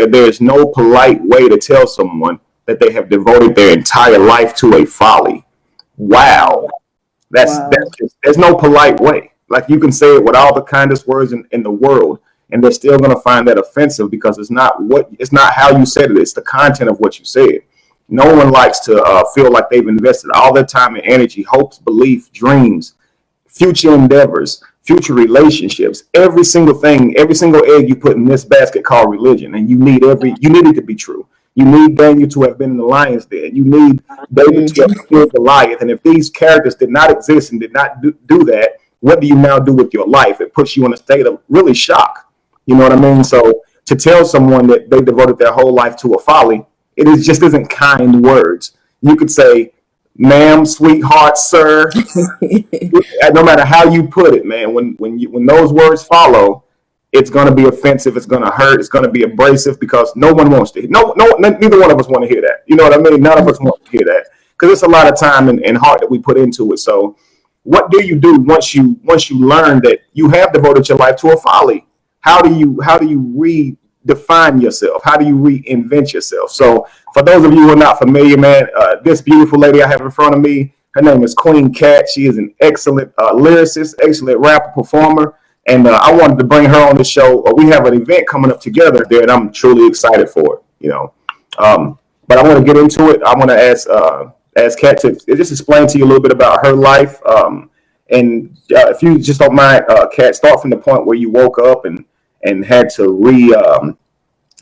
that there is no polite way to tell someone that they have devoted their entire life to a folly. Wow. Wow. That's just, there's no polite way. Like you can say it with all the kindest words in the world, and they're still gonna find that offensive because it's not how you said it, it's the content of what you said. No one likes to feel like they've invested all their time and energy, hopes, belief, dreams, future endeavors, future relationships, every single thing, every single egg you put in this basket called religion, and you need it to be true. You need Daniel to have been in the lion's den. You need David to have killed Goliath. And if these characters did not exist and did not do that, what do you now do with your life? It puts you in a state of really shock. You know what I mean? So to tell someone that they devoted their whole life to a folly, just isn't kind words. You could say, ma'am, sweetheart, sir, no matter how you put it, man, when those words follow, it's going to be offensive. It's going to hurt. It's going to be abrasive because no one wants to. Neither one of us want to hear that. You know what I mean? None of us want to hear that because it's a lot of time and heart that we put into it. So, what do you do once you learn that you have devoted your life to a folly? How do you redefine yourself? How do you reinvent yourself? So, for those of you who are not familiar, man, this beautiful lady I have in front of me, her name is Kween Katt. She is an excellent lyricist, excellent rapper, performer. And I wanted to bring her on the show. We have an event coming up together there, and I'm truly excited for it. But I want to get into it. I want to ask Kat to just explain to you a little bit about her life. And if you just don't mind, Kat, start from the point where you woke up and had to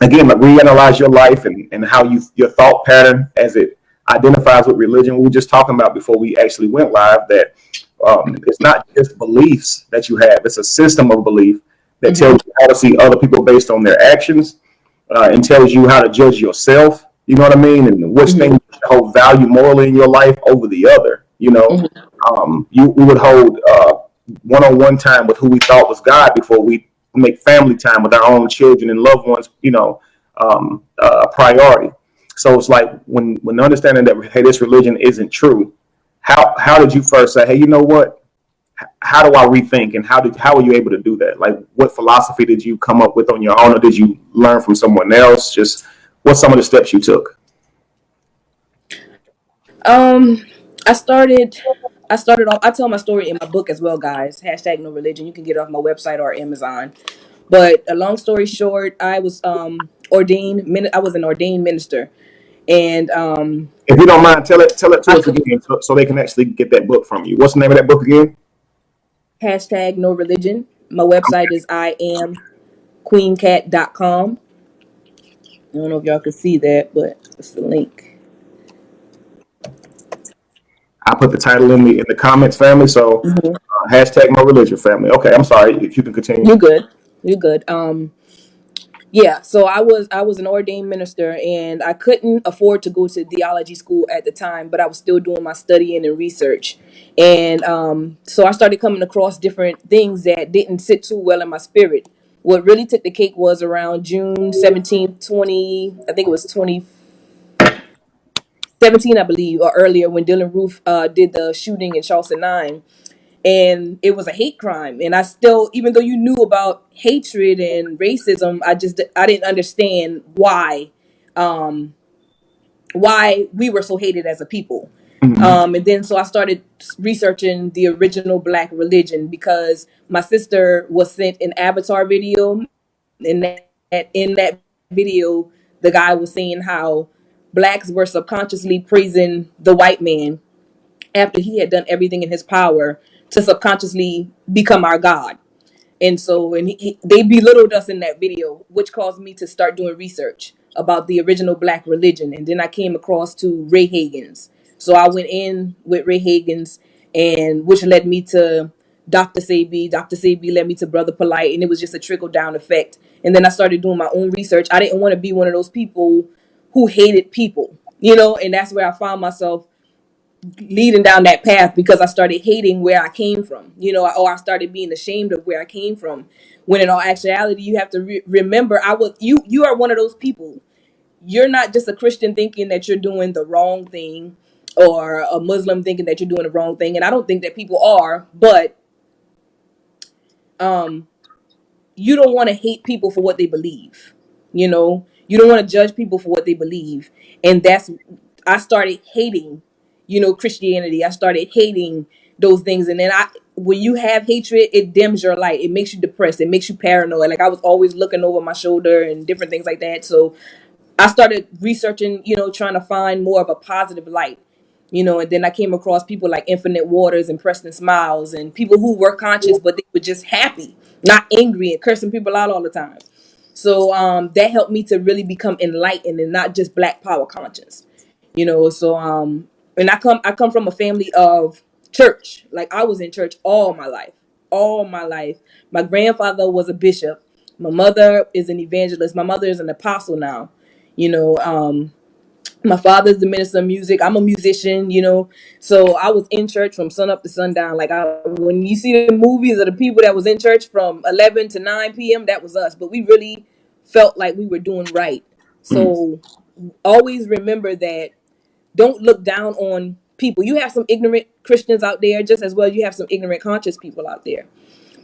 reanalyze your life and how your thought pattern as it identifies with religion. We were just talking about before we actually went live that it's not just beliefs that you have; it's a system of belief that tells you how to see other people based on their actions, and tells you how to judge yourself. You know what I mean? And which things you hold value morally in your life over the other. We would hold one-on-one time with who we thought was God before we make family time with our own children and loved ones. A priority. So it's like when understanding that, hey, this religion isn't true. How did you first say, hey, you know what? How do I rethink, and how were you able to do that? Like, what philosophy did you come up with on your own, or did you learn from someone else? Just what's some of the steps you took? I started off. I tell my story in my book as well, guys. Hashtag No Religion. You can get it off my website or Amazon. But a long story short, I was ordained. I was an ordained minister, and If you don't mind, tell it to us again, so they can actually get that book from you. What's the name of that book again? hashtag No Religion. My website is iamqueenkatt.com. I don't know if y'all can see that, but it's the link. I put the title in the comments, family. So hashtag No Religion, family. Okay, I'm sorry if you can continue. You're good. Yeah, so I was an ordained minister, and I couldn't afford to go to theology school at the time, but I was still doing my studying and research. And so I started coming across different things that didn't sit too well in my spirit. What really took the cake was around June 17th, 20, I think it was 2017, I believe, or earlier, when Dylan Roof did the shooting in Charleston 9. And it was a hate crime, and I still, even though you knew about hatred and racism, I didn't understand um why we were so hated as a people. And then so I started researching the original Black religion, because my sister was sent an Avatar video, and in that video, the guy was saying how Blacks were subconsciously praising the white man after he had done everything in his power to subconsciously become our God. And so, they belittled us in that video, which caused me to start doing research about the original Black religion. And then I came across to Ray Hagen's. So I went in with Ray Hagen's, and which led me to Dr. Sebi. Dr. Sebi led me to Brother Polite, and it was just a trickle down effect. And then I started doing my own research. I didn't want to be one of those people who hated people, and that's where I found myself leading down that path, because I started hating where I came from, or I started being ashamed of where I came from. When in all actuality, you have to remember, you are one of those people. You're not just a Christian thinking that you're doing the wrong thing, or a Muslim thinking that you're doing the wrong thing. And I don't think that people are, but you don't want to hate people for what they believe. You don't want to judge people for what they believe. And I started hating, Christianity. I started hating those things. And then when you have hatred, it dims your light. It makes you depressed. It makes you paranoid. Like I was always looking over my shoulder and different things like that. So I started researching, trying to find more of a positive light, and then I came across people like Infinite Waters and Preston Smiles and people who were conscious, but they were just happy, not angry and cursing people out all the time. So that helped me to really become enlightened and not just Black Power conscious, So and I come from a family of church. Like I was in church all my life, all my life. My grandfather was a bishop. My mother is an evangelist. My mother is an apostle now. You know, my father's the minister of music. I'm a musician, So I was in church from sun up to sundown. Like when you see the movies of the people that was in church from 11 to 9 p.m., that was us. But we really felt like we were doing right. So always remember that. Don't look down on people. You have some ignorant Christians out there just as well. You have some ignorant conscious people out there.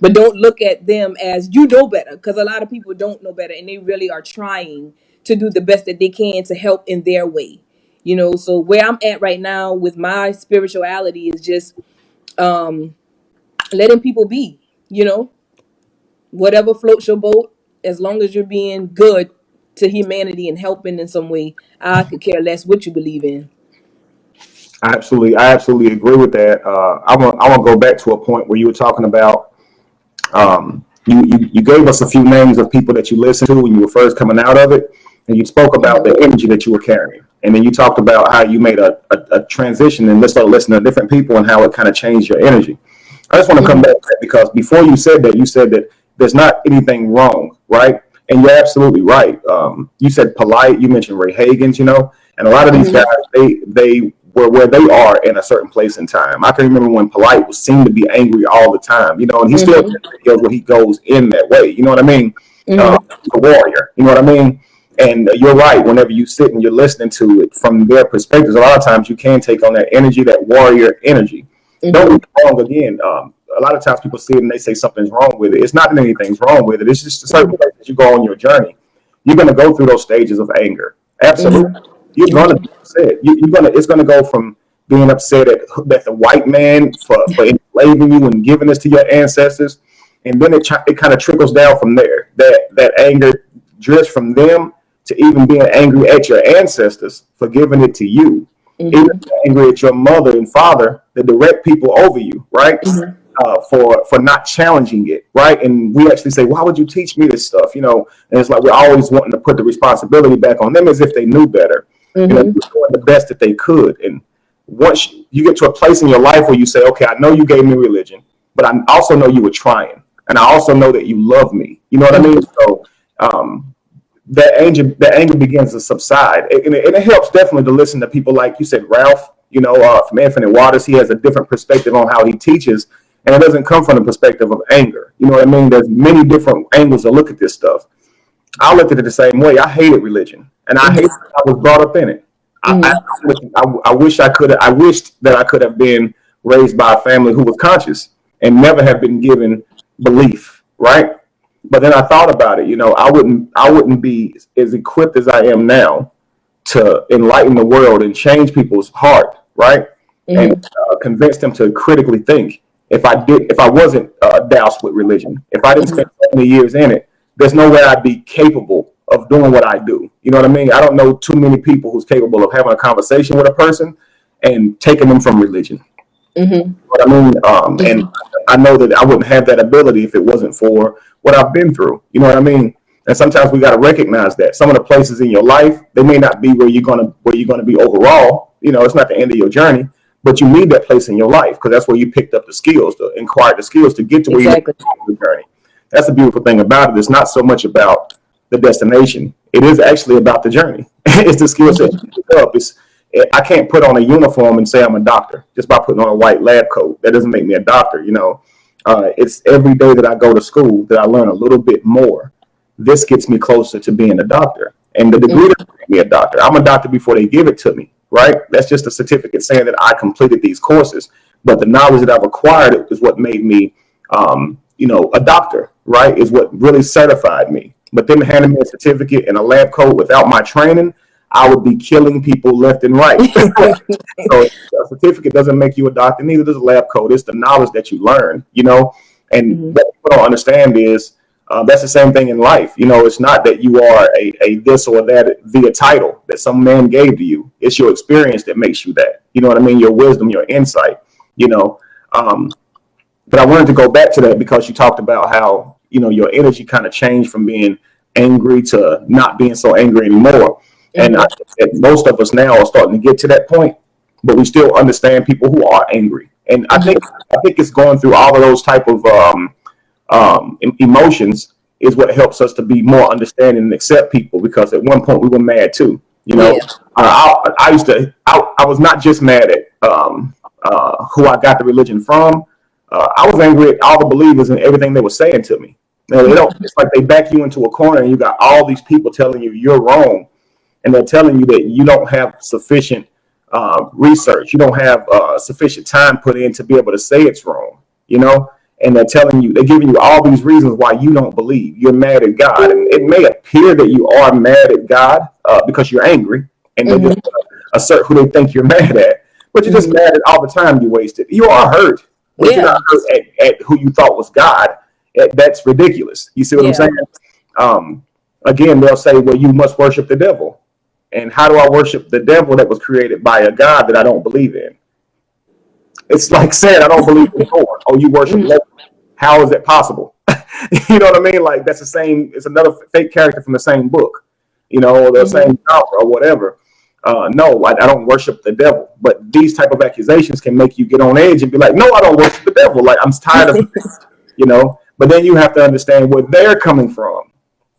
But don't look at them as you know better, because a lot of people don't know better and they really are trying to do the best that they can to help in their way. So where I'm at right now with my spirituality is just letting people be, whatever floats your boat, as long as you're being good to humanity and helping in some way. I could care less what you believe in. I absolutely agree with that. I want to go back to a point where you were talking about. You gave us a few names of people that you listened to when you were first coming out of it, and you spoke about the energy that you were carrying, and then you talked about how you made a transition and started listening to different people and how it kind of changed your energy. I just want to come back to that because before you said that there's not anything wrong, right? And you're absolutely right. You said polite. You mentioned Ray Hagen's, and a lot of these guys, they were where they are in a certain place in time. I can remember when Polite was seen to be angry all the time, and he still feels where he goes in that way. You know what I mean? He's a warrior. You know what I mean? And you're right. Whenever you sit and you're listening to it from their perspectives, a lot of times you can take on that energy, that warrior energy. Don't get me wrong. Again, a lot of times people see it and they say something's wrong with it. It's not that anything's wrong with it. It's just a certain place that you go on your journey. You're going to go through those stages of anger. Absolutely. You're going to be upset. It's going to go from being upset that the white man for enslaving you and giving this to your ancestors, and then it kind of trickles down from there. That anger drifts from them to even being angry at your ancestors for giving it to you. Even angry at your mother and father, the direct people over you, right? For not challenging it, right? And we actually say, why would you teach me this stuff? And it's like we're always wanting to put the responsibility back on them as if they knew better. Doing the best that they could. And once you get to a place in your life where you say, okay, I know you gave me religion, but I also know you were trying. And I also know that you love me. You know what I mean? So that anger begins to subside. And it helps definitely to listen to people like you said, Ralph, from Infinite Waters. He has a different perspective on how he teaches. And it doesn't come from the perspective of anger. You know what I mean? There's many different angles to look at this stuff. I looked at it the same way. I hated religion, and I hated that I was brought up in it. I wished that I could have been raised by a family who was conscious and never have been given belief, right? But then I thought about it. I wouldn't be as equipped as I am now to enlighten the world and change people's heart, right? And convince them to critically think. If I wasn't doused with religion, if I didn't spend so many years in it, there's no way I'd be capable of doing what I do. You know what I mean? I don't know too many people who's capable of having a conversation with a person and taking them from religion. You know what I mean? And I know that I wouldn't have that ability if it wasn't for what I've been through. You know what I mean? And sometimes we got to recognize that some of the places in your life, they may not be where you're gonna be overall. It's not the end of your journey, but you need that place in your life because that's where you picked up the skills, to acquire the skills to get to where you're on the journey. That's the beautiful thing about it. It's not so much about the destination. It is actually about the journey. It's the skill set you pick up. I can't put on a uniform and say I'm a doctor just by putting on a white lab coat. That doesn't make me a doctor. It's every day that I go to school that I learn a little bit more. This gets me closer to being a doctor. And the degree doesn't make me a doctor. I'm a doctor before they give it to me, right? That's just a certificate saying that I completed these courses. But the knowledge that I've acquired is what made me, a doctor, right? Is what really certified me. But them handing me a certificate and a lab coat without my training, I would be killing people left and right. So a certificate doesn't make you a doctor, neither does a lab coat. It's the knowledge that you learn, you know. And what people don't understand is that's the same thing in life. You know, it's not that you are a this or that via title that some man gave to you. It's your experience that makes you that. You know what I mean? Your wisdom, your insight, you know. But I wanted to go back to that because you talked about how, you know, your energy kind of changed from being angry to not being so angry anymore. And I think that most of us now are starting to get to that point, but we still understand people who are angry. And I think it's going through all of those type of emotions is what helps us to be more understanding and accept people, because at one point we were mad too. You know, I was not just mad at who I got the religion from. I was angry at all the believers and everything they were saying to me. And it's like they back you into a corner and you got all these people telling you you're wrong. And they're telling you that you don't have sufficient research. You don't have sufficient time put in to be able to say it's wrong, you know? And they're giving you all these reasons why you don't believe. You're mad at God. And it may appear that you are mad at God because you're angry and they just assert who they think you're mad at. But you're just mad at all the time you wasted. You are hurt, but you're not hurt at who you thought was God. That's ridiculous. You see what I'm saying? Again, they'll say, well, you must worship the devil. And how do I worship the devil that was created by a God that I don't believe in? It's like saying I don't believe in God. Oh, you worship devil. How is that possible? You know what I mean? Like that's the same. It's another fake character from the same book, you know, or the same genre or whatever. No, I don't worship the devil. But these type of accusations can make you get on edge and be like, no, I don't worship the devil. Like I'm tired of this, you know. But then you have to understand where they're coming from.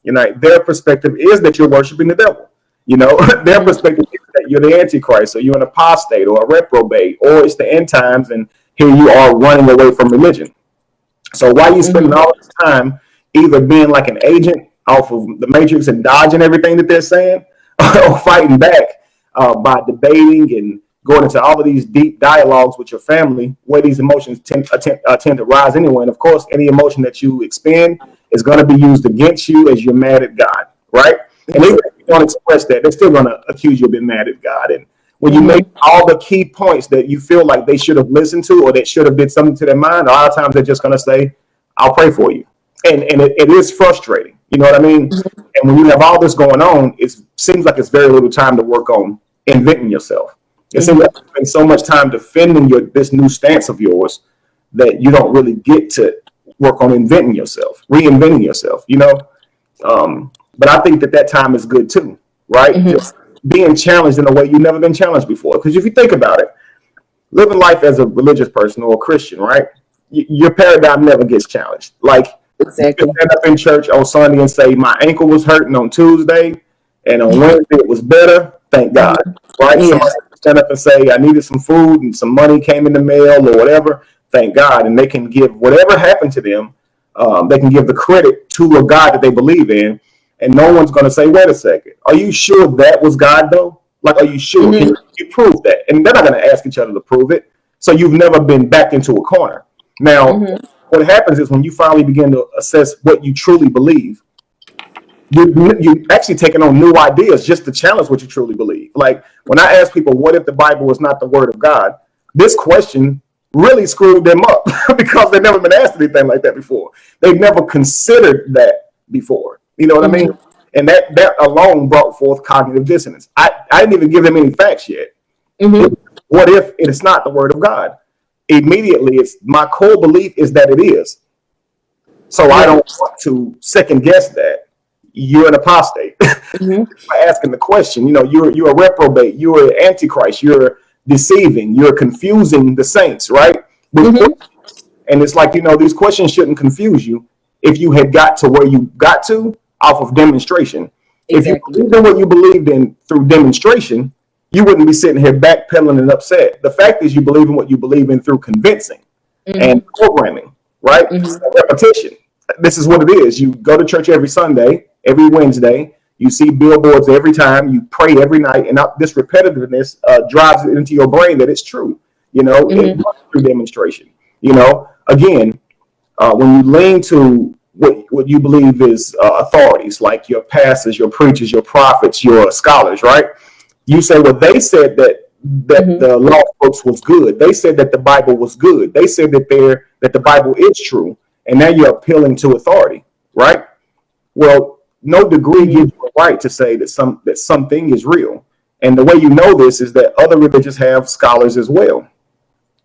You know, their perspective is that you're worshiping the devil. You know, their perspective is that you're the Antichrist, or you're an apostate, or a reprobate, or it's the end times, and here you are running away from religion. So why are you spending all this time either being like an agent off of the Matrix and dodging everything that they're saying, or fighting back by debating and going into all of these deep dialogues with your family, where these emotions tend to rise anyway. And of course, any emotion that you expend is going to be used against you as you're mad at God, right? And even if you don't express that, they're still going to accuse you of being mad at God. And when you make all the key points that you feel like they should have listened to or that should have did something to their mind, a lot of times they're just going to say, I'll pray for you. And it is frustrating. You know what I mean? And when you have all this going on, it seems like it's very little time to work on inventing yourself. It seems like you spend so much time defending this new stance of yours that you don't really get to work on inventing yourself, reinventing yourself, you know? But I think that time is good too, right? Just being challenged in a way you've never been challenged before. Because if you think about it, living life as a religious person or a Christian, right? Your paradigm never gets challenged. Like, you can stand up in church on Sunday and say, my ankle was hurting on Tuesday, and on Wednesday it was better. Thank God, right? Somebody stand up and say, I needed some food and some money came in the mail or whatever. Thank God. And they can give whatever happened to them. They can give the credit to a God that they believe in. And no one's going to say, wait a second, are you sure that was God though? Like, are you sure? Can you prove that? And they're not going to ask each other to prove it. So you've never been backed into a corner. Now, what happens is when you finally begin to assess what you truly believe, you actually taking on new ideas just to challenge what you truly believe. Like when I ask people, what if the Bible is not the word of God? This question really screwed them up because they've never been asked anything like that before. They've never considered that before. You know what I mean? And that alone brought forth cognitive dissonance. I didn't even give them any facts yet. What if it's not the word of God? Immediately, it's my core belief is that it is. So I don't want to second guess that. You're an apostate. By asking the question, you know, you're a reprobate, you're an antichrist, you're deceiving, you're confusing the saints, right? And it's like, you know, these questions shouldn't confuse you if you had got to where you got to off of demonstration. If you believed in what you believed in through demonstration, you wouldn't be sitting here backpedaling and upset. The fact is you believe in what you believe in through convincing and programming, right? Repetition. This is what it is. You go to church every Sunday, every Wednesday. You see billboards every time. You pray every night. And this repetitiveness drives it into your brain that it's true. You know, it goes through demonstration. You know, again, when you lean to what you believe is authorities, like your pastors, your preachers, your prophets, your scholars, right? You say, well, they said that Mm-hmm. the law books was good. They said that the Bible was good. They said that the Bible is true, and now you're appealing to authority, right? Well, no degree Mm-hmm. gives you a right to say that something is real. And the way you know this is that other religions have scholars as well.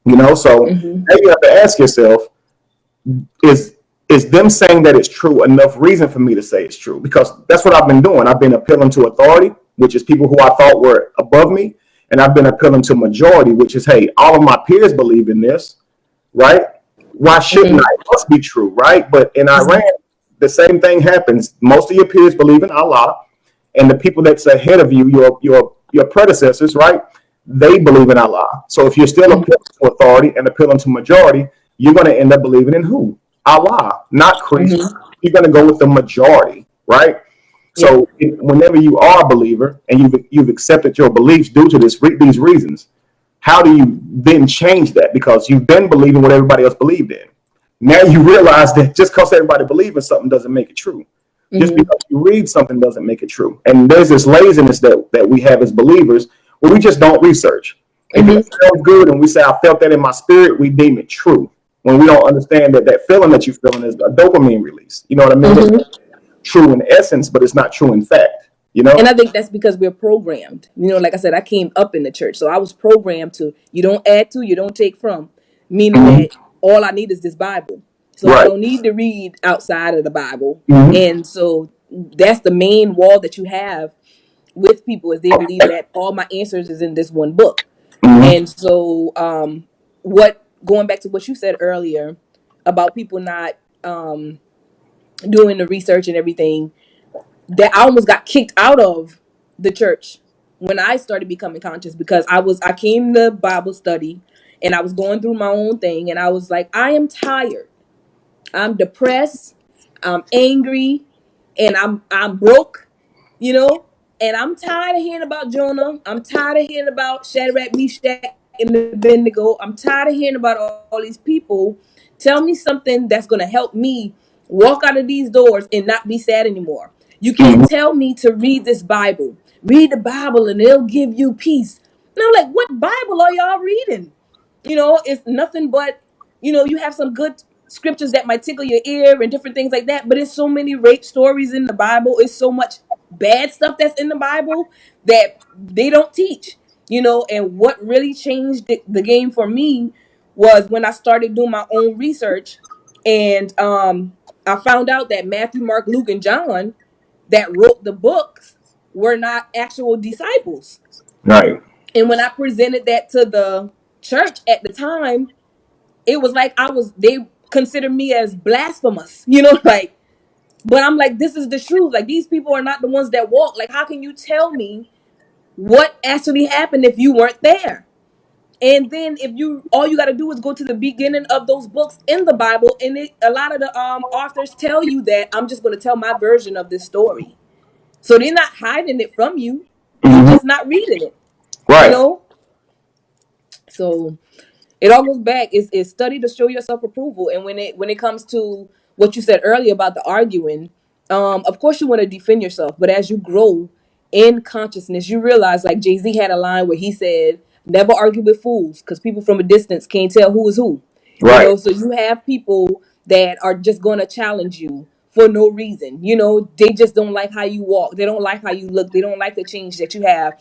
So Mm-hmm. now you have to ask yourself, is is them saying that it's true enough reason for me to say it's true? Because that's what I've been doing. I've been appealing to authority, which is people who I thought were above me, and I've been appealing to majority, which is, hey, all of my peers believe in this, right? Why shouldn't Mm-hmm. I? It must be true, right? But in Iran, the same thing happens. Most of your peers believe in Allah, and the people that's ahead of you, your predecessors, right? They believe in Allah. So if you're still Mm-hmm. appealing to authority and appealing to majority, you're going to end up believing in who? Allah, not Christ. Mm-hmm. You're going to go with the majority, right? Yep. So whenever you are a believer and you've accepted your beliefs due to these reasons, how do you then change that? Because you've been believing what everybody else believed in. Now you realize that just because everybody believes in something doesn't make it true. Just Mm-hmm. because you read something doesn't make it true. And there's this laziness that we have as believers where we just don't research. If it Mm-hmm. feels good and we say, I felt that in my spirit, we deem it true. When we don't understand that feeling that you're feeling is a dopamine release. You know what I mean? It's Mm-hmm. true in essence, but it's not true in fact. You And know? I think that's because we're programmed. Like I said, I came up in the church, so I was programmed to you don't add to, you don't take from, meaning Mhm. that all I need is this Bible. So I Right. don't need to read outside of the Bible. Mhm. And so that's the main wall that you have with people is they believe that all my answers is in this one book. Mhm. And so what going back to what you said earlier about people not doing the research and everything, that I almost got kicked out of the church when I started becoming conscious because I came to Bible study and I was going through my own thing and I was like, I am tired. I'm depressed, I'm angry, and I'm broke, you know, and I'm tired of hearing about Jonah. I'm tired of hearing about Shadrach, Meshach, and Abednego. I'm tired of hearing about all these people. Tell me something that's gonna help me walk out of these doors and not be sad anymore. You can't Mhm. tell me to read this Bible. Read the Bible and it'll give you peace. And I'm like, what Bible are y'all reading? It's nothing but, you have some good scriptures that might tickle your ear and different things like that, but it's so many rape stories in the Bible. It's so much bad stuff that's in the Bible that they don't teach, and what really changed the game for me was when I started doing my own research and I found out that Matthew, Mark, Luke, and John that wrote the books were not actual disciples. Right. And when I presented that to the church at the time, it was like they considered me as blasphemous, like, but I'm like, this is the truth. Like, these people are not the ones that walk. Like, how can you tell me what actually happened if you weren't there? And then if you all you got to do is go to the beginning of those books in the Bible, and a lot of the authors tell you that I'm just going to tell my version of this story. So they're not hiding it from you. You Mhm. just not reading it, you Right. know. So it all goes back is study to show yourself approval. And when it comes to what you said earlier about the arguing, of course you want to defend yourself, but as you grow in consciousness, you realize, like Jay-Z had a line where he said, never argue with fools because people from a distance can't tell who is who. Right. So you have people that are just going to challenge you for no reason. They just don't like how you walk, they don't like how you look, they don't like the change that you have.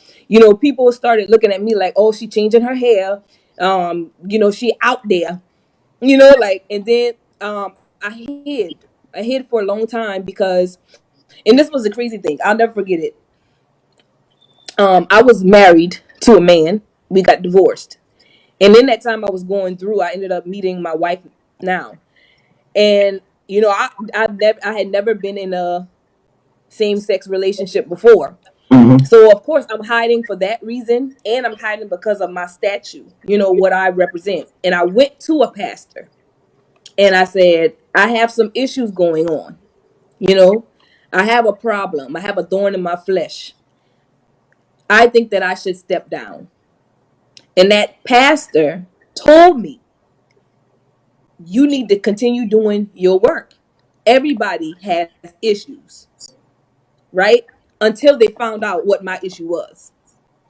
People started looking at me like, oh, she changing her hair, she out there, like. And then I hid for a long time because, and this was a crazy thing, I'll never forget it. I was married to a man, we got divorced, and in that time I was going through, I ended up meeting my wife now. And I had never been in a same-sex relationship before. Mhm. So of course I'm hiding for that reason, and I'm hiding because of my statue, what I represent. And I went to a pastor and I said, I have some issues going on. You know, I have a problem. I have a thorn in my flesh. I think that I should step down. And that pastor told me, you need to continue doing your work. everybody has issues, right? Until they found out what my issue was.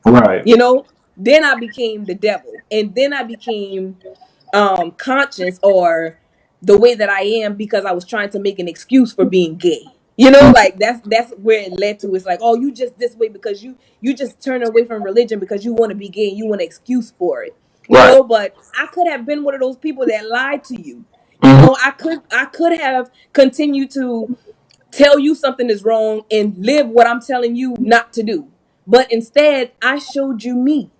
Right. You know, then I became the devil, and then I became conscious, or the way that I am, because I was trying to make an excuse for being gay. You know, like that's where it led to. It's like, oh, you just this way because you just turn away from religion because you want to be gay and you want an excuse for it. You Right. know, but I could have been one of those people that lied to you. You Mhm. know, I could have continued to tell you something is wrong and live what I'm telling you not to do. But instead, I showed you me.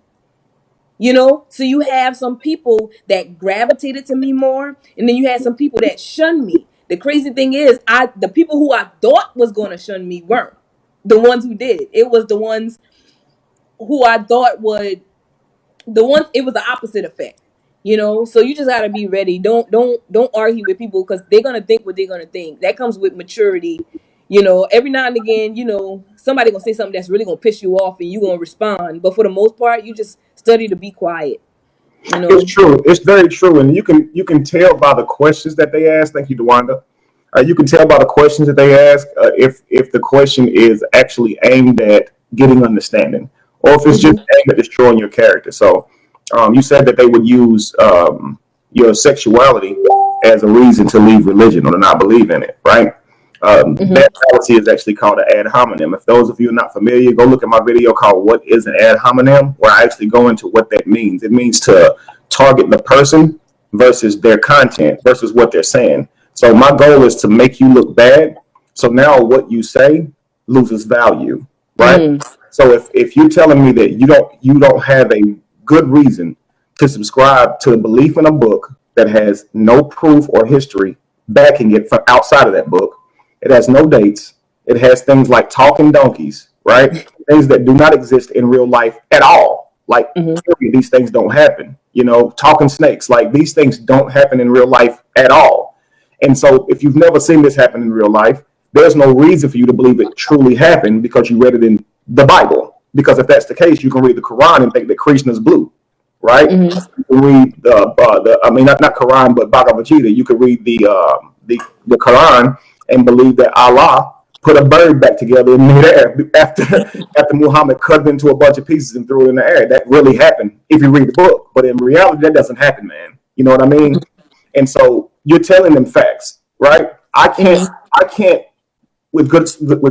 You know, so you have some people that gravitated to me more, and then you had some people that shunned me. The crazy thing is, the people who I thought was going to shun me weren't the ones who did. It was the ones who I thought would, the ones, it was the opposite effect. You know, so you just got to be ready. Don't argue with people, because they're going to think what they're going to think. That comes with maturity. You know, every now and again, you know, somebody going to say something that's really going to piss you off and you going to respond, but for the most part, you just study to be quiet. You It's know. true. It's very true, and you can tell by the questions that they ask. Thank you, Dewanda. You can tell by the questions that they ask if the question is actually aimed at getting understanding, or if it's just Mhm. aimed at destroying your character. So, you said that they would use your sexuality as a reason to leave religion or to not believe in it, right? Mhm. That fallacy is actually called an ad hominem. If those of you are not familiar, go look at my video called "What is an ad hominem," where I actually go into what that means. It means to target the person versus their content versus what they're saying. So my goal is to make you look bad. So now what you say loses value, right? Mm. So if you're telling me that you don't have a good reason to subscribe to a belief in a book that has no proof or history backing it from outside of that book, it has no dates. It has things like talking donkeys, right? Things that do not exist in real life at all. Like, Mhm. period, these things don't happen. You know, talking snakes, like these things don't happen in real life at all. And so, if you've never seen this happen in real life, there's no reason for you to believe it truly happened because you read it in the Bible. Because if that's the case, you can read the Quran and think that Krishna is blue, right? Mhm. You can read I mean, not Quran, but Bhagavad Gita. You can read the Quran and believe that Allah put a bird back together in midair after Muhammad cut it into a bunch of pieces and threw it in the air. That really happened if you read the book, but in reality, that doesn't happen, man. You know what I mean? And so you're telling them facts, right? Mhm. I can't with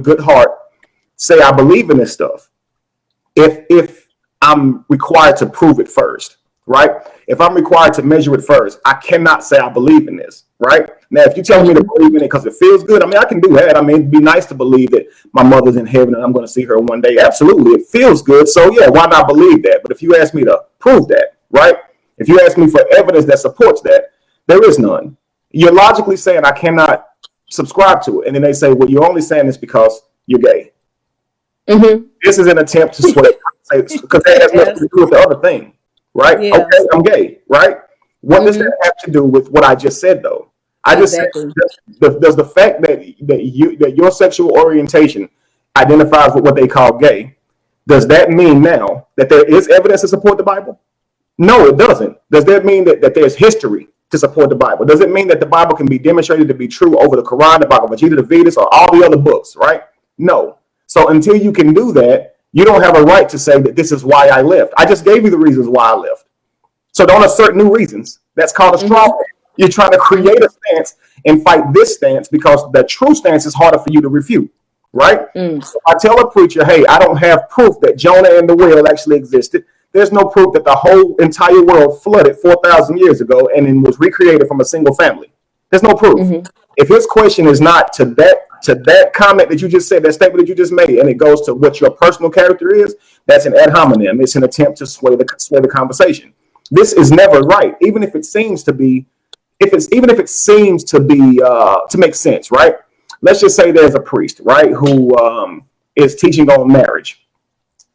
good heart say I believe in this stuff if I'm required to prove it first, right? If I'm required to measure it first, I cannot say I believe in this, right? Now, if you're telling me to Mhm. believe in it because it feels good, I mean, I can do that. I mean, it'd be nice to believe that my mother's in heaven and I'm going to see her one day. Absolutely, it feels good. So yeah, why not believe that? But if you ask me to prove that, right? If you ask me for evidence that supports that, there is none. You're logically saying I cannot subscribe to it, and then they say, well, you're only saying this because you're gay. Mhm. This is an attempt to sway because that has nothing Yes. to do with the other thing, right? Yeah. Okay, I'm gay, right? What does that Mhm. have to do with what I just said, though? I just said, Exactly. does the fact that your sexual orientation identifies with what they call gay, does that mean now that there is evidence to support the Bible? No, it doesn't. Does that mean that there's history to support the Bible? Does it mean that the Bible can be demonstrated to be true over the Quran, the Bhagavad Gita, the Vedas, or all the other books, right? No. So until you can do that, you don't have a right to say that this is why I left. I just gave you the reasons why I left. So don't assert new reasons. That's called a straw Mhm. man. You're trying to create Mhm. a stance and fight this stance because the true stance is harder for you to refute, right? Mm. So I tell a preacher, hey, I don't have proof that Jonah and the whale actually existed. There's no proof that the whole entire world flooded 4,000 years ago and then was recreated from a single family. There's no proof. Mhm. If his question is not to that comment that you just said, that statement that you just made, and it goes to what your personal character is, that's an ad hominem. It's an attempt to sway the conversation. This is never right, even if it seems to be, even if it seems to make sense, right? Let's just say there's a priest, right, who is teaching on marriage,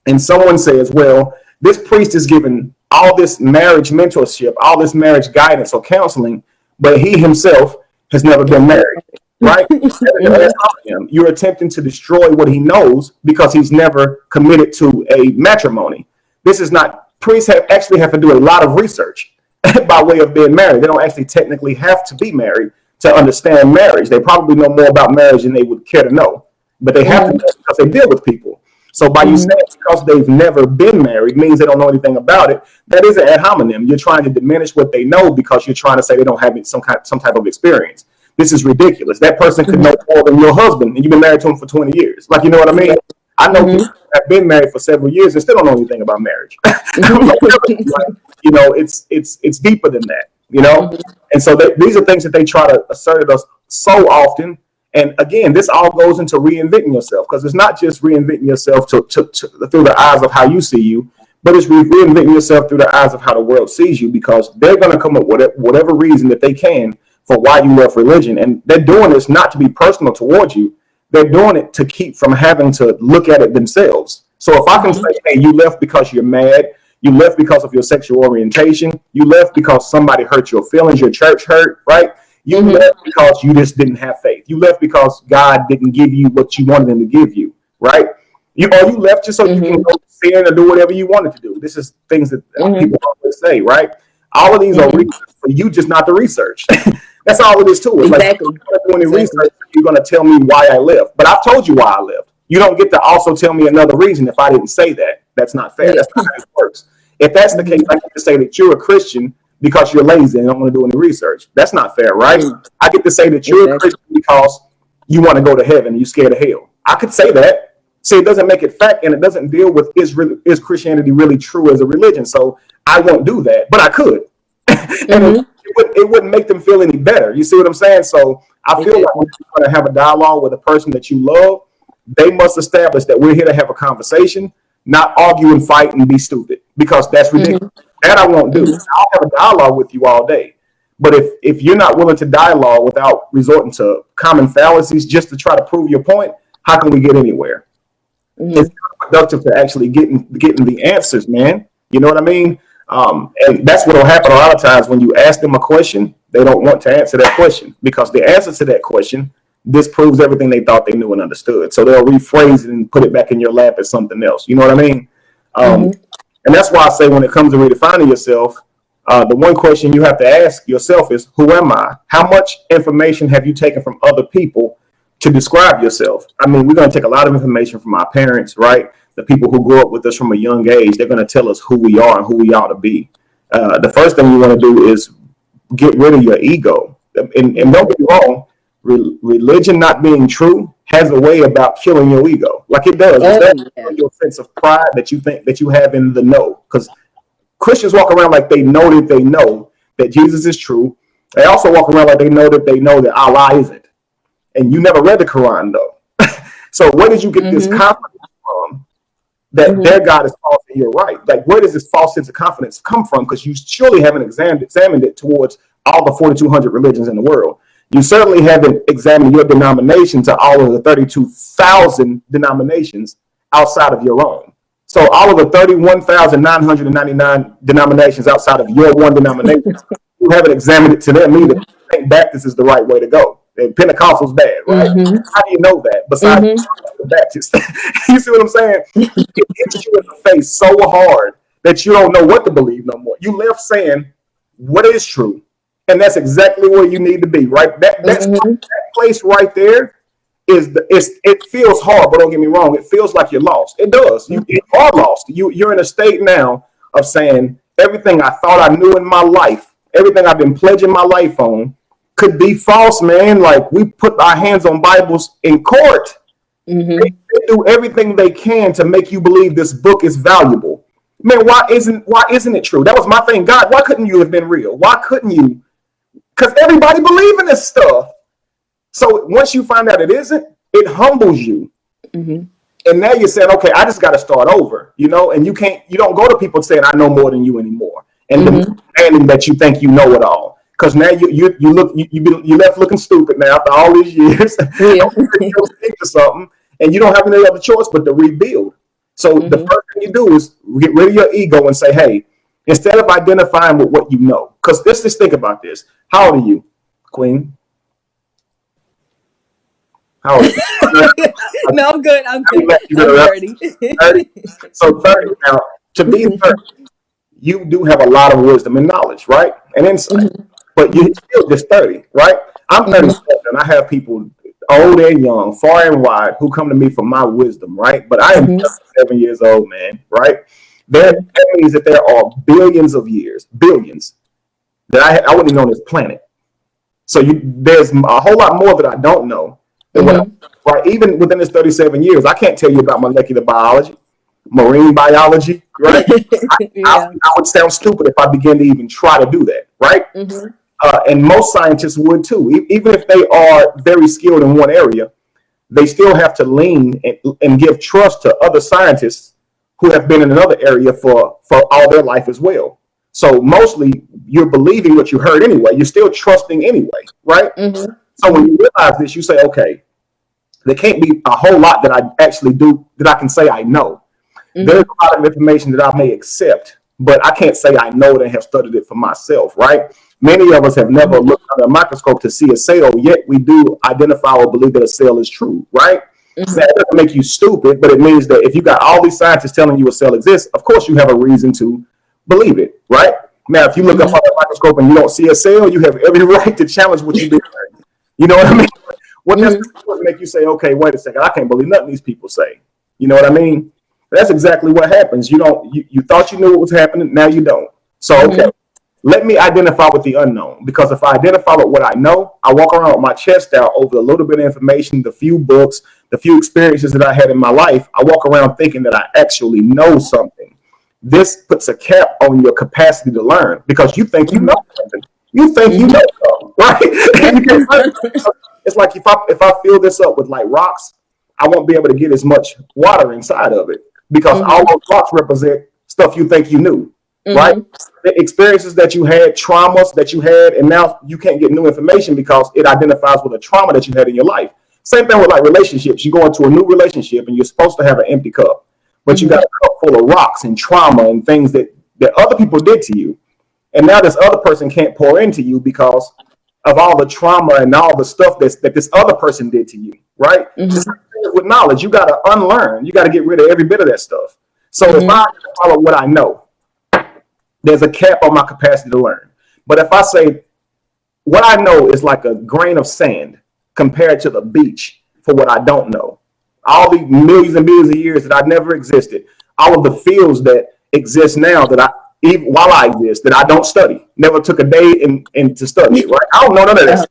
and someone says, well, this priest is giving all this marriage mentorship, all this marriage guidance or counseling, but he himself has never been married, right? Mhm. You're attempting to destroy what he knows because he's never committed to a matrimony. This is not, priests actually have to do a lot of research by way of being married. They don't actually technically have to be married to understand marriage. They probably know more about marriage than they would care to know, but they have to know because they deal with people. So by you saying because they've never been married means they don't know anything about it, that is an ad hominem. You're trying to diminish what they know because you're trying to say they don't have some type of experience. This is ridiculous. That person could know more than your husband, and you've been married to him for 20 years. Like, you know what I mean? I know people have been married for several years and still don't know anything about marriage. You know, it's deeper than that, you know? And so these are things that they try to assert at us so often. And again, this all goes into reinventing yourself, because it's not just reinventing yourself through the eyes of how you see you, but it's reinventing yourself through the eyes of how the world sees you, because they're going to come up with whatever reason that they can for why you left religion. And they're doing this not to be personal towards you. They're doing it to keep from having to look at it themselves. So if I can say, hey, you left because you're mad, you left because of your sexual orientation, you left because somebody hurt your feelings, your church hurt, right? You left because you just didn't have faith. You left because God didn't give you what you wanted him to give you, right? You left just so you can go sin or do whatever you wanted to do. This is things that people always say, right? All of these are reasons for you just not to research. That's all it is to it. Exactly. Like, if you're doing research, you're going to tell me why I left. But I've told you why I left. You don't get to also tell me another reason if I didn't say that. That's not fair. That's not how it works. If that's the case, I get to say that you're a Christian because you're lazy and don't want to do any research. That's not fair, right? I get to say that you're a Christian because you want to go to heaven and you're scared of hell. I could say that. See, it doesn't make it fact, and it doesn't deal with is Christianity really true as a religion. So I won't do that, but I could. And it wouldn't make them feel any better. You see what I'm saying? So I feel like when you're going to have a dialogue with a person that you love, they must establish that we're here to have a conversation, not argue and fight and be stupid, because that's ridiculous. That I won't do. I'll have a dialogue with you all day. But if you're not willing to dialogue without resorting to common fallacies just to try to prove your point, how can we get anywhere? It's not productive to actually getting the answers, man. You know what I mean? And that's what will happen a lot of times when you ask them a question. They don't want to answer that question because the answer to that question disproves everything they thought they knew and understood. So they'll rephrase it and put it back in your lap as something else. You know what I mean? And that's why I say when it comes to redefining yourself, the one question you have to ask yourself is, who am I? How much information have you taken from other people to describe yourself? I mean, we're going to take a lot of information from our parents, right? The people who grew up with us from a young age, they're going to tell us who we are and who we ought to be. The first thing you want to do is get rid of your ego. And don't get me wrong, religion not being true has a way about killing your ego. Like it does. Your sense of pride that you think that you have in the know. Because Christians walk around like they know that Jesus is true. They also walk around like they know that Allah isn't. And you never read the Quran, though. So where did you get this confidence from that their God is false and you're right? Like, where does this false sense of confidence come from? Because you surely haven't examined it towards all the 4,200 religions in the world. You certainly haven't examined your denomination to all of the 32,000 denominations outside of your own. So all of the 31,999 denominations outside of your one denomination, you haven't examined it to them either. You think Baptist is the right way to go. And Pentecostal's bad, right? How do you know that? Besides the Baptist. You see what I'm saying? It hits you in the face so hard that you don't know what to believe no more. You left saying what is true. And that's exactly where you need to be, right? That place right there it feels hard, but don't get me wrong, it feels like you're lost. It does. You are lost. You're in a state now of saying everything I thought I knew in my life, everything I've been pledging my life on could be false, man. Like, we put our hands on Bibles in court. They do everything they can to make you believe this book is valuable. Man, why isn't it true? That was my thing. God, why couldn't you have been real? Why couldn't you? Because everybody believes in this stuff. So once you find out it isn't, it humbles you. And now you're saying, okay, I just got to start over, you know, and you don't go to people saying, I know more than you anymore. And demanding that you think you know it all. Because now you left looking stupid now after all these years. Or something, and you don't have any other choice but to rebuild. So the first thing you do is get rid of your ego and say, hey, instead of identifying with what you know, because let's just think about this. How old are you, Queen? How old are you? No, I'm good. I'm 30. 30. So 30. Now, to be 30, you do have a lot of wisdom and knowledge, right? And insight. But you're still just 30, right? I'm 37 and I have people old and young, far and wide, who come to me for my wisdom, right? But I am Mm-hmm. 37 years old, man, right? That means that there are billions of years, billions, that I wouldn't even know on this planet. So there's a whole lot more that I don't know than what Mm-hmm. right? Even within this 37 years, I can't tell you about molecular biology, marine biology, right? Yeah. I would sound stupid if I began to even try to do that, right? Mm-hmm. And most scientists would too. Even if they are very skilled in one area, they still have to lean and give trust to other scientists who have been in another area for all their life as well. So mostly you're believing what you heard anyway. You're still trusting anyway, right? Mm-hmm. So when you realize this, you say, okay, there can't be a whole lot that I actually do that I can say I know. There's Mm-hmm. a lot of information that I may accept, but I can't say I know it and have studied it for myself, right? Many of us have never Mm-hmm. looked under a microscope to see a cell, yet we do identify or believe that a cell is true, right? Mm-hmm. That doesn't make you stupid, but it means that if you got all these scientists telling you a cell exists, of course you have a reason to believe it, right? Now, if you look up Mm-hmm. under a microscope and you don't see a cell, you have every right to challenge what you've been learning. You know what I mean? What Mm-hmm. necessarily would make you say, okay, wait a second, I can't believe nothing these people say. You know what I mean? That's exactly what happens. You thought you knew what was happening, now you don't. So okay, Mm-hmm. let me identify with the unknown, because if I identify with what I know, I walk around with my chest out over a little bit of information, the few books, the few experiences that I had in my life. I walk around thinking that I actually know something. This puts a cap on your capacity to learn because you think you know something. You think you Mm-hmm. know something, right? And you can't learn. It's like if I fill this up with like rocks, I won't be able to get as much water inside of it because all Mm-hmm. those rocks represent stuff you think you knew, right? Mm-hmm. The experiences that you had, traumas that you had, and now you can't get new information because it identifies with a trauma that you had in your life. Same thing with like relationships. You go into a new relationship and you're supposed to have an empty cup, but you Mm-hmm. got a cup full of rocks and trauma and things that other people did to you. And now this other person can't pour into you because of all the trauma and all the stuff that this other person did to you, right? The Mm-hmm. same thing with knowledge. You got to unlearn. You got to get rid of every bit of that stuff. So if Mm-hmm. I follow what I know, there's a cap on my capacity to learn. But if I say what I know is like a grain of sand compared to the beach for what I don't know, all these millions and millions of years that I never existed, all of the fields that exist now that I, even while I exist, that I don't study, never took a day in to study it, right? I don't know none of Uh-huh. this,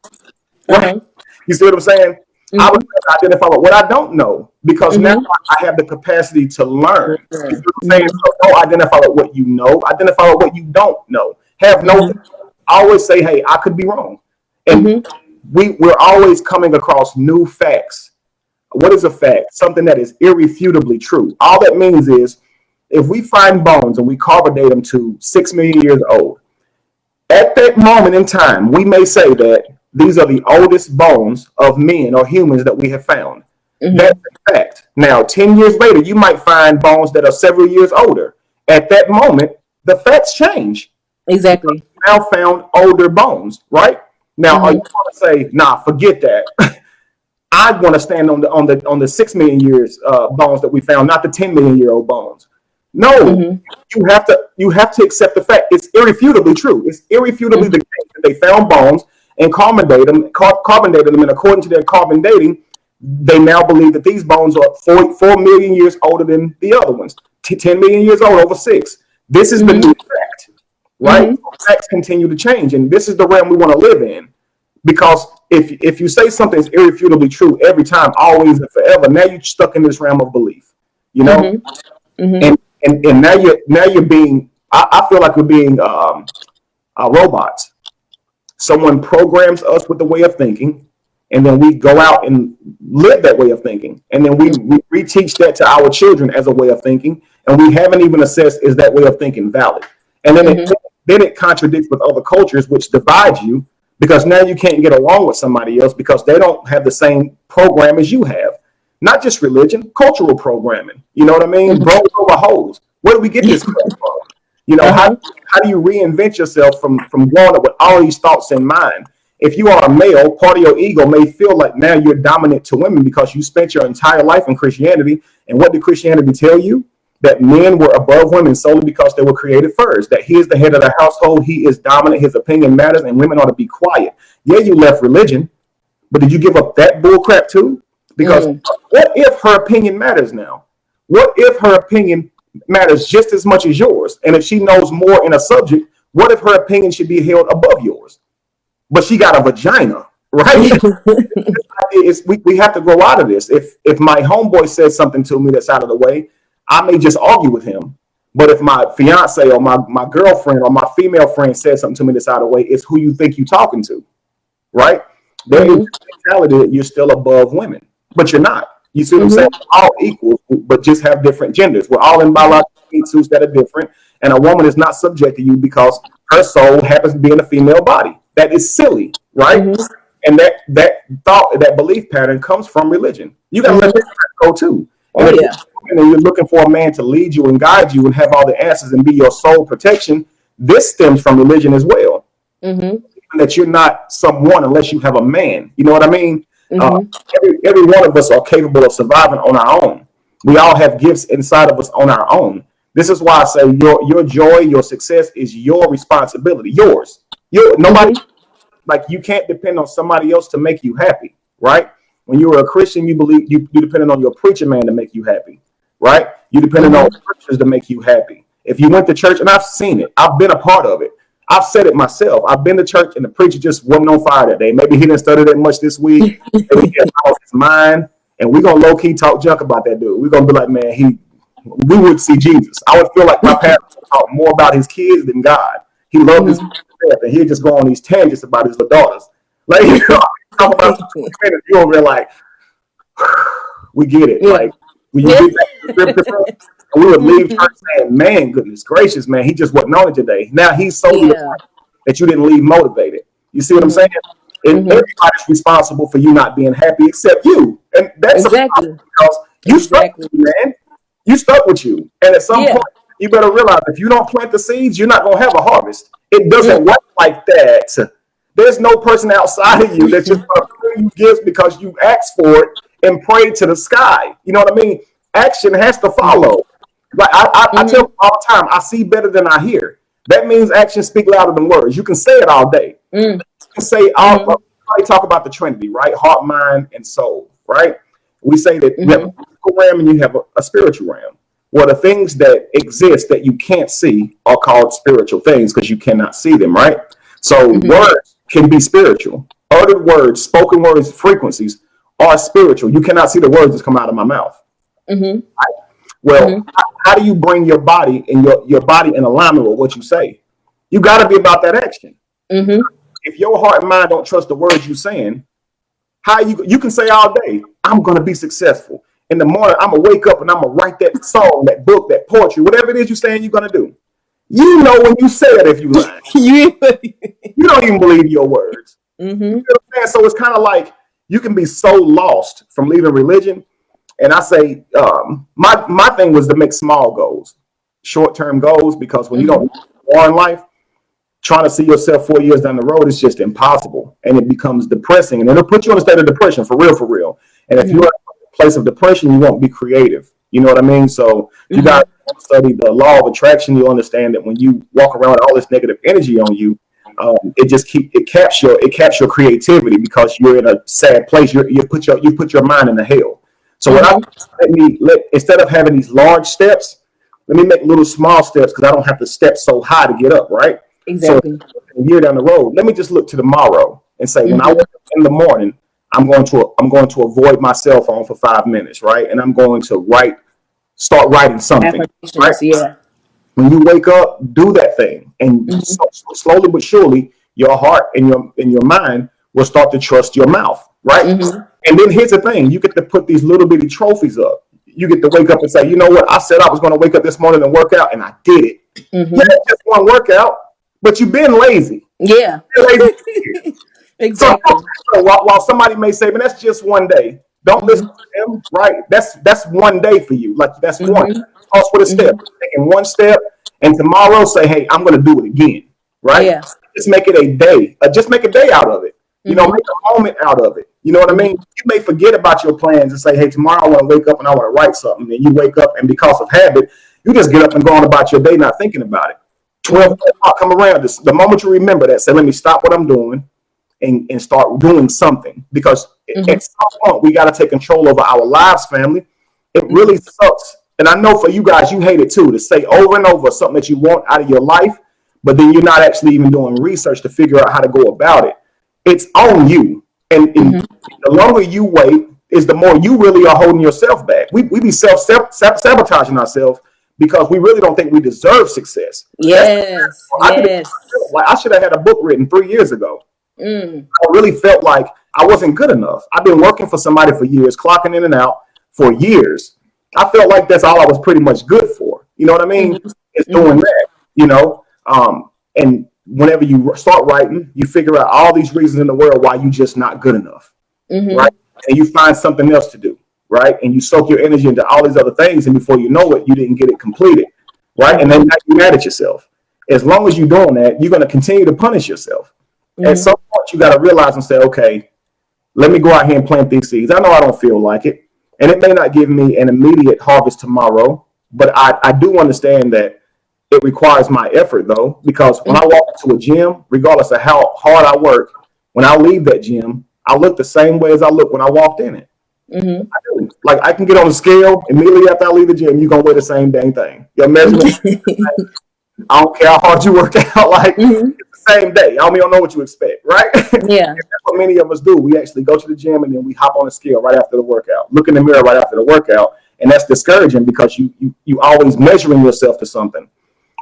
right? Uh-huh. You see what I'm saying? I would Mm-hmm. identify with what I don't know because now Mm-hmm. I have the capacity to learn. You see what I'm saying? Mm-hmm. So don't identify with what you know, identify with what you don't know. Have no, Mm-hmm. always say, hey, I could be wrong. And Mm-hmm. we're always coming across new facts. What is a fact? Something that is irrefutably true. All that means is if we find bones and we carbonate them to 6 million years old, at that moment in time, we may say that these are the oldest bones of men or humans that we have found. Mm-hmm. That's a fact. Now, 10 years later, you might find bones that are several years older. At that moment, the facts change. Exactly. Now found older bones, right? Now, are you Mm-hmm. going to say, nah, forget that? I want to stand on the 6 million years bones that we found, not the 10 million-year-old bones. No, Mm-hmm. you have to accept the fact. It's irrefutably true. It's irrefutably the case that they found bones and carbonated them, and according to their carbon dating, they now believe that these bones are 4 million years older than the other ones. 10 million years old over 6. This is the Mm-hmm. new fact, right? Mm-hmm. Facts continue to change, and this is the realm we want to live in. Because if you say something is irrefutably true every time, always and forever, now you're stuck in this realm of belief, you know. Mm-hmm. Mm-hmm. And now you're being. I feel like we're being robots. Someone programs us with the way of thinking, and then we go out and live that way of thinking, and then we reteach that to our children as a way of thinking, and we haven't even assessed is that way of thinking valid, and Mm-hmm. then it contradicts with other cultures, which divides you because now you can't get along with somebody else because they don't have the same program as you have. Not just religion, cultural programming. You know what I mean? Mm-hmm. Bros over hoes. Where do we get this crap from? You know, Uh-huh. how do you reinvent yourself from growing up with all these thoughts in mind? If you are a male, part of your ego may feel like now you're dominant to women because you spent your entire life in Christianity. And what did Christianity tell you? That men were above women solely because they were created first. That he is the head of the household. He is dominant. His opinion matters, and women ought to be quiet. Yeah, you left religion, but did you give up that bull crap too? Because what if her opinion matters now? What if her opinion matters just as much as yours? And if she knows more in a subject, what if her opinion should be held above yours? But she got a vagina, right? we have to grow out of this. If my homeboy says something to me that's out of the way, I may just argue with him. But if my fiance or my girlfriend or my female friend says something to me that's out of the way, it's who you think you're talking to, right? There is mentality that you're still above women, but you're not. You see what I'm saying? We're all equal, but just have different genders. We're all in biological suits that are different, and a woman is not subject to you because her soul happens to be in a female body. That is silly, right? And that thought, that belief pattern comes from religion. You got to let that go too. And you're looking for a man to lead you and guide you and have all the answers and be your soul protection. This stems from religion as well. That you're not someone unless you have a man. You know what I mean? Every one of us are capable of surviving on our own. We all have gifts inside of us on our own. This is why I say your joy, your success is your responsibility. Yours. Nobody. Like, you can't depend on somebody else to make you happy, right? When you were a Christian, you believe you depended on your preacher man to make you happy, right? You depended on scriptures to make you happy. If you went to church, and I've seen it, I've been a part of it. I've said it myself. I've been to church and the preacher just wasn't on fire that day. Maybe he didn't study that much this week. Maybe he had off his mind, and we're gonna low key talk junk about that dude. We're gonna be like, man, we would see Jesus. I would feel like my parents talk more about his kids than God. He loved his kids, and he'd just go on these tangents about his little daughters. Like, you know, talk about you over there like, we get it. Like, when you get that scripture, and we would leave church saying, man, goodness gracious, man, he just wasn't on it today. Now he's so that you didn't leave motivated. You see what I'm saying? And everybody's responsible for you not being happy except you. And that's because you stuck with you, man. You stuck with you. And at some point, you better realize if you don't plant the seeds, you're not going to have a harvest. It doesn't work like that. There's no person outside of you that's just going to bring you gifts because you asked for it and prayed to the sky. You know what I mean? Action has to follow. Like I tell people all the time, I see better than I hear. That means actions speak louder than words. You can say it all day. You can say probably talk about the Trinity, right? Heart, mind, and soul, right? We say that you have a physical realm and you have a spiritual realm. Well, the things that exist that you can't see are called spiritual things because you cannot see them, right? So words can be spiritual. Uttered words, spoken words, frequencies are spiritual. You cannot see the words that come out of my mouth. Right? Well, how do you bring your body and your body in alignment with what you say? You got to be about that action. If your heart and mind don't trust the words you're saying, how you can say all day, I'm going to be successful. In the morning, I'm going to wake up and I'm going to write that song, that book, that poetry, whatever it is you're saying you're going to do. You know when you say it if you lie. You don't even believe your words. You know what I'm saying? So it's kind of like you can be so lost from leaving religion. And I say my thing was to make small goals, short-term goals, because when you don't more in life, trying to see yourself 4 years down the road is just impossible. And it becomes depressing. And it'll put you in a state of depression, for real. And if you're in a place of depression, you won't be creative. You know what I mean? So you got to study the law of attraction. You'll understand that when you walk around with all this negative energy on you, it caps your creativity because you're in a sad place. You put your mind in the hell. So instead of having these large steps, let me make little small steps because I don't have to step so high to get up, right? Exactly. So a year down the road, let me just look to tomorrow and say, when I wake up in the morning, I'm going to avoid my cell phone for 5 minutes, right? And I'm going to start writing something. Right? Yeah. When you wake up, do that thing, and slowly but surely, your heart and your mind will start to trust your mouth, right? And then here's the thing: you get to put these little bitty trophies up. You get to wake up and say, you know what? I said I was going to wake up this morning and work out, and I did it. Yeah, just one workout, but you've been lazy. Yeah. Exactly. So while somebody may say, "Man, that's just one day," don't listen to them. Right? That's one day for you. Like that's one. Start with a step. Taking one step, and tomorrow say, "Hey, I'm going to do it again." Right? Yeah. Just make it a day. Just make a day out of it. You know, make a moment out of it. You know what I mean? You may forget about your plans and say, "Hey, tomorrow I want to wake up and I want to write something." And you wake up, and because of habit, you just get up and go on about your day, not thinking about it. 12 o'clock come around. The moment you remember that, say, "Let me stop what I'm doing and start doing something, because at some point we got to take control over our lives, family. It really sucks. And I know for you guys, you hate it too, to say over and over something that you want out of your life, but then you're not actually even doing research to figure out how to go about it. It's on you. And the longer you wait is the more you really are holding yourself back. We be sabotaging ourselves because we really don't think we deserve success. Yes. Like, I should have had a book written 3 years ago. I really felt like I wasn't good enough. I've been working for somebody for years, clocking in and out for years. I felt like that's all I was pretty much good for. You know what I mean? It's doing that, you know. And whenever you start writing, you figure out all these reasons in the world why you're just not good enough, right? And you find something else to do, right? And you soak your energy into all these other things, and before you know it, you didn't get it completed, right? And then now you're mad at yourself. As long as you're doing that, you're going to continue to punish yourself. At some point, you got to realize and say, okay, let me go out here and plant these seeds. I know I don't feel like it, and it may not give me an immediate harvest tomorrow, but I do understand that it requires my effort, though, because when I walk into a gym, regardless of how hard I work, when I leave that gym, I look the same way as I look when I walked in it. I do. Like, I can get on the scale immediately after I leave the gym. You're going to weigh the same dang thing. Your measurement, I don't care how hard you work out. Like, it's the same day. I mean, you don't know what you expect, right? Yeah. That's what many of us do. We actually go to the gym and then we hop on the scale right after the workout. Look in the mirror right after the workout. And that's discouraging because you always measuring yourself to something.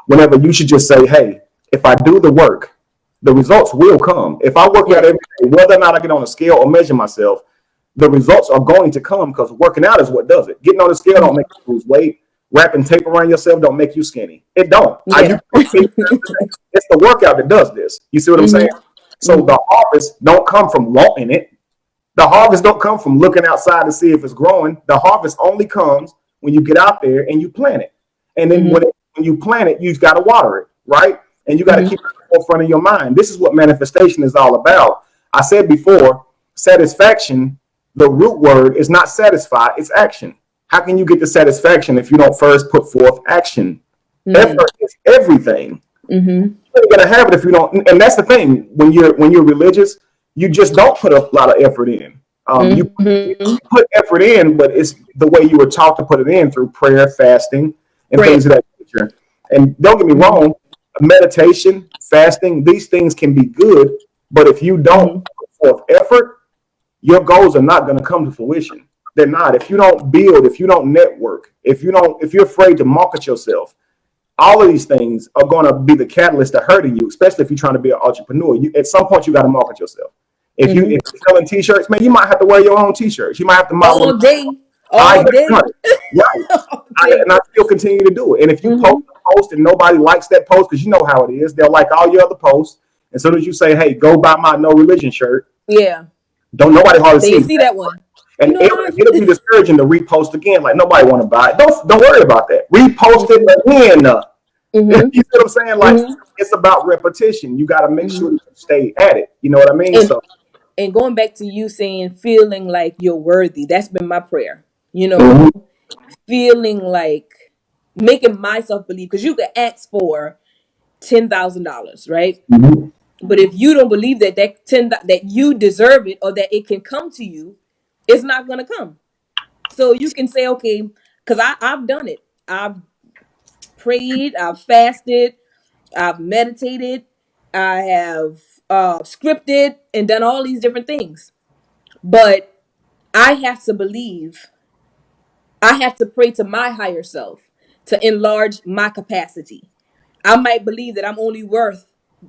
Whenever you should just say, hey, if I do the work, the results will come. If I work out every day, whether or not I get on a scale or measure myself, the results are going to come because working out is what does it. Getting on the scale don't make you lose weight. Wrapping tape around yourself don't make you skinny. It don't. It's the workout that does this. You see what I'm saying? So the harvest don't come from wanting it. The harvest don't come from looking outside to see if it's growing. The harvest only comes when you get out there and you plant it. And then when you plant it, you've got to water it, right? And you got to keep it in the forefront of your mind. This is what manifestation is all about. I said before, satisfaction, the root word is not satisfy, it's action. How can you get the satisfaction if you don't first put forth action? Effort is everything. You're gonna have it if you don't. And that's the thing. When you're religious, you just don't put a lot of effort in. You put effort in, but it's the way you were taught to put it in through prayer, fasting, and things of that nature. And don't get me wrong, meditation, fasting, these things can be good, but if you don't put forth effort, your goals are not going to come to fruition. They're not. If you don't build, if you don't network, if you're afraid to market yourself, all of these things are going to be the catalyst to hurting you, especially if you're trying to be an entrepreneur. At some point, you got to market yourself. If you're selling t-shirts, man, you might have to wear your own t-shirts. You might have to model all day. Right. And I still continue to do it. And if you post a post and nobody likes that post, because you know how it is, they'll like all your other posts. As soon as you say, hey, go buy my no religion shirt. Yeah. Don't nobody hardly see that one. And it'll be discouraging to repost again. Like, nobody want to buy it. Don't worry about that. Repost it again. You see what I'm saying? Like, it's about repetition. You got to make sure you stay at it. You know what I mean? And going back to you saying feeling like you're worthy, that's been my prayer. You know, feeling like making myself believe, because you could ask for $10,000, right? But if you don't believe that you deserve it or that it can come to you, it's not going to come. So you can say, okay, because I've done it. I've prayed, I've fasted, I've meditated, I have scripted and done all these different things. But I have to believe, I have to pray to my higher self to enlarge my capacity. I might believe that I'm only worth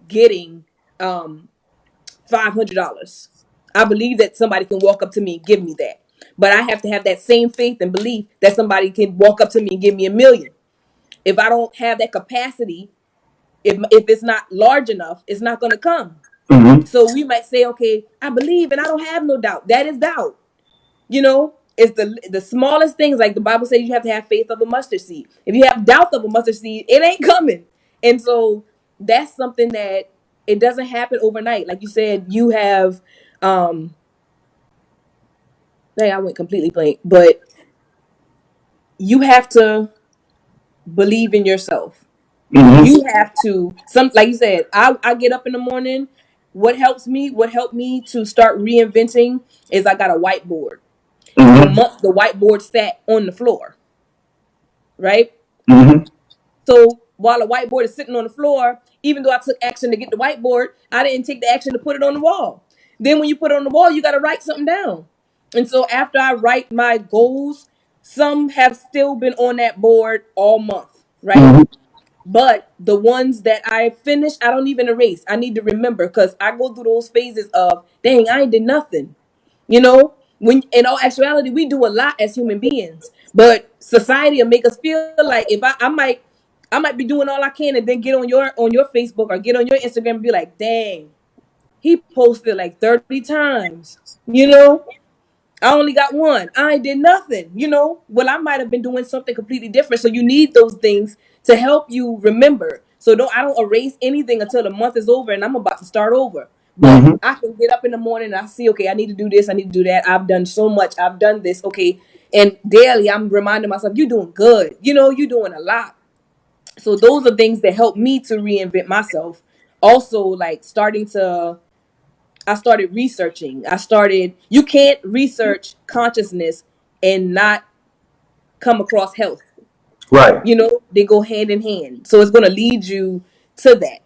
getting $500. I believe that somebody can walk up to me and give me that. But I have to have that same faith and belief that somebody can walk up to me and give me $1 million. If I don't have that capacity, if it's not large enough, it's not going to come. So we might say, okay, I believe and I don't have no doubt. That is doubt. You know, it's the smallest things. Like the Bible says, you have to have faith of a mustard seed. If you have doubt of a mustard seed, it ain't coming. And so that's something that it doesn't happen overnight. Like you said, you have, I went completely blank, but you have to believe in yourself. You have to, like you said, I get up in the morning what helped me to start reinventing is I got a whiteboard. For Mm-hmm. months, the whiteboard sat on the floor, right? Mm-hmm. So while the whiteboard is sitting on the floor, even though I took action to get the whiteboard, I didn't take the action to put it on the wall. Then when you put it on the wall, you got to write something down. And so after I write my goals, some have still been on that board all month, right? Mm-hmm. But the ones that I finished, I don't even erase. I need to remember because I go through those phases of, dang, I ain't did nothing. You know, when in all actuality, we do a lot as human beings, but society will make us feel like if I might be doing all I can and then get on your Facebook or get on your Instagram and be like, dang, he posted like 30 times. You know, I only got one. I did nothing, you know. Well, I might have been doing something completely different. So you need those things to help you remember. So I don't erase anything until the month is over and I'm about to start over. But Mm-hmm. I can get up in the morning and I see, okay, I need to do this, I need to do that. I've done so much. I've done this, okay. And daily I'm reminding myself, you're doing good. You know, you're doing a lot. So those are things that help me to reinvent myself. Also, like I started researching. You can't research consciousness and not come across health. Right. You know, they go hand in hand. So it's going to lead you to that.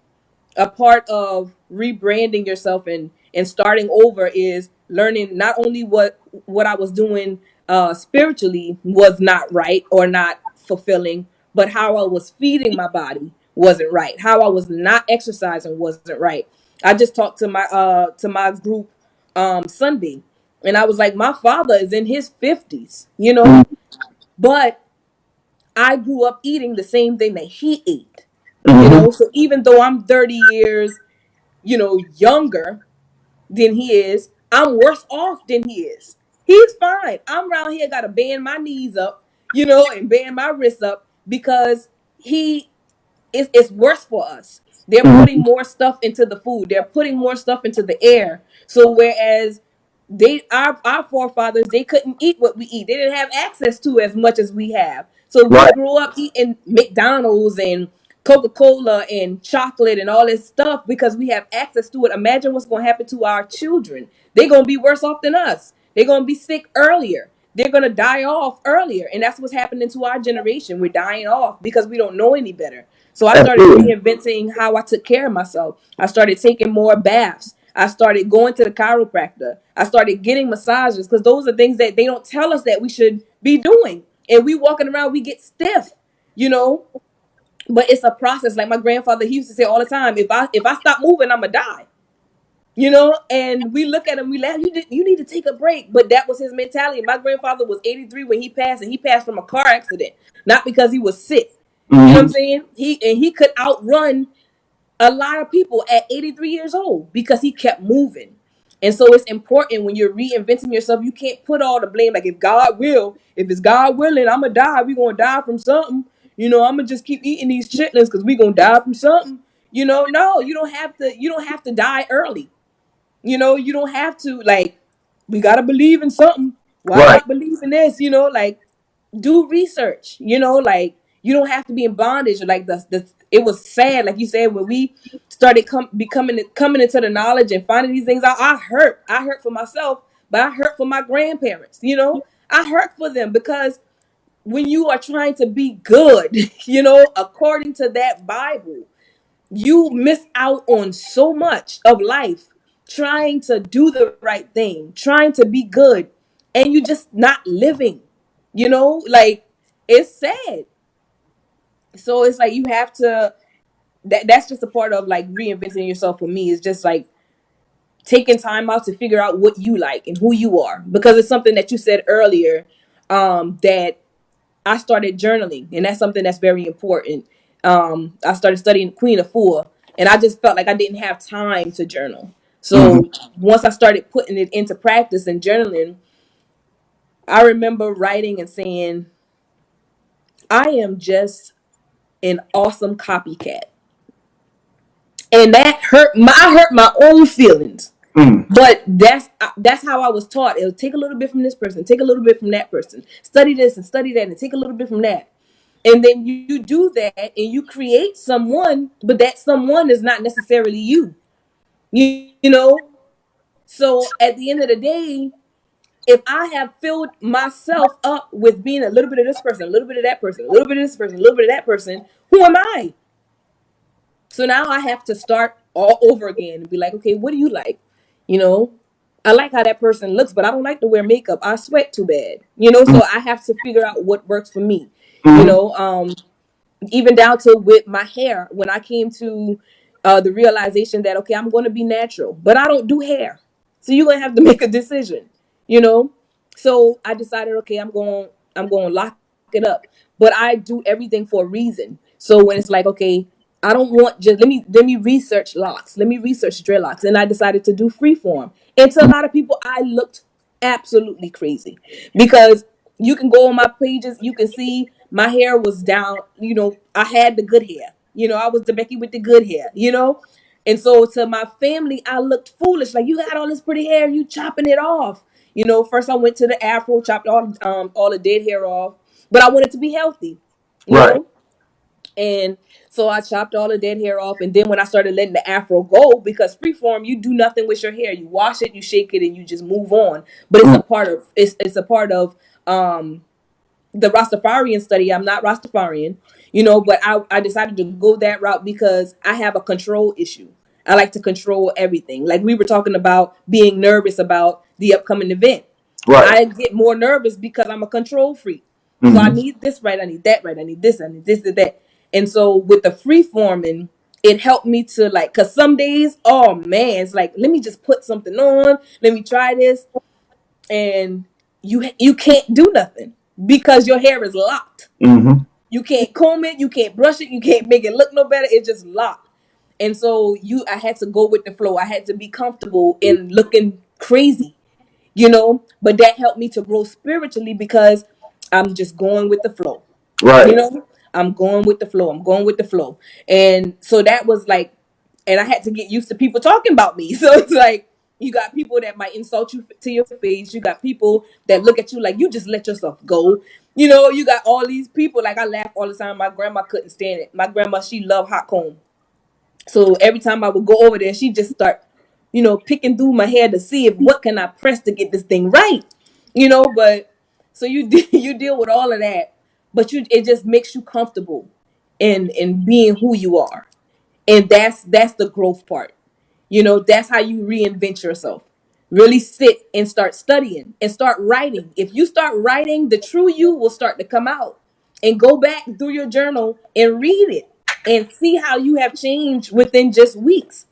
A part of rebranding yourself and starting over is learning not only what I was doing spiritually was not right or not fulfilling, but how I was feeding my body wasn't right. How I was not exercising wasn't right. I just talked to my group Sunday, and I was like, my father is in his 50s, you know, but I grew up eating the same thing that he ate, you Mm-hmm. know. So even though I'm 30 years, you know, younger than he is, I'm worse off than he is. He's fine. I'm around here got to bend my knees up, you know, and bend my wrists up because he it's worse for us. They're putting Mm-hmm. more stuff into the food. They're putting more stuff into the air. So whereas our forefathers, they couldn't eat what we eat. They didn't have access to as much as we have. So we Right. grew up eating McDonald's and Coca-Cola and chocolate and all this stuff because we have access to it. Imagine what's going to happen to our children. They're going to be worse off than us. They're going to be sick earlier. They're going to die off earlier. And that's what's happening to our generation. We're dying off because we don't know any better. So I started Absolutely. reinventing how I took care of myself. I started taking more baths. I started going to the chiropractor. I started getting massages because those are things that they don't tell us that we should be doing. And we walking around, we get stiff, you know. But it's a process. Like my grandfather, he used to say all the time, if I stop moving, I'ma die. You know, and we look at him, we laugh. You need to take a break, but that was his mentality. My grandfather was 83 when he passed, and he passed from a car accident, not because he was sick. You know what I'm Mm-hmm. saying? He could outrun a lot of people at 83 years old because he kept moving. And so it's important when you're reinventing yourself, you can't put all the blame. Like if it's God willing, I'm gonna die. We gonna die from something. You know, I'm gonna just keep eating these chitlins because we gonna die from something. You know, no, you don't have to. You don't have to die early. You know, you don't have to. Like, we gotta believe in something. Why Right. not believe in this? You know, like do research, you know, like you don't have to be in bondage. Like the it was sad, like you said, when we started coming into the knowledge and finding these things out. I hurt for myself, but I hurt for my grandparents, you know. I hurt for them because when you are trying to be good, you know, according to that Bible, you miss out on so much of life trying to do the right thing, trying to be good, and you just not living. You know, like it's sad. So it's like you have to that's just a part of like reinventing yourself for me. It's just like taking time out to figure out what you like and who you are. Because it's something that you said earlier, that I started journaling, and that's something that's very important. I started studying Queen Afua, and I just felt like I didn't have time to journal. Mm-hmm. So once I started putting it into practice and journaling, I remember writing and saying, I am just an awesome copycat. And that I hurt my own feelings. Mm. But that's how I was taught. It'll take a little bit from this person, take a little bit from that person, study this and study that, and take a little bit from that. And then you do that and you create someone, but that someone is not necessarily you. You know? So at the end of the day, if I have filled myself up with being a little bit of this person, a little bit of that person, a little bit of this person, a little bit of that person, who am I? So now I have to start all over again and be like, okay, what do you like? You know, I like how that person looks, but I don't like to wear makeup. I sweat too bad. You know, so I have to figure out what works for me. You Mm-hmm. know, even down to with my hair, when I came to the realization that okay, I'm going to be natural, but I don't do hair, so you're going to have to make a decision, you know. So I decided, okay, I'm going to lock it up, but I do everything for a reason. So when it's like, okay, I don't want just let me research locks, let me research dreadlocks, and I decided to do freeform. And to a lot of people, I looked absolutely crazy because you can go on my pages, you can see my hair was down. You know, I had the good hair. You know, I was the Becky with the good hair. You know, and so to my family, I looked foolish. Like, you got all this pretty hair, you chopping it off. You know, first I went to the afro, chopped all the dead hair off, but I wanted to be healthy. You Right. know, and so I chopped all the dead hair off. And then when I started letting the afro go, because freeform, you do nothing with your hair. You wash it, you shake it, and you just move on. But it's Mm. a part of it's a part of the Rastafarian study. I'm not Rastafarian, you know, but I decided to go that route because I have a control issue. I like to control everything. Like we were talking about being nervous about the upcoming event. Right. I get more nervous because I'm a control freak. So I Mm-hmm. need this right, I need that right, I need this, I need this, and that. And so with the free forming, it helped me to like, cause some days, oh man, it's like, let me just put something on, let me try this, and you can't do nothing because your hair is locked. Mm-hmm. You can't comb it, you can't brush it, you can't make it look no better. It's just locked. And so I had to go with the flow. I had to be comfortable in looking crazy, you know. But that helped me to grow spiritually because I'm just going with the flow, you Right. know. I'm going with the flow. I'm going with the flow. And so that was like, and I had to get used to people talking about me. So it's like, you got people that might insult you to your face. You got people that look at you like you just let yourself go. You know, you got all these people. Like, I laugh all the time. My grandma couldn't stand it. My grandma, she loved hot comb. So every time I would go over there, she just start, you know, picking through my hair to see if what can I press to get this thing right. You know, but so you deal with all of that, but it just makes you comfortable in being who you are. And that's the growth part. You know, that's how you reinvent yourself. Really sit and start studying and start writing. If you start writing, the true you will start to come out. And go back through your journal and read it and see how you have changed within just weeks.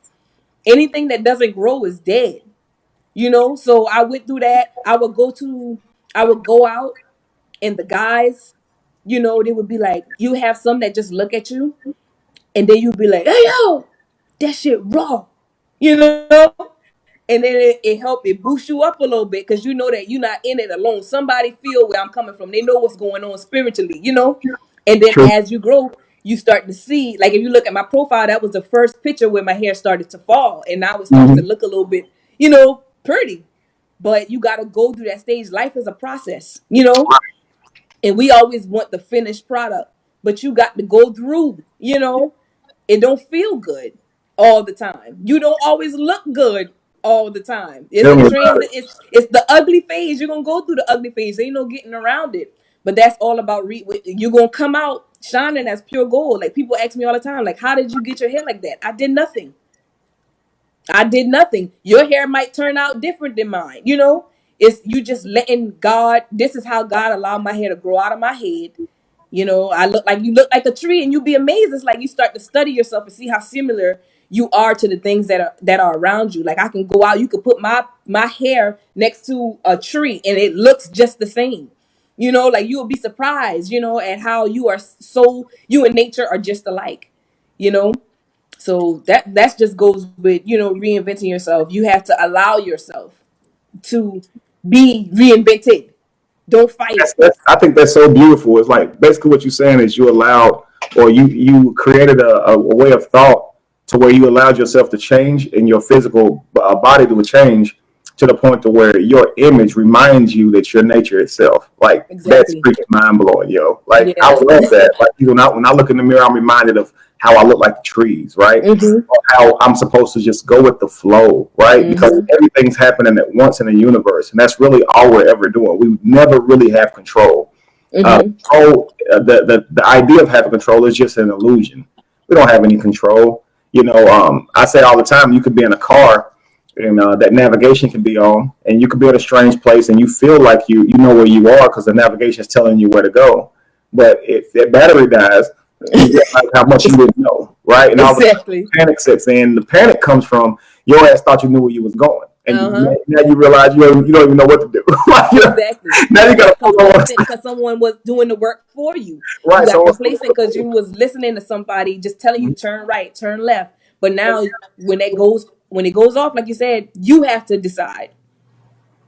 Anything that doesn't grow is dead. You know, so I went through that. I would go out, and the guys, you know, they would be like, you have some that just look at you, and then you'd be like, hey yo, that shit raw. You know? And then it boosts you up a little bit because you know that you're not in it alone. Somebody feel where I'm coming from. They know what's going on spiritually, you know. And then True. as you grow, you start to see, like if you look at my profile, that was the first picture where my hair started to fall, and now it starts to Mm-hmm. look a little bit, you know, pretty. But you got to go through that stage. Life is a process, you know. And we always want the finished product, but you got to go through, you know. It don't feel good all the time. You don't always look good all the time. It's Tell a me about transit. it. It's the ugly phase. You're gonna go through the ugly phase. Ain't no getting around it. But that's all about you're gonna come out shining as pure gold. Like, people ask me all the time, like, how did you get your hair like that? I did nothing. I did nothing. Your hair might turn out different than mine. You know, it's you just letting God. This is how God allowed my hair to grow out of my head. You know, you look like a tree, and you be amazed. It's like you start to study yourself and see how similar you are to the things that are around you. Like, I can go out, you could put my hair next to a tree, and it looks just the same. You know, like, you will be surprised, you know, at how you and nature are just alike. You know, so that just goes with, you know, reinventing yourself. You have to allow yourself to be reinvented. Don't fight it. I think that's so beautiful. It's like basically what you're saying is you allowed, or you created a way of thought to where you allowed yourself to change, and your physical body to change to the point to where your image reminds you that you're nature itself. Like, that's Exactly. freaking mind blowing, yo. Like, Yeah, I that's love that. Like, when I look in the mirror, I'm reminded of how I look like the trees, right? Mm-hmm. Or how I'm supposed to just go with the flow, right? Because Mm-hmm. everything's happening at once in the universe, and that's really all we're ever doing. We never really have control. Mm-hmm. The idea of having control is just an illusion. We don't have any control. I say all the time, you could be in a car and that navigation can be on, and you could be in a strange place and you feel like you know where you are because the navigation is telling you where to go. But if that battery dies, you realize how much you didn't know, right? And all of a sudden Exactly. panic sets in. The panic comes from your ass thought you knew where you was going, and Uh-huh. now you realize you don't even know what to do. Exactly. Now you You got to got pull on. complacent because someone was doing the work for you. You Right, got so complacent because you was listening to somebody just telling you turn right, turn left. But now when it goes off, like you said, you have to decide.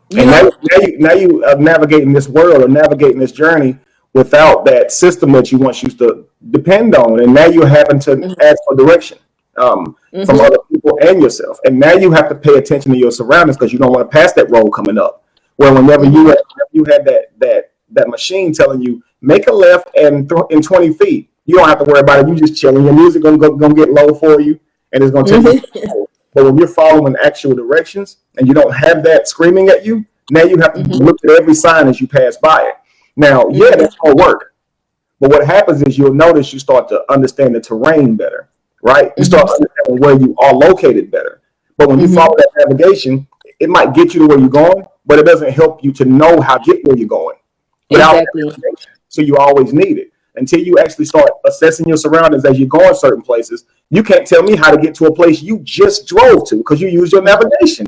You and know? now you are navigating this world or navigating this journey without that system that you once used to depend on, and now you're having to Mm-hmm. ask for direction from Mm-hmm. other people and yourself, and now you have to pay attention to your surroundings because you don't want to pass that road coming up. Where whenever Mm-hmm. you had that machine telling you make a left and in 20 feet, you don't have to worry about it. You just chilling. Your music gonna get low for you, and it's gonna tell you. Mm-hmm. But when you're following actual directions and you don't have that screaming at you, now you have to Mm-hmm. look at every sign as you pass by it. Now, yeah, Mm-hmm. that's gonna work. But what happens is you'll notice you start to understand the terrain better, right? You start Mm-hmm. understanding where you are located better. But when you Mm-hmm. follow that navigation, it might get you to where you're going, but it doesn't help you to know how to get where you're going without that Exactly. navigation. So you always need it. Until you actually start assessing your surroundings as you're going certain places, you can't tell me how to get to a place you just drove to because you use your navigation.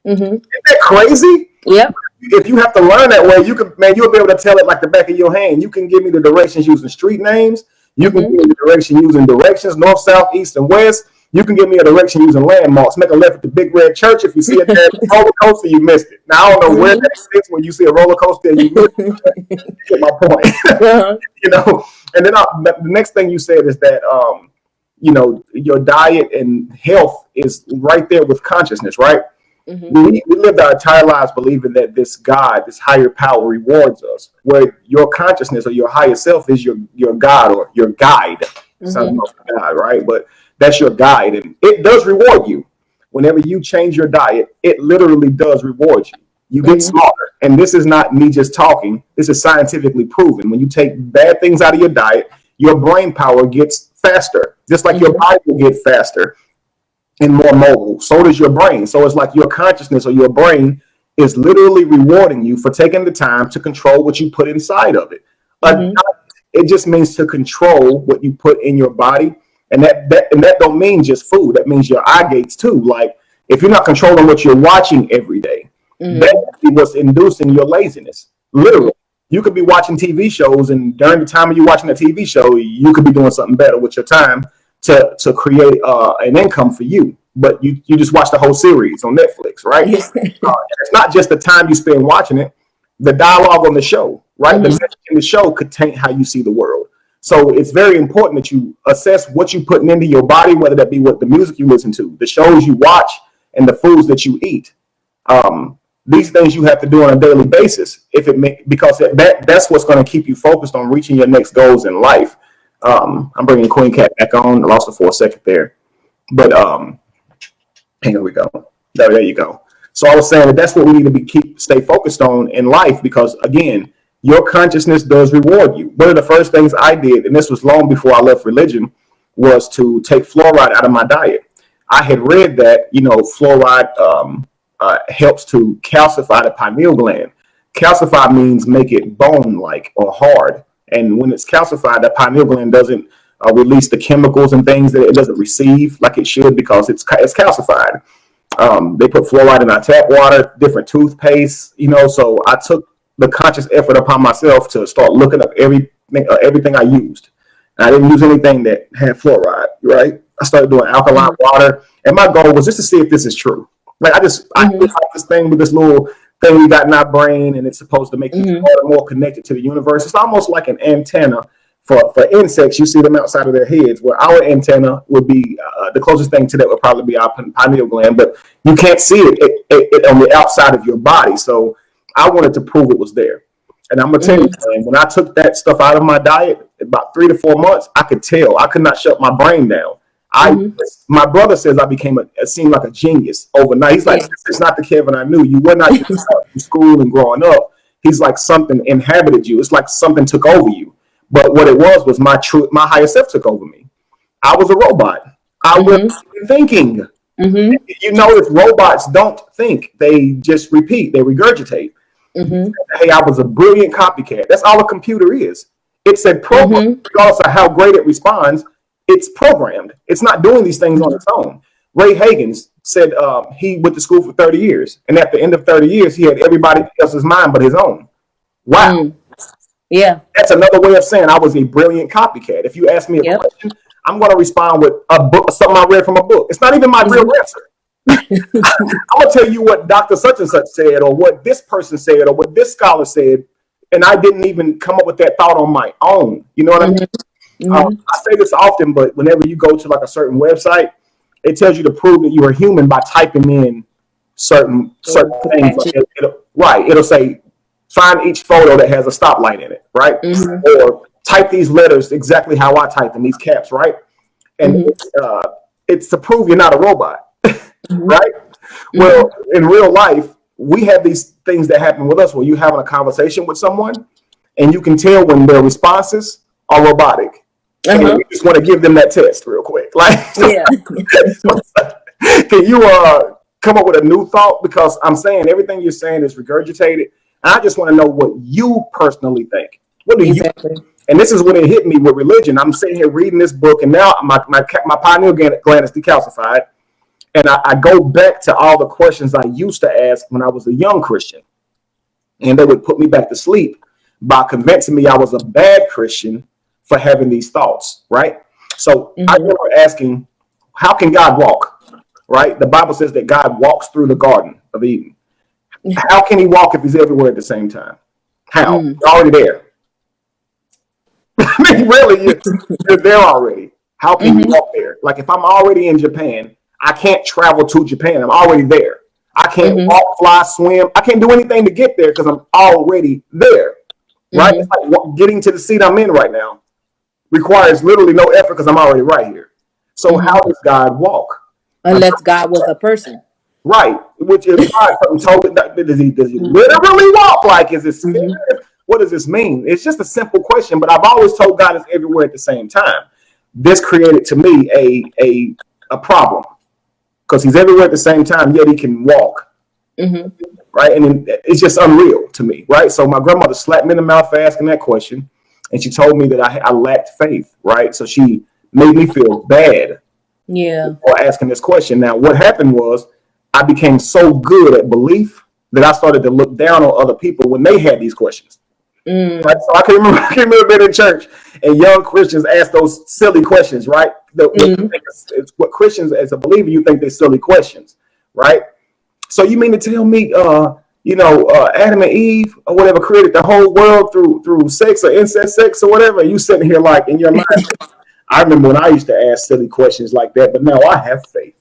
Mm-hmm. Isn't that crazy? Yep. If you have to learn that way, you'll be able to tell it like the back of your hand. You can give me the directions using street names. You can give Mm-hmm. me the direction using directions, north, south, east, and west. You can give me a direction using landmarks. Make a left at the big red church. If you see it there, roller coaster, you missed it. Now I don't know where Mm-hmm. that sits when you see a roller coaster and you missed it. You get my point. Uh-huh. you know. And then the next thing you said is that your diet and health is right there with consciousness, right? Mm-hmm. We lived our entire lives believing that this God, this higher power, rewards us. Where your consciousness or your higher self is your God or your guide. Sounds Mm-hmm. like God, right? But that's your guide, and it does reward you. Whenever you change your diet, it literally does reward you. You get Mm-hmm. smarter, and this is not me just talking. This is scientifically proven. When you take bad things out of your diet, your brain power gets faster, just like your Mm-hmm. body will get faster and more mobile. So does your brain. So it's like your consciousness or your brain is literally rewarding you for taking the time to control what you put inside of it. Mm-hmm. It just means to control what you put in your body, and that don't mean just food. That means your eye gates too. Like if you're not controlling what you're watching every day, Mm-hmm. that's what's inducing your laziness. Mm-hmm. Literally, you could be watching TV shows, and during the time of you watching a TV show, you could be doing something better with your time to create an income for you. But you just watch the whole series on Netflix, right? It's not just the time you spend watching it, the dialogue on the show, right? The Mm-hmm. message in the show could taint how you see the world. So it's very important that you assess what you're putting into your body, whether that be what the music you listen to, the shows you watch, and the foods that you eat. These things you have to do on a daily basis because that's what's going to keep you focused on reaching your next goals in life. I'm bringing Kween Katt back on. I lost her for a second there, but here we go. There you go. So I was saying that's what we need to stay focused on in life because again, your consciousness does reward you. One of the first things I did, and this was long before I left religion, was to take fluoride out of my diet. I had read that fluoride helps to calcify the pineal gland. Calcify means make it bone-like or hard. And when it's calcified, the pineal gland doesn't release the chemicals and things that it doesn't receive like it should because it's calcified. They put fluoride in our tap water, different toothpaste, So I took the conscious effort upon myself to start looking up everything I used. And I didn't use anything that had fluoride, right? I started doing alkaline Mm-hmm. water, and my goal was just to see if this is true. Like I just Mm-hmm. like this thing with this little thing we got in our brain, and it's supposed to make you Mm-hmm. more connected to the universe. It's almost like an antenna for insects. You see them outside of their heads, where our antenna would be the closest thing to that would probably be our pineal gland, but you can't see it on the outside of your body. So I wanted to prove it was there. And I'm gonna tell you, Mm-hmm. man, when I took that stuff out of my diet, about 3 to 4 months, I could tell. I could not shut my brain down. My brother says I became it seemed like a genius overnight. He's like, it's not the Kevin I knew. You were not just in school and growing up. He's like, something inhabited you. It's like something took over you. But what it was my higher self took over me. I was a robot. I wasn't thinking. You notice robots don't think. They just repeat. They regurgitate. Hey, I was a brilliant copycat. That's all a computer is. It's a program. Regardless of how great it responds, it's programmed. It's not doing these things on its own. Ray Hagins said he went to school for 30 years. And at the end of 30 years, he had everybody else's mind but his own. Wow. Yeah. That's another way of saying I was a brilliant copycat. If you ask me a question, I'm going to respond with a book, something I read from a book. It's not even my real answer. I'm going to tell you what Dr. Such and Such said, or what this person said, or what this scholar said. And I didn't even come up with that thought on my own. You know what I mean? I say this often, but whenever you go to like a certain website, it tells you to prove that you are human by typing in certain things. Like it'll say, find each photo that has a stoplight in it, right? Or type these letters exactly how I type them, these caps, right? And it's to prove you're not a robot, right? Well, in real life, we have these things that happen with us where you're having a conversation with someone and you can tell when their responses are robotic. And you just want to give them that test real quick. Like, can you come up with a new thought? Because I'm saying everything you're saying is regurgitated. And I just want to know what you personally think. What do you think? And this is when it hit me with religion. I'm sitting here reading this book, and now my pineal gland is decalcified. And I go back to all the questions I used to ask when I was a young Christian. And they would put me back to sleep by convincing me I was a bad Christian for having these thoughts, right? So I remember asking, how can God walk, right? The Bible says that God walks through the Garden of Eden. How can he walk if he's everywhere at the same time? How? You're already there. I mean, really, you're there already. How can you walk there? Like if I'm already in Japan, I can't travel to Japan. I'm already there. I can't walk, fly, swim. I can't do anything to get there because I'm already there, right? It's like getting to the seat I'm in right now requires literally no effort because I'm already right here. So how does God walk? Unless God was a person. Right, which is something totally. Does he literally walk? Like, is this? What does this mean? It's just a simple question, but I've always told God is everywhere at the same time. This created to me a problem because he's everywhere at the same time, yet he can walk. Right, and it's just unreal to me. Right, so my grandmother slapped me in the mouth for asking that question, and she told me that I lacked faith. Right, so she made me feel bad. For asking this question. Now, what happened was, I became so good at belief that I started to look down on other people when they had these questions. Right? So I can remember being in church and young Christians ask those silly questions, right? It's what Christians, as a believer, you think they're silly questions, right? So you mean to tell me, Adam and Eve or whatever created the whole world through sex or incest sex or whatever? You sitting here like in your mind. I remember when I used to ask silly questions like that, but now I have faith.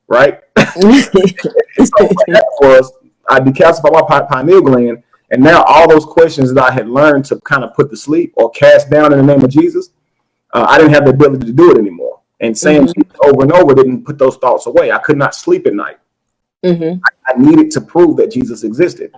Right? So what that was, I decalcified my pineal gland, and now all those questions that I had learned to kind of put to sleep or cast down in the name of Jesus, I didn't have the ability to do it anymore. And saying over and over didn't put those thoughts away. I could not sleep at night. I needed to prove that Jesus existed.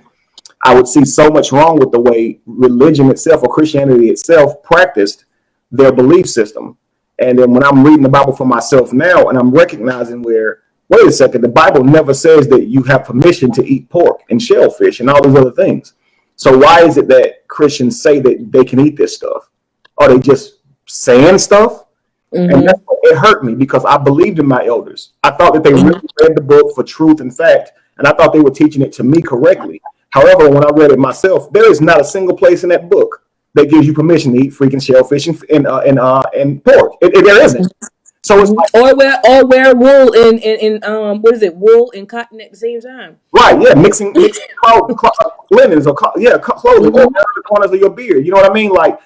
I would see so much wrong with the way religion itself or Christianity itself practiced their belief system. And then when I'm reading the Bible for myself now, and I'm recognizing where, wait a second, the Bible never says that you have permission to eat pork and shellfish and all those other things. So why is it that Christians say that they can eat this stuff? Are they just saying stuff? And it hurt me because I believed in my elders. I thought that they really read the book for truth and fact, and I thought they were teaching it to me correctly. However, when I read it myself, there is not a single place in that book that gives you permission to eat freaking shellfish and pork. There isn't. So it's like, or wear wool in what is it, wool and cotton at the same time. Right, yeah, mixing linens or clothing over the corners of your beard. You know what I mean? Like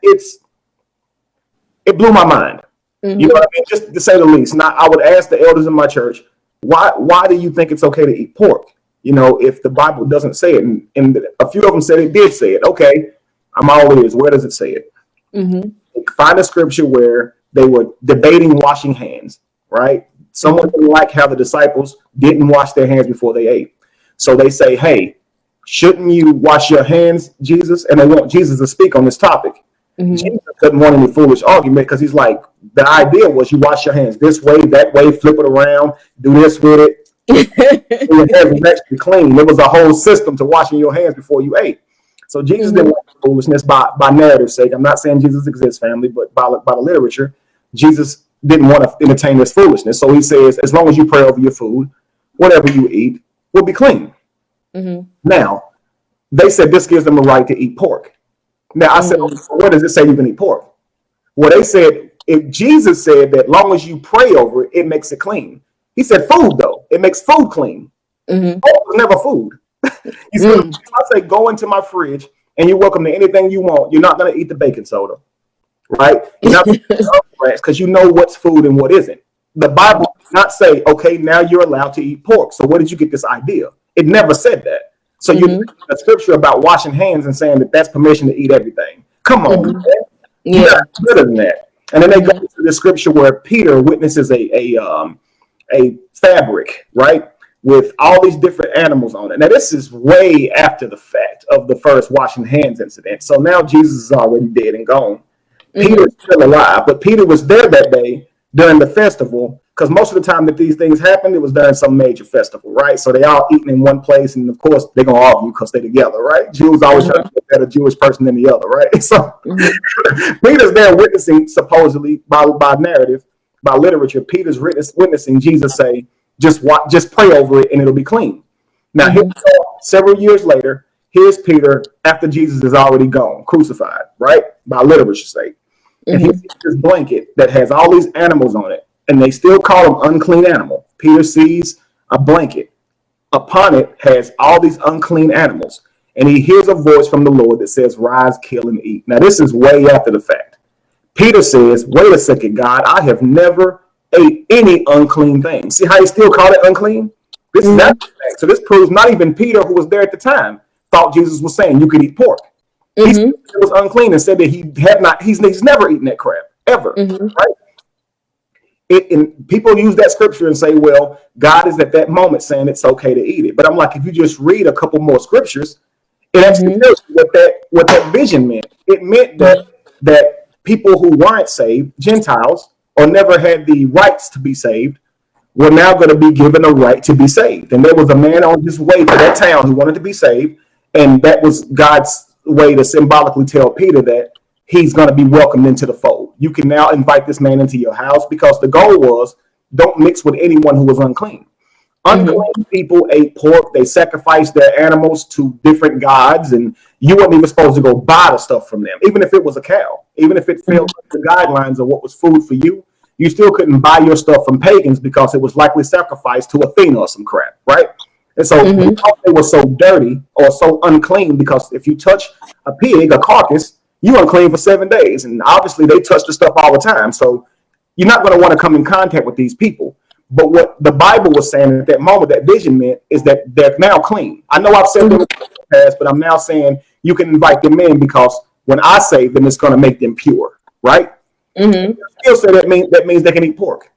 it blew my mind. You know what I mean? Just to say the least. Now I would ask the elders in my church, why do you think it's okay to eat pork? You know, if the Bible doesn't say it, and a few of them said it did say it. Okay, I'm all ears. Where does it say it? find a scripture where they were debating washing hands, right? Someone didn't like how the disciples didn't wash their hands before they ate. So they say, hey, shouldn't you wash your hands, Jesus? And they want Jesus to speak on this topic. Jesus doesn't want any foolish argument because he's like, the idea was you wash your hands this way, that way, flip it around, do this with it. Your hands was actually clean. There was a whole system to washing your hands before you ate. So Jesus didn't want foolishness by narrative's sake. I'm not saying Jesus exists, family, but by the literature, Jesus didn't want to entertain this foolishness. So he says, as long as you pray over your food, whatever you eat will be clean. Now, they said this gives them a right to eat pork. Now, I said, where does it say you can eat pork? Well, they said, if Jesus said that long as you pray over it, it makes it clean. He said food, though. It makes food clean. Pork was never food. He said, if I say go into my fridge and you're welcome to anything you want, you're not going to eat the baking soda, right? You're not going to eat because you know what's food and what isn't. The Bible does not say, okay, now you're allowed to eat pork. So where did you get this idea? It never said that. So you a scripture about washing hands and saying that that's permission to eat everything. Come on, man. You got better than that. And then they go to the scripture where Peter witnesses a fabric, right, with all these different animals on it. Now this is way after the fact of the first washing hands incident. So now Jesus is already dead and gone. Peter's still alive, but Peter was there that day during the festival, because most of the time that these things happened, it was during some major festival, right? So they all eating in one place, and of course they're gonna argue because they're together, right? Jews always try to be a better Jewish person than the other, right? So Peter's there witnessing, supposedly by narrative, by literature, Peter's witnessing Jesus say, just pray over it and it'll be clean. Now here we go, several years later, here's Peter after Jesus is already gone, crucified, right? By literature's sake. And he sees this blanket that has all these animals on it, and they still call them unclean animal. Peter sees a blanket. Upon it has all these unclean animals, and he hears a voice from the Lord that says, rise, kill, and eat. Now, this is way after the fact. Peter says, wait a second, God, I have never ate any unclean thing. See how he still called it unclean? This is after the fact. So this proves not even Peter, who was there at the time, thought Jesus was saying you could eat pork. He said it was unclean and said that he's never eaten that crap, ever, right? And people use that scripture and say, well, God is at that moment saying it's okay to eat it. But I'm like, if you just read a couple more scriptures, it actually tells you what that vision meant. It meant that people who weren't saved, Gentiles, or never had the rights to be saved, were now going to be given a right to be saved. And there was a man on his way to that town who wanted to be saved, and that was God's way to symbolically tell Peter that he's going to be welcomed into the fold. You can now invite this man into your house, because the goal was don't mix with anyone who was unclean. Unclean people ate pork. They sacrificed their animals to different gods, and you weren't even supposed to go buy the stuff from them, even if it was a cow. Even if it filled the guidelines of what was food for you, you still couldn't buy your stuff from pagans because it was likely sacrificed to Athena or some crap, right? And so they were so dirty or so unclean, because if you touch a pig, a carcass, you unclean for 7 days. And obviously they touch the stuff all the time. So you're not going to want to come in contact with these people. But what the Bible was saying at that moment, that vision meant, is that they're now clean. I know I've said that in the past, but I'm now saying you can invite them in, because when I save them, it's going to make them pure, right? Still say that means they can eat pork.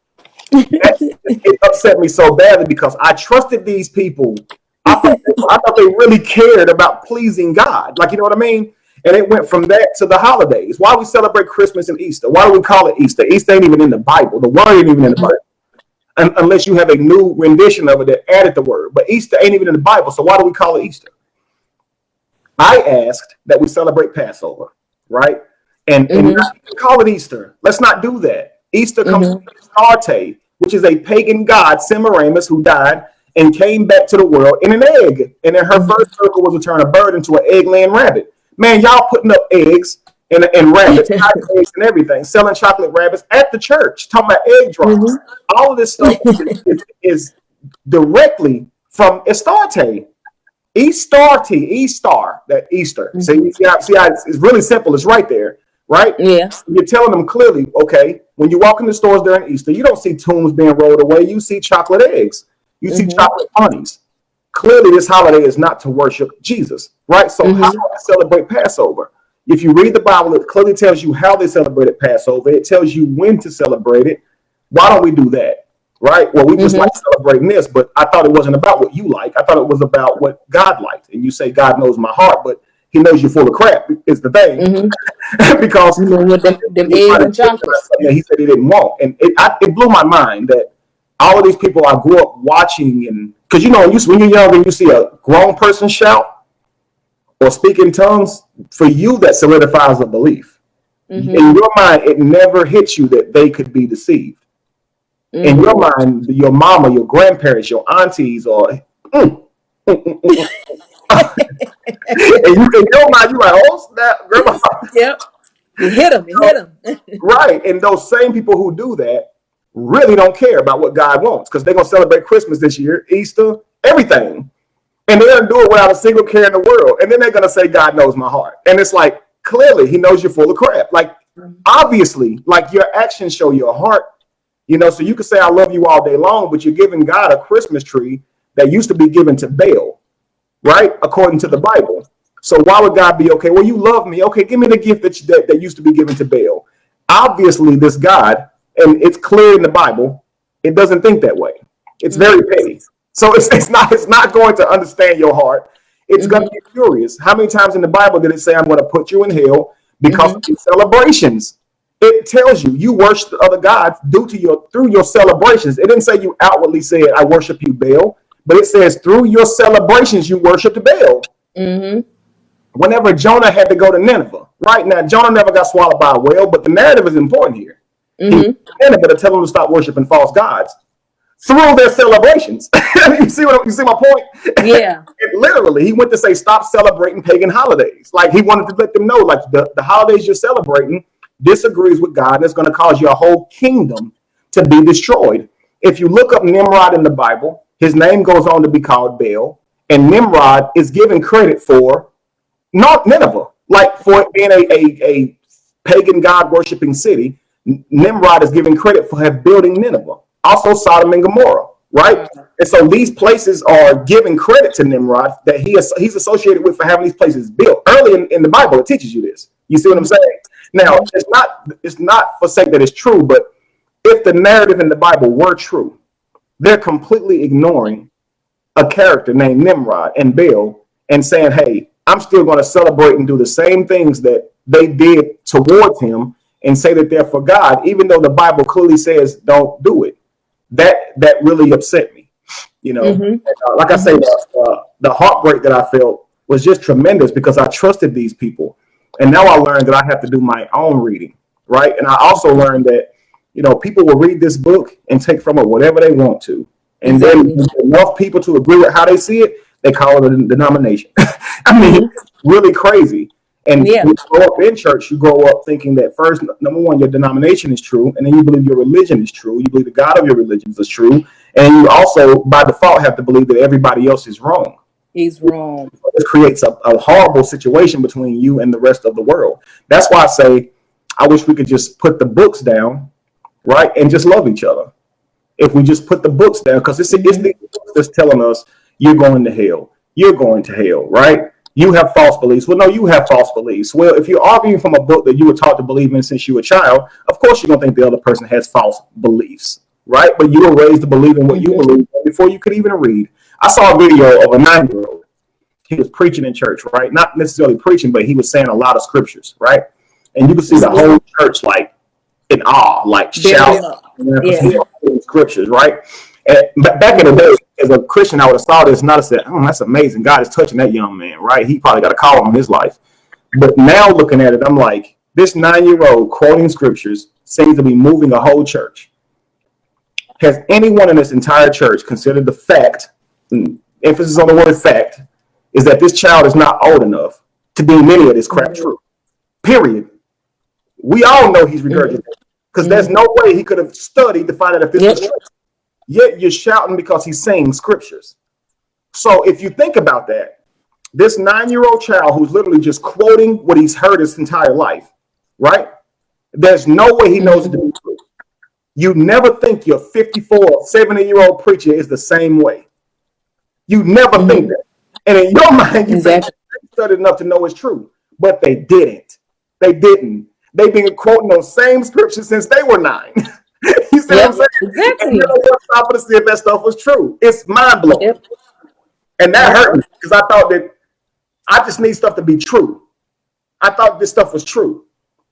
It upset me so badly, because I trusted these people. I thought they really cared about pleasing God. Like, you know what I mean? And it went from that to the holidays. Why we celebrate Christmas and Easter? Why do we call it Easter? Easter ain't even in the Bible. The word ain't even in the Bible. Unless you have a new rendition of it that added the word. But Easter ain't even in the Bible. So why do we call it Easter? I asked that we celebrate Passover, right? And not call it Easter. Let's not do that. Easter comes from Astarte, which is a pagan god, Semiramis, who died and came back to the world in an egg. And then her first circle was to turn a bird into an egg-laying rabbit. Man, y'all putting up eggs and rabbits, eggs and everything, selling chocolate rabbits at the church, talking about egg drops. All of this stuff is directly from Astarte. Easter, that Easter. See how it's really simple. It's right there, right? Yeah. You're telling them clearly, okay, when you walk in the stores during Easter, you don't see tombs being rolled away. You see chocolate eggs. You see chocolate bunnies. Clearly, this holiday is not to worship Jesus, right? So how do we celebrate Passover? If you read the Bible, it clearly tells you how they celebrated Passover. It tells you when to celebrate it. Why don't we do that? Right? Well, we just like celebrating this, but I thought it wasn't about what you like. I thought it was about what God liked. And you say God knows my heart, but he knows you're full of crap is the thing. Because with them eggs and chocolate. He said he didn't want. And it blew my mind that all of these people I grew up watching, and because when you're young and you see a grown person shout or speak in tongues, for you that solidifies a belief. In your mind, it never hits you that they could be deceived. In your mind, your mama, your grandparents, your aunties, or and in your mind, you're like, oh snap, grandma. Yep. You hit them. Right. And those same people who do that really don't care about what God wants, because they're going to celebrate Christmas this year, Easter, everything. And they're going to do it without a single care in the world. And then they're going to say, God knows my heart. And it's like, clearly, he knows you're full of crap. Like, obviously, like your actions show your heart. So you could say, I love you all day long, but you're giving God a Christmas tree that used to be given to Baal, right? According to the Bible. So why would God be okay? Well, you love me. Okay, give me the gift that used to be given to Baal. Obviously, this God, and it's clear in the Bible, it doesn't think that way. It's very petty. So it's not going to understand your heart. It's going to be curious. How many times in the Bible did it say, I'm going to put you in hell because of your celebrations? It tells you worship other gods through your celebrations. It didn't say you outwardly said, I worship you, Baal, but it says through your celebrations, you worshiped Baal. Whenever Jonah had to go to Nineveh, right? Now, Jonah never got swallowed by a whale, but the narrative is important here. He went to Nineveh to tell them to stop worshiping false gods through their celebrations. You see my point? Yeah. Literally, he went to say, stop celebrating pagan holidays. Like, he wanted to let them know, like, the holidays you're celebrating disagrees with God, and it's going to cause your whole kingdom to be destroyed. If you look up Nimrod in the Bible, his name goes on to be called Baal, and Nimrod is given credit for not Nineveh, like for it being a pagan god worshiping city. Nimrod is given credit for building Nineveh, also Sodom and Gomorrah, right? And so these places are giving credit to Nimrod that he's associated with for having these places built. Early in the Bible, it teaches you this. You see what I'm saying? Now, it's not for sake that it's true, but if the narrative in the Bible were true, they're completely ignoring a character named Nimrod and Baal and saying, hey, I'm still going to celebrate and do the same things that they did towards him and say that they're for God, even though the Bible clearly says don't do it. That really upset me. Like I say, the heartbreak that I felt was just tremendous because I trusted these people. And now I learned that I have to do my own reading, right? And I also learned that, people will read this book and take from it whatever they want to. And then enough people to agree with how they see it, they call it a denomination. I mean, it's really crazy. And when you grow up in church, you grow up thinking that first, number one, your denomination is true. And then you believe your religion is true. You believe the God of your religion is true. And you also, by default, have to believe that everybody else is wrong. He's wrong. It creates a horrible situation between you and the rest of the world. That's why I say, I wish we could just put the books down, right? And just love each other. If we just put the books down, because it's the books that's telling us you're going to hell. You're going to hell, right? You have false beliefs. Well, no, you have false beliefs. Well, if you're arguing from a book that you were taught to believe in since you were a child, of course you're going to think the other person has false beliefs, right? But you were raised to believe in what you believe in before you could even read. I saw a video of a 9-year-old. He was preaching in church, right? Not necessarily preaching, but he was saying a lot of scriptures, right? And you could see the whole church like in awe, like shouting scriptures, right? But back in the day, as a Christian, I would have saw this and I said, oh, that's amazing. God is touching that young man, right? He probably got a call on his life. But now looking at it, I'm like, this 9-year-old quoting scriptures seems to be moving a whole church. Has anyone in this entire church considered the fact, emphasis on the word fact, is that this child is not old enough to deem any of this crap true? Period. We all know he's regurgitating because there's no way he could have studied to find out if this was true. Yet you're shouting because he's saying scriptures. So if you think about that, this 9-year-old child who's literally just quoting what he's heard his entire life, right? There's no way he knows it to be true. You never think your 54 or 70-year-old preacher is the same way. You never think that. And in your mind, you think they studied enough to know it's true, but they didn't. They didn't. They've been quoting those same scriptures since they were 9. You see what I'm saying? Exactly. And you know what? Stopping to see if that stuff was true. It's mind blowing. Yep. And that hurt me because I thought that I just need stuff to be true. I thought this stuff was true.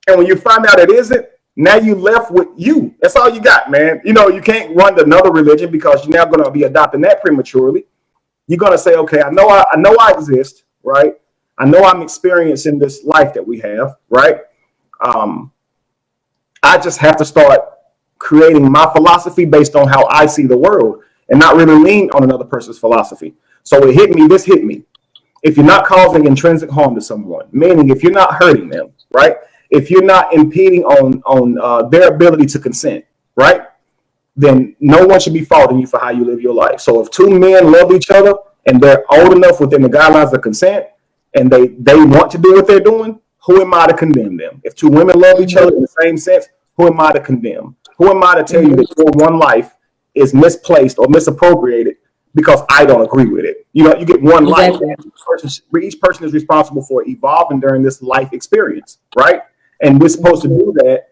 And when you find out it isn't, now you left with you. That's all you got, man. You know, you can't run to another religion because you're now going to be adopting that prematurely. You're going to say, okay, I know I exist, right? I know I'm experiencing this life that we have, right? I just have to start creating my philosophy based on how I see the world and not really lean on another person's philosophy. So it hit me, this hit me. If you're not causing intrinsic harm to someone, meaning if you're not hurting them, right? If you're not impeding on their ability to consent, right? Then no one should be faulting you for how you live your life. So if two men love each other and they're old enough within the guidelines of consent and they want to do what they're doing, who am I to condemn them? If two women love each other in the same sense, who am I to condemn? Who am I to tell you that your one life is misplaced or misappropriated because I don't agree with it? You know, you get one life. Each person is responsible for evolving during this life experience, right? And we're supposed to do that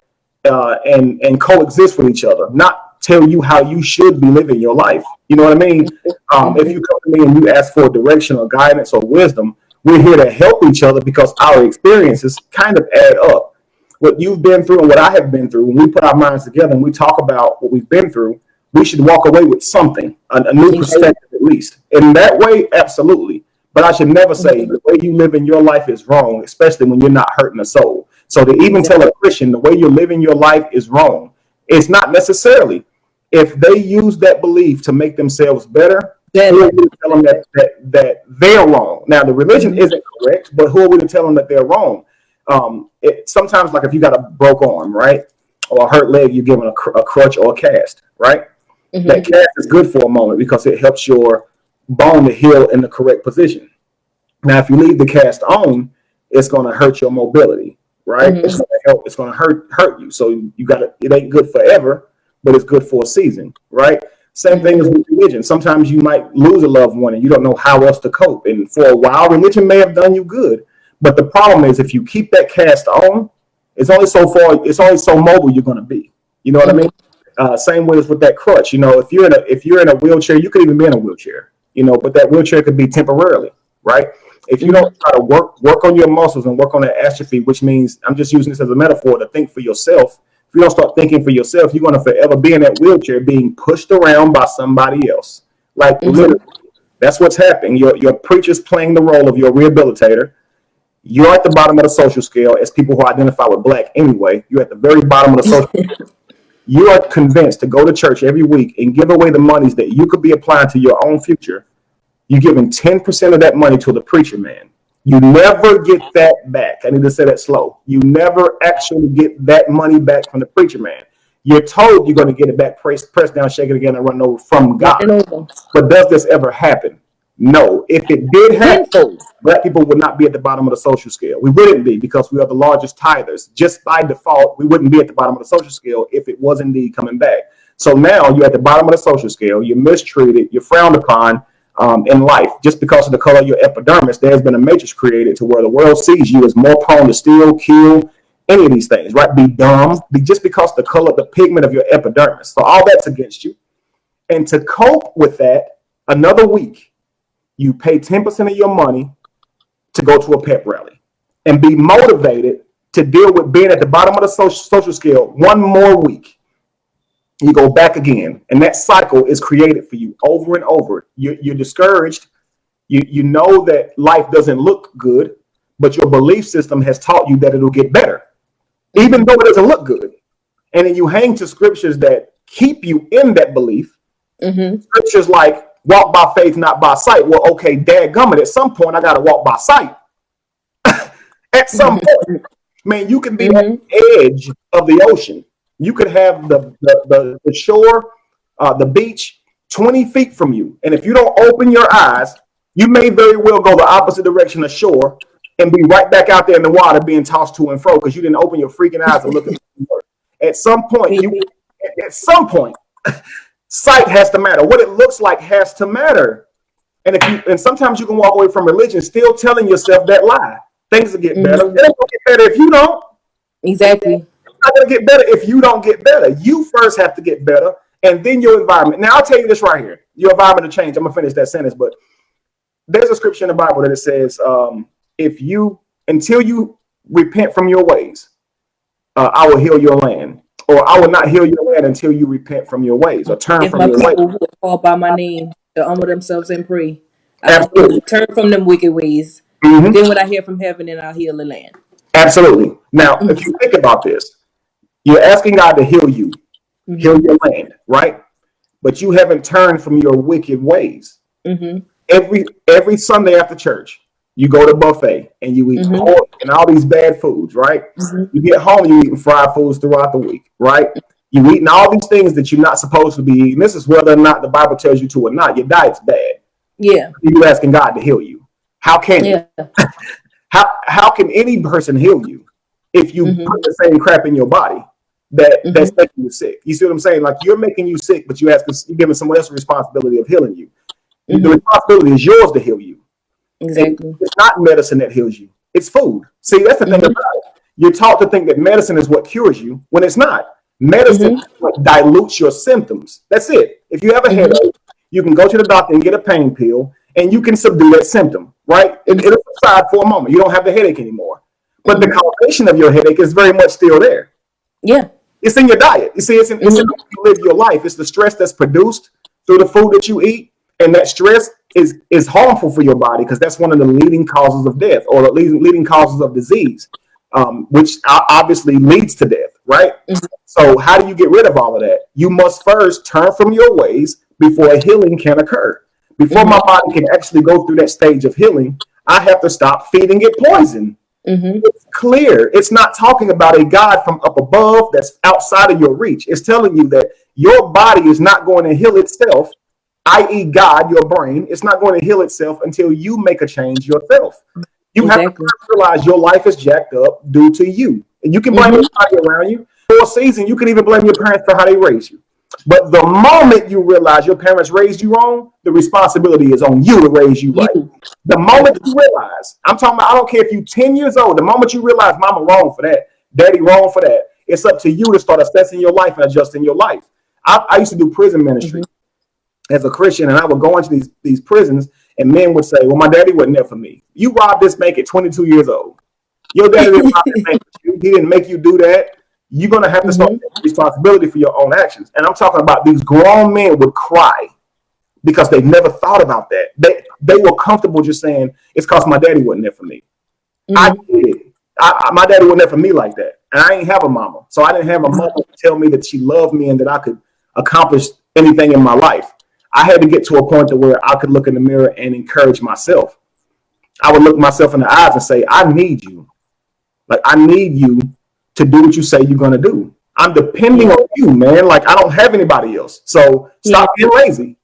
and coexist with each other, not tell you how you should be living your life. You know what I mean? If you come to me and you ask for direction or guidance or wisdom, we're here to help each other because our experiences kind of add up. What you've been through and what I have been through, when we put our minds together and we talk about what we've been through, we should walk away with something, a new perspective at least. In that way, absolutely. But I should never say the way you live in your life is wrong, especially when you're not hurting a soul. So to even tell a Christian the way you're living your life is wrong, it's not necessarily. If they use that belief to make themselves better, who are we to tell them that they're wrong? Now, the religion isn't correct, but who are we to tell them that they're wrong? Sometimes, like if you got a broke arm, right, or a hurt leg, you're given a crutch or a cast, right? That cast is good for a moment because it helps your bone to heal in the correct position. Now, if you leave the cast on, it's going to hurt your mobility, right? It's going to help. It's going to hurt you. So you got to. It ain't good forever, but it's good for a season, right? Same thing as with religion. Sometimes you might lose a loved one and you don't know how else to cope. And for a while, religion may have done you good. But the problem is if you keep that cast on, it's only so far, it's only so mobile you're going to be. You know what I mean? Same way as with that crutch. You know, if you're in a wheelchair, you could even be in a wheelchair, you know, but that wheelchair could be temporarily, right? If you don't try to work on your muscles and work on that atrophy, which means I'm just using this as a metaphor to think for yourself. If you don't start thinking for yourself, you're going to forever be in that wheelchair being pushed around by somebody else. Like literally, that's what's happening. Your preacher's playing the role of your rehabilitator. You're at the bottom of the social scale as people who identify with Black anyway. You're at the very bottom of the social scale. You are convinced to go to church every week and give away the monies that you could be applying to your own future. You're giving 10% of that money to the preacher man. You never get that back. I need to say that slow. You never actually get that money back from the preacher man. You're told you're going to get it back, press down, shake it again, and run over from God. But does this ever happen? No. If it did happen, Black people would not be at the bottom of the social scale. We wouldn't be because we are the largest tithers. Just by default, we wouldn't be at the bottom of the social scale if it was indeed coming back. So now you're at the bottom of the social scale. You're mistreated. You're frowned upon in life. Just because of the color of your epidermis, there's been a matrix created to where the world sees you as more prone to steal, kill, any of these things, right? Be dumb, just because the color, the pigment of your epidermis. So all that's against you. And to cope with that, another week, you pay 10% of your money to go to a pep rally and be motivated to deal with being at the bottom of the social scale one more week. You go back again, and that cycle is created for you over and over. You're discouraged. You know that life doesn't look good, but your belief system has taught you that it'll get better, even though it doesn't look good. And then you hang to scriptures that keep you in that belief. Scriptures like, walk by faith, not by sight. Well, okay, dadgummit, at some point I got to walk by sight. At some point, man, you can be at the edge of the ocean. You could have the shore, the beach 20 feet from you. And if you don't open your eyes, you may very well go the opposite direction of shore and be right back out there in the water being tossed to and fro because you didn't open your freaking eyes and look at the water. At some point, sight has to matter. What it looks like has to matter. And sometimes you can walk away from religion still telling yourself that lie. things will get better. It ain't gonna get better if you don't. Exactly. It's not gonna get better if you don't get better. You first have to get better, and then your environment. Now I'll tell you this right here: your environment will change. I'm gonna finish that sentence, but there's a scripture in the Bible that it says, until you repent from your ways, I will heal your land, or I will not heal your land until you repent from your ways or turn If from my your ways. people who are called by my name to humble themselves and pray, I will Absolutely. turn from them wicked ways. Mhm. Then when I hear from heaven, and I'll heal the land. Absolutely. Now, if you think about this, you're asking God to heal you, heal your land, right? But you haven't turned from your wicked ways. Every Sunday after church, you go to buffet and you eat pork and all these bad foods, right? You get home, you eating fried foods throughout the week, right? You eating all these things that you're not supposed to be eating. This is whether or not the Bible tells you to or not. Your diet's bad. Yeah. You're asking God to heal you. How can Yeah. how can any person heal you if you put the same crap in your body that's making you sick? You see what I'm saying? Like, you're making you sick, but you're giving someone else the responsibility of healing you. The responsibility is yours to heal you. Exactly. And it's not medicine that heals you. It's food. See, that's the thing about it. You're taught to think that medicine is what cures you when it's not. Medicine is what dilutes your symptoms. That's it. If you have a headache, you can go to the doctor and get a pain pill, and you can subdue that symptom, right? It'll subside for a moment. You don't have the headache anymore. But the causation of your headache is very much still there. Yeah. It's in your diet. You see, it's in how you live your life. It's the stress that's produced through the food that you eat. And that stress is harmful for your body, because that's one of the leading causes of death, or the leading causes of disease, which obviously leads to death, right? So how do you get rid of all of that? You must first turn from your ways before healing can occur. Before my body can actually go through that stage of healing, I have to stop feeding it poison. It's clear. It's not talking about a God from up above that's outside of your reach. It's telling you that your body is not going to heal itself, i.e. God, your brain. It's not going to heal itself until you make a change yourself. You have to realize your life is jacked up due to you. And you can blame everybody around you. For a season, you can even blame your parents for how they raised you. But the moment you realize your parents raised you wrong, the responsibility is on you to raise you right. The moment you realize, I'm talking about, I don't care if you're 10 years old, the moment you realize mama wrong for that, daddy wrong for that, it's up to you to start assessing your life and adjusting your life. I used to do prison ministry as a Christian, and I would go into these prisons, and men would say, well, my daddy wasn't there for me. You robbed this bank at 22 years old. Your daddy didn't rob this bank with you. He didn't make you do that. You're going to have to start taking responsibility for your own actions. And I'm talking about these grown men would cry because they never thought about that. They were comfortable just saying, it's because my daddy wasn't there for me. I did it. My daddy wasn't there for me like that. And I ain't have a mama. So I didn't have a mama to tell me that she loved me and that I could accomplish anything in my life. I had to get to a point to where I could look in the mirror and encourage myself. I would look myself in the eyes and say, I need you. Like, I need you to do what you say you're going to do. I'm depending on you, man. Like, I don't have anybody else. So stop being lazy.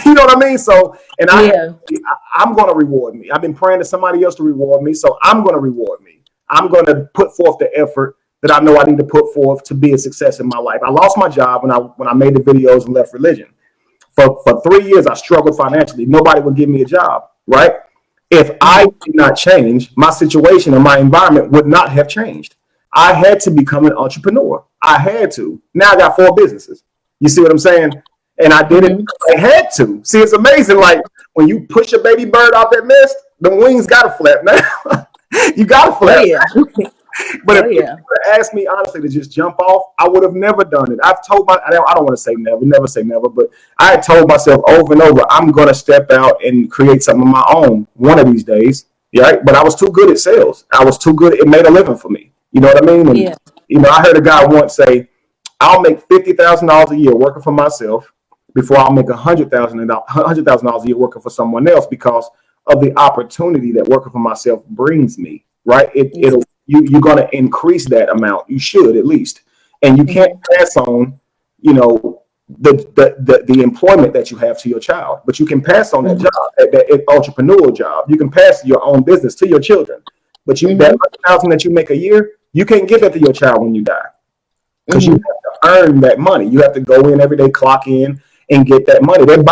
You know what I mean? So, and I'm going to reward me. I've been praying to somebody else to reward me. So I'm going to reward me. I'm going to put forth the effort that I know I need to put forth to be a success in my life. I lost my job when I made the videos and left religion. For 3 years, I struggled financially. Nobody would give me a job, right? If I did not change, my situation and my environment would not have changed. I had to become an entrepreneur. I had to. Now I got 4 businesses. You see what I'm saying? And I did it. I had to. See, it's amazing. Like, when you push a baby bird out that nest, the wings got to flap now. You got to flap. But if you asked me honestly to just jump off, I would have never done it. I've told I don't want to say never say never, but I had told myself over and over, I'm going to step out and create something of my own one of these days. Right? But I was too good at sales. I was too good. It made a living for me. You know what I mean? And, you know, I heard a guy once say, I'll make $50,000 a year working for myself before I'll make $100,000 a year working for someone else, because of the opportunity that working for myself brings me. Right? You're going to increase that amount. You should, at least. And you can't pass on, you know, the employment that you have to your child, but you can pass on that job, that entrepreneurial job. You can pass your own business to your children, but that $100,000 that you make a year, you can't give that to your child when you die, because you have to earn that money. You have to go in every day, clock in, and get that money. They're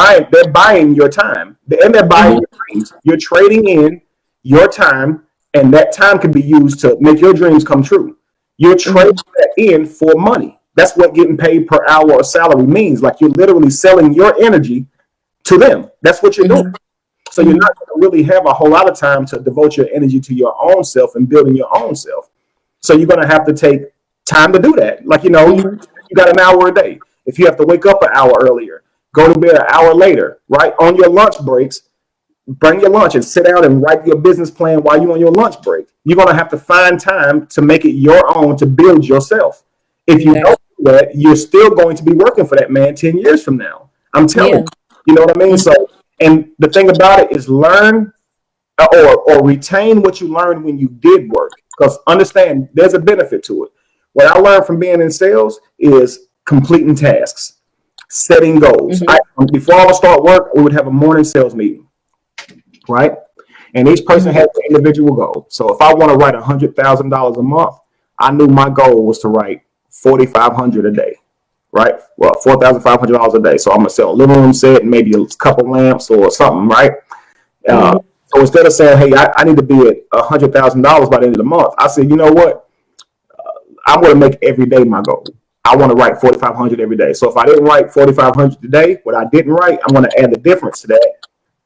buying your time, and they're buying your dreams. You're trading in your time And that time can be used to make your dreams come true. You're trading that in for money. That's what getting paid per hour or salary means. Like you're literally selling your energy to them. That's what you're doing. So you're not going to really have a whole lot of time to devote your energy to your own self and building your own self. So you're going to have to take time to do that. Like, you know, you got an hour a day. If you have to wake up an hour earlier, go to bed an hour later, right? On your lunch breaks, bring your lunch and sit down and write your business plan while you're on your lunch break. You're going to have to find time to make it your own to build yourself. If you don't do that, you're still going to be working for that man 10 years from now. I'm telling you. You know what I mean? So, and the thing about it is learn or retain what you learned when you did work. Because understand, there's a benefit to it. What I learned from being in sales is completing tasks, setting goals. Before I would start work, we would have a morning sales meeting, right? And each person has an individual goal. So if I want to write $100,000 a month, I knew my goal was to write $4,500 a day, right? Well, $4,500 a day. So I'm gonna sell a living room set, maybe a couple lamps or something, right? So instead of saying, "Hey, I need to be at $100,000 by the end of the month," I said, "You know what? I'm going to make every day my goal. I want to write 4,500 every day. So if I didn't write 4,500 today, what I didn't write, I'm going to add the difference to that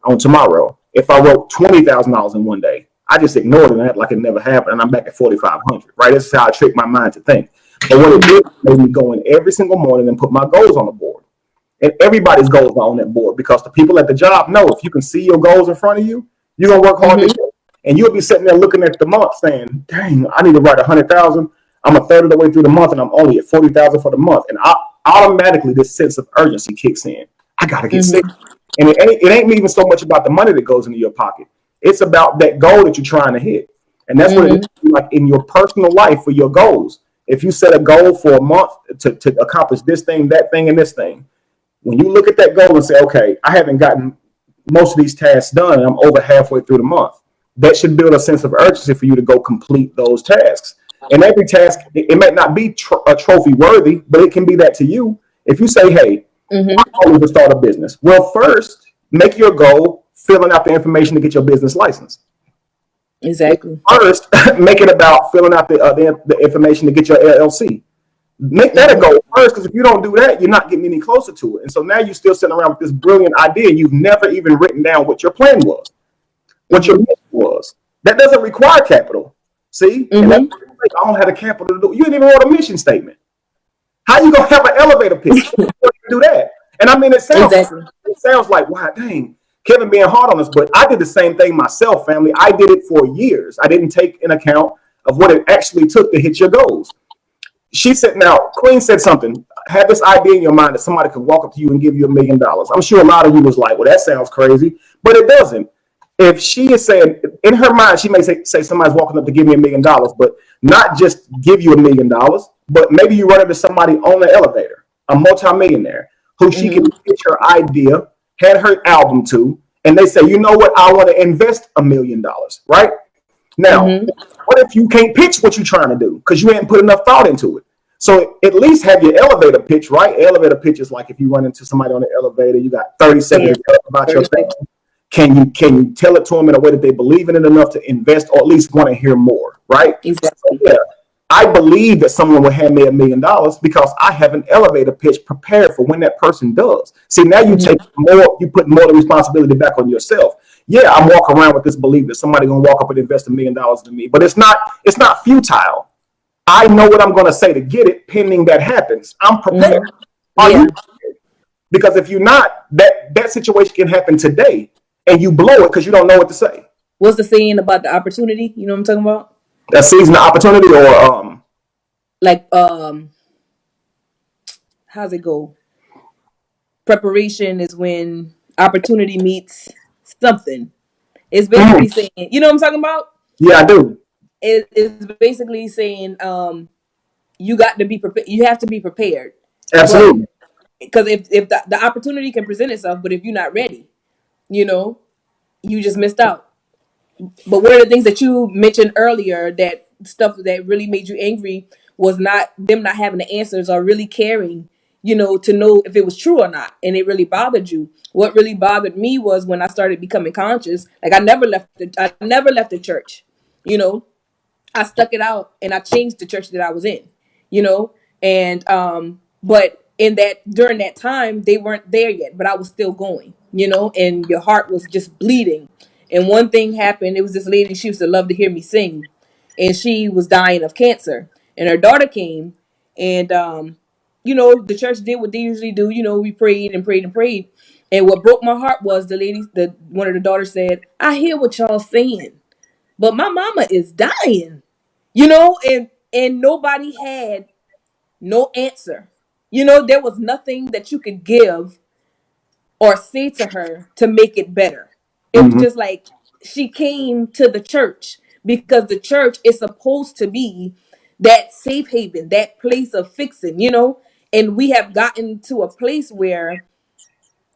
on tomorrow. If I wrote $20,000 in one day, I just ignored it and act like it never happened, and I'm back at 4,500. Right? This is how I trick my mind to think. But what it did made me go in every single morning and put my goals on the board. And everybody's goals are on that board because the people at the job know if you can see your goals in front of you, you're gonna work hard to get it. And you'll be sitting there looking at the month saying, "Dang, I need to write 100,000. I'm a third of the way through the month, and I'm only at 40,000 for the month." And automatically, this sense of urgency kicks in. I gotta get sick. And it ain't even so much about the money that goes into your pocket. It's about that goal that you're trying to hit. And that's what it is like in your personal life for your goals. If you set a goal for a month to accomplish this thing, that thing, and this thing, when you look at that goal and say, "Okay, I haven't gotten most of these tasks done, and I'm over halfway through the month," that should build a sense of urgency for you to go complete those tasks. And every task, it might not be a trophy worthy, but it can be that to you. If you say, "Hey, my goal is to start a business," well, first, make your goal filling out the information to get your business license. Exactly. First, make it about filling out the information to get your LLC. Make that a goal first, because if you don't do that, you're not getting any closer to it. And so now you're still sitting around with this brilliant idea. You've never even written down what your plan was, what your mission was. That doesn't require capital. See? And that's like, I don't have the capital to do. You didn't even write a mission statement. How you gonna have an elevator pitch? Do that. And I mean, it sounds like, wow, dang, Kevin being hard on us, but I did the same thing myself, family. I did it for years. I didn't take in account of what it actually took to hit your goals. She said, now, Queen said something. Have this idea in your mind that somebody could walk up to you and give you $1 million. I'm sure a lot of you was like, well, that sounds crazy, but it doesn't. If she is saying, in her mind, she may say somebody's walking up to give me $1 million, but not just give you $1 million, but maybe you run into somebody on the elevator, a multimillionaire, who she can pitch her idea, had her album to, and they say, "You know what, I want to invest $1 million, right? Now, what if you can't pitch what you're trying to do because you ain't put enough thought into it? So at least have your elevator pitch, right? Elevator pitch is like if you run into somebody on the elevator, you got 30 seconds to tell about your thing. Can you tell it to them in a way that they believe in it enough to invest or at least want to hear more, right? Exactly. So, yeah, I believe that someone will hand me $1 million because I have an elevator pitch prepared for when that person does. See, now you take more, you put more of the responsibility back on yourself. Yeah, I'm walking around with this belief that somebody gonna walk up and invest $1 million in me, but it's not futile. I know what I'm gonna say to get it, pending that happens. I'm prepared. Are you prepared? Because if you're not, that situation can happen today, and you blow it because you don't know what to say. What's the saying about the opportunity? You know what I'm talking about? That season of opportunity, or like how's it go? Preparation is when opportunity meets something. It's basically saying, you know what I'm talking about? Yeah, I do. It's basically saying you got to be prepared. You have to be prepared. Absolutely. Because if the opportunity can present itself, but if you're not ready, you know, you just missed out. But one of the things that you mentioned earlier, that stuff that really made you angry, was not them not having the answers or really caring, you know, to know if it was true or not. And it really bothered you. What really bothered me was when I started becoming conscious. Like I never left the church. you know. I stuck it out and I changed the church that I was in, you know, and but in that during that time they weren't there yet, but I was still going, you know, and your heart was just bleeding. And one thing happened, it was this lady, she used to love to hear me sing, and she was dying of cancer. And her daughter came, and you know, the church did what they usually do, you know, we prayed and prayed and prayed. And what broke my heart was the one of the daughters said, I hear what y'all saying, but my mama is dying, you know, and nobody had no answer. You know, there was nothing that you could give or say to her to make it better. It was Hmm. just like she came to the church because the church is supposed to be that safe haven, that place of fixing, you know. And we have gotten to a place where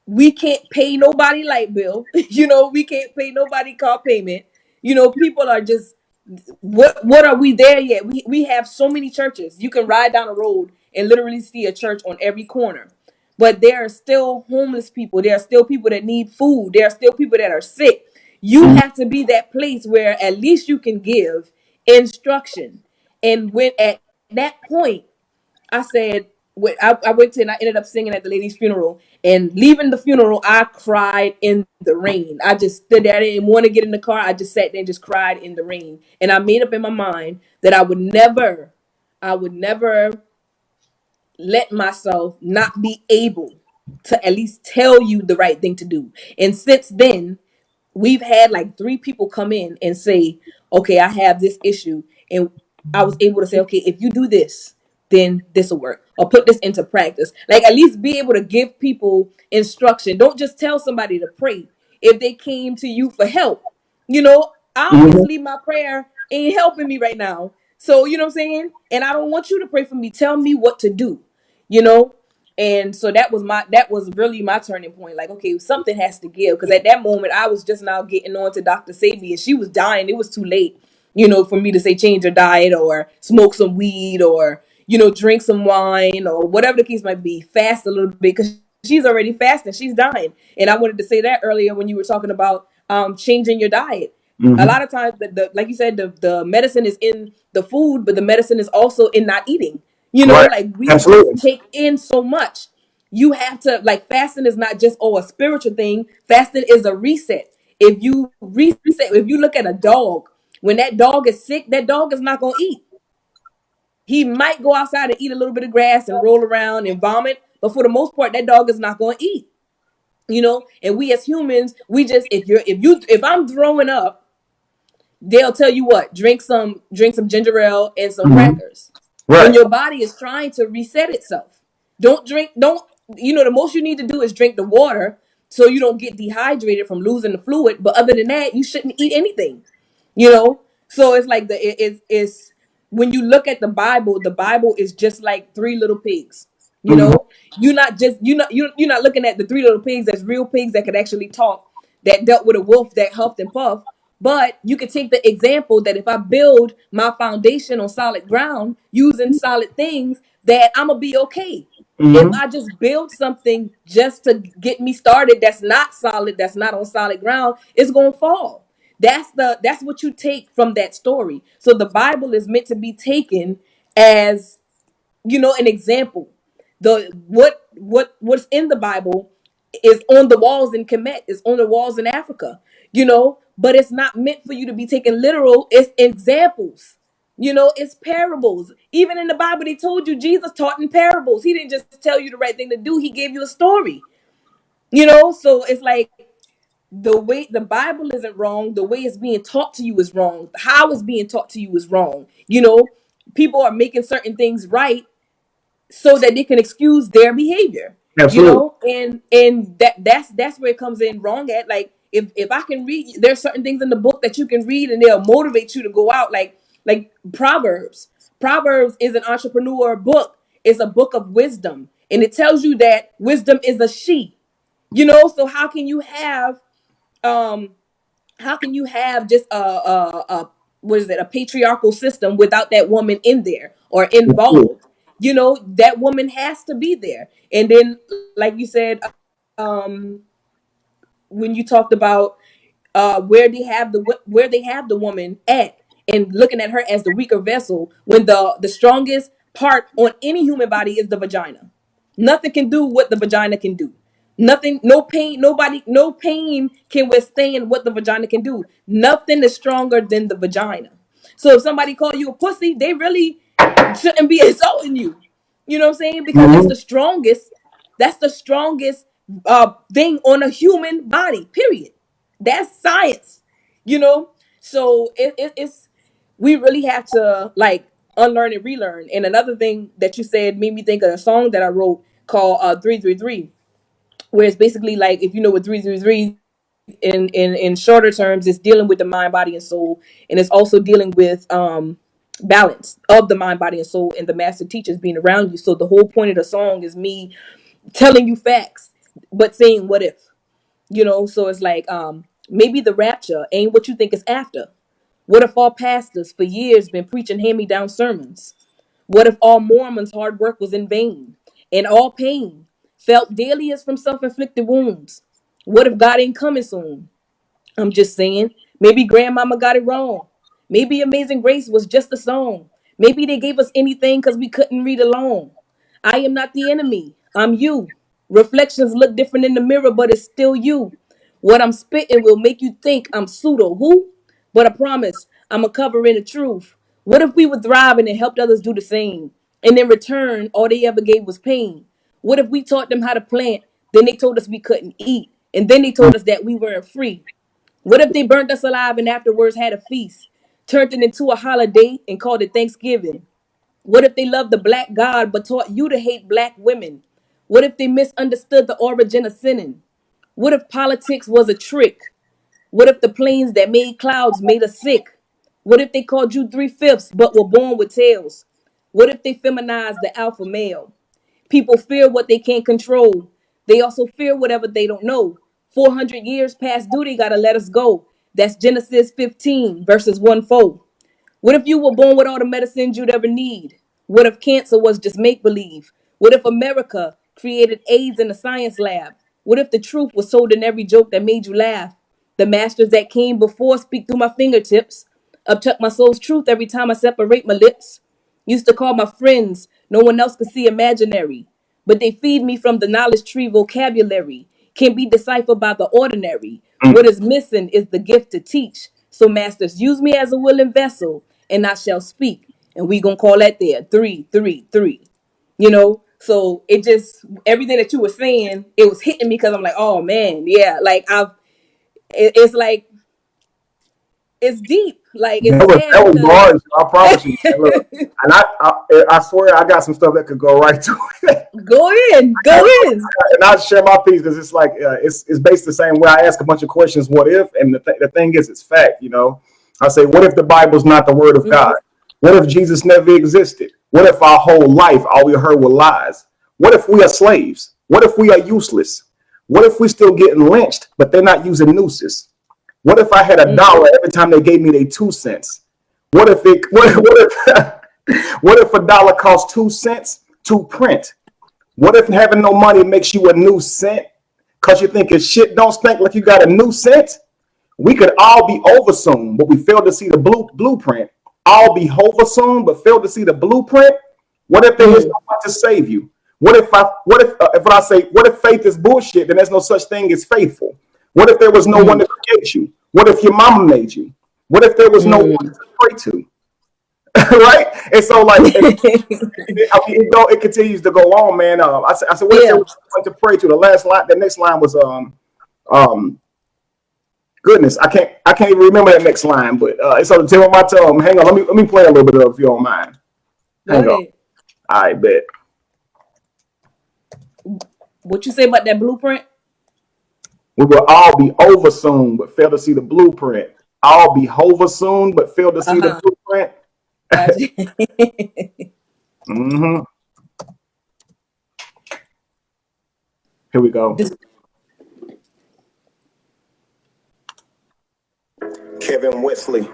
we can't pay nobody light bill, you know, we can't pay nobody car payment. You know, people are just, what are we there yet? We have so many churches. You can ride down a road and literally see a church on every corner. But there are still homeless people. There are still people that need food. There are still people that are sick. You Hmm. have to be that place where at least you can give instruction. And when at that point I said, I went to and I ended up singing at the lady's funeral. And leaving the funeral, I cried in the rain. I just stood there. I didn't want to get in the car. I just sat there and just cried in the rain. And I made up in my mind that I would never let myself not be able to at least tell you the right thing to do. And since then, we've had like three people come in and say, okay, I have this issue. And I was able to say, okay, if you do this, then this will work. Or put this into practice. Like at least be able to give people instruction. Don't just tell somebody to pray if they came to you for help. You know, Hmm. obviously my prayer ain't helping me right now. So, you know what I'm saying? And I don't want you to pray for me. Tell me what to do, you know? And so that was really my turning point. Like, okay, something has to give. Because at that moment, I was just now getting on to Dr. Sabi, and she was dying. It was too late, you know, for me to say change your diet or smoke some weed or, you know, drink some wine or whatever the case might be. Fast a little bit because she's already fasting. She's dying. And I wanted to say that earlier when you were talking about changing your diet. A Hmm. lot of times, like you said, the medicine is in the food, but the medicine is also in not eating. You know, Right. like we just Absolutely. take in so much. You have to, like, fasting is not just, oh, a spiritual thing. Fasting is a reset. If you reset, if you look at a dog, when that dog is sick, that dog is not going to eat. He might go outside and eat a little bit of grass and roll around and vomit, but for the most part, that dog is not going to eat. You know, and we as humans, we just, if I'm throwing up, they'll tell you what, drink some ginger ale and some Hmm. crackers when Right. your body is trying to reset itself. Don't You know, the most you need to do is drink the water so you don't get dehydrated from losing the fluid, but other than that you shouldn't eat anything, you know. So it's like it's when you look at the Bible is just like three little pigs, you Hmm. know. You're not looking at the three little pigs as real pigs that could actually talk, that dealt with a wolf that huffed and puffed. But you could take the example that if I build my foundation on solid ground using solid things, that I'm gonna be okay. If Hmm. I just build something just to get me started that's not solid, that's not on solid ground, it's gonna fall. That's what you take from that story. So the Bible is meant to be taken as, you know, an example. The what's in the Bible is on the walls in Kemet, is on the walls in Africa, you know, but it's not meant for you to be taken literal. It's examples. You know, it's parables. Even in the Bible, they told you Jesus taught in parables. He didn't just tell you the right thing to do, he gave you a story. You know, so it's like the way the Bible isn't wrong, the way it's being taught to you is wrong. How it's being taught to you is wrong. You know, people are making certain things right so that they can excuse their behavior, you Absolutely. know. And that's where it comes in wrong at. Like if I can read, there's certain things in the book that you can read and they'll motivate you to go out, like Proverbs is an entrepreneur book. It's a book of wisdom, and it tells you that wisdom is a she, you know. So um how can you have just a what is it, a patriarchal system without that woman in there or Absolutely. involved? You know, that woman has to be there. And then, like you said, um when you talked about where they have the woman at, and looking at her as the weaker vessel when the strongest part on any human body is the vagina. Nothing can do what the vagina can do. Nothing, no pain, no pain can withstand what the vagina can do. Nothing is stronger than the vagina. So if somebody call you a pussy, they really shouldn't be insulting you. You know what I'm saying? Because Mm-hmm. that's the strongest thing on a human body, period. That's science, you know? So it's, we really have to like unlearn and relearn. And another thing that you said made me think of a song that I wrote called 333, where it's basically like, if you know what 333 in shorter terms, it's dealing with the mind, body, and soul, and it's also dealing with balance of the mind, body, and soul, and the master teachers being around you. So the whole point of the song is me telling you facts, but saying what if, you know? So it's like, maybe the rapture ain't what you think it's after. What if all pastors for years been preaching hand-me-down sermons? What if all Mormons' hard work was in vain, and all pain felt daily is from self-inflicted wounds? What if God ain't coming soon? I'm just saying, maybe grandmama got it wrong. Maybe Amazing Grace was just a song. Maybe they gave us anything because we couldn't read along. I am not the enemy. I'm you. Reflections look different in the mirror, but it's still you. What I'm spitting will make you think I'm pseudo who? But I promise I'm a covering the truth. What if we were thriving and helped others do the same? And in return, all they ever gave was pain. What if we taught them how to plant? Then they told us we couldn't eat. And then they told us that we weren't free. What if they burnt us alive and afterwards had a feast, turned it into a holiday and called it Thanksgiving? What if they loved the black God but taught you to hate black women? What if they misunderstood the origin of sinning? What if politics was a trick? What if the planes that made clouds made us sick? What if they called you three-fifths but were born with tails? What if they feminized the alpha male? People fear what they can't control. They also fear whatever they don't know. 400 years past due, they gotta let us go. That's Genesis 15, verses 1 4. What if you were born with all the medicines you'd ever need? What if cancer was just make believe? What if America created AIDS in the science lab? What if the truth was sold in every joke that made you laugh? The masters that came before speak through my fingertips. Upchuck my soul's truth every time I separate my lips. Used to call my friends, no one else could see imaginary. But they feed me from the knowledge tree vocabulary. Can be deciphered by the ordinary. What is missing is the gift to teach. So masters, use me as a willing vessel, and I shall speak. And we gonna call that there 333. You know? So it just, everything that you were saying, it was hitting me because I'm like, oh man, yeah, like it's like, it's deep. Like it's sad That was because bars. I promise you. Man. Look, and I swear I got some stuff that could go right to it. go in, go in. And I'll share my piece because it's like it's based the same way. I ask a bunch of questions. What if? And the thing is, it's fact. You know, I say, what if the Bible's not the word of Mhm. God? What if Jesus never existed? What if our whole life all we heard were lies? What if we are slaves? What if we are useless? What if we still getting lynched, but they're not using nooses? What if I had a dollar every time they gave me their 2 cents? What if it? What if? What if a dollar costs 2 cents to print? What if having no money makes you a new cent? Cause you think it's shit don't stink like you got a new cent? We could all be over soon, but we fail to see the blueprint. All be over soon, but fail to see the blueprint. What if there is no one to save you? What if I say, what if faith is bullshit? Then there's no such thing as faithful. What if there was no one to create you? What if your mama made you? What if there was no one to pray to? Right? And so, like, it continues to go on, man. I said, what if there Yeah. was someone to pray to? The last line, the next line was, um, goodness, I can't even remember that next line, but it's on the tip of my tongue. Hang on, let me play a little bit of it if you don't mind. Go Hang on. ahead. I bet. What you say about that blueprint? We will all be over soon, but fail to see the blueprint. All be over soon, but fail to see the Uh-huh. blueprint. Gotcha. Hmm. Here we go. This, Kevin Wesley.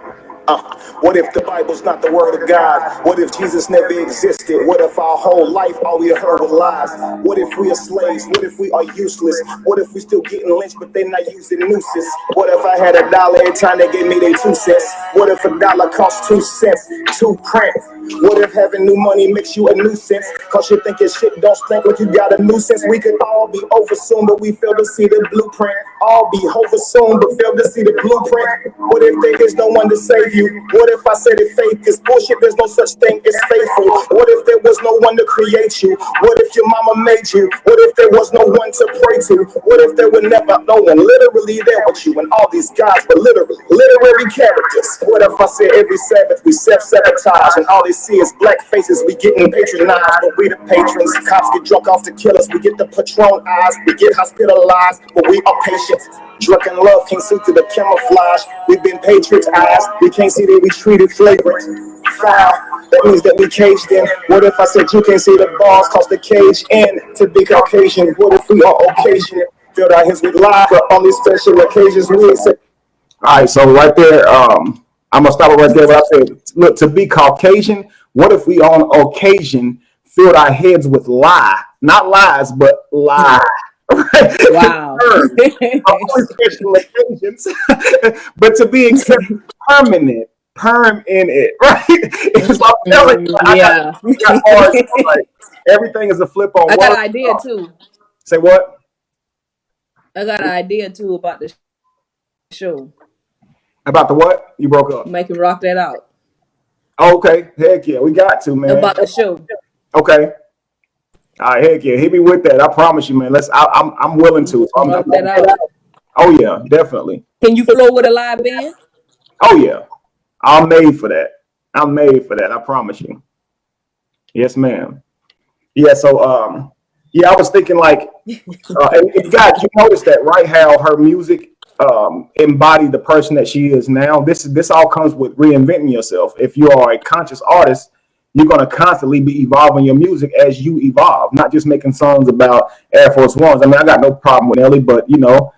What if the Bible's not the word of God? What if Jesus never existed? What if our whole life all we heard was lies? What if we are slaves? What if we are useless? What if we still getting lynched but they're not using nooses? What if I had $1 every time they gave me their 2 cents? What if $1 cost 2 cents to print? What if having new money makes you a nuisance? Cause you think your shit don't stink like you got a nuisance. We could all be over soon, but we fail to see the blueprint. All be over soon, but fail to see the blueprint. What if there is no one to save you? What if I said that faith is bullshit? There's no such thing as faithful. What if there was no one to create you? What if your mama made you? What if there was no one to pray to? What if there were never no one literally there with you? And all these guys were literary characters. What if I said every Sabbath we self-sabotage and all they see is black faces, we getting patronized, but we the patrons. Cops get drunk off to kill us, we get the Patron eyes, we get hospitalized, but we are patient. Drunken love can't see through the camouflage. We've been patriotized, we can't see that we treated flagrant. Foul, that means that we caged in. What if I said you can't see the balls cause the cage in? To be Caucasian, what if we are occasion? Filled our hands with life for on these special occasions. We say, all right, so right there, I'm gonna stop it right there. What I said, look, to be Caucasian, what if we on occasion filled our heads with lie, not lies, but lie. Wow. Only special occasions, but to be accepted permanent, perm in it, right? It's like, yeah. like everything is a flip on. I got an idea too. Say what? I got an idea too about the show. About the what? You broke up. Make him rock that out. Okay, heck yeah, we got to, man. About the show. Okay. All right, heck yeah, hit me with that. I promise you, man. I'm willing to. So rock that out. Oh yeah, definitely. Can you flow with a live band? Oh yeah, I'm made for that. I'm made for that. I promise you. Yes, ma'am. Yeah. So yeah, I was thinking like, and you guys, you noticed that, right? How her music embodied the person that she is now. This all comes with reinventing yourself. If you are a conscious artist, you're going to constantly be evolving your music as you evolve, not just making songs about Air Force Ones. I mean, I got no problem with Ellie, but you know,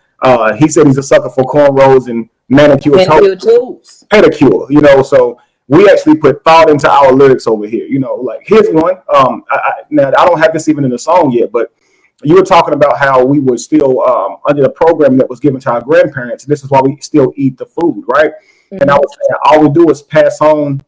he said he's a sucker for cornrows and manicure toes, pedicure. You know, so we actually put thought into our lyrics over here. You know, like here's one. Now I don't have this even in the song yet, but you were talking about how we were still under the program that was given to our grandparents. This is why we still eat the food, right? Mm-hmm. And I was saying all we do is pass on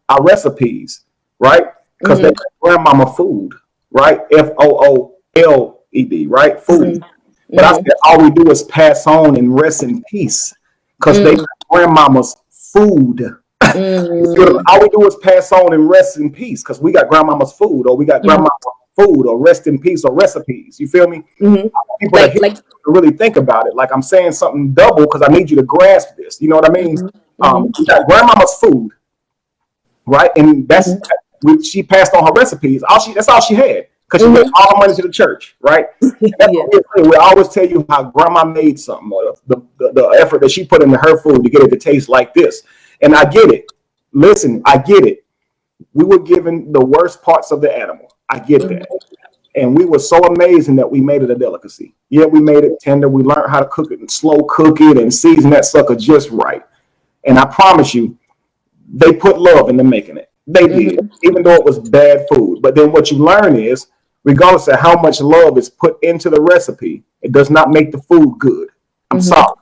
our recipes, right? Because they grandmama food, right? FOOLED, right? Food. Mm-hmm. But I said all we do is pass on and rest in peace because they grandmama's food. All we do is pass on and rest in peace because we got grandmama's food, or we got grandmama's food, or rest in peace, or recipes. You feel me? People like really think about it. Like I'm saying something double because I need you to grasp this. You know what I mean? We got grandmama's food, right? And that's she passed on her recipes. That's all she had because she gave all the money to the church, right? We always tell you how grandma made something, or the effort that she put into her food to get it to taste like this. And I get it. Listen, I get it. We were given the worst parts of the animal. I get that. And we were so amazing that we made it a delicacy. Yeah, we made it tender. We learned how to cook it and slow cook it and season that sucker just right. And I promise you, they put love into making it. They did, even though it was bad food. But then what you learn is, regardless of how much love is put into the recipe, it does not make the food good. I'm sorry.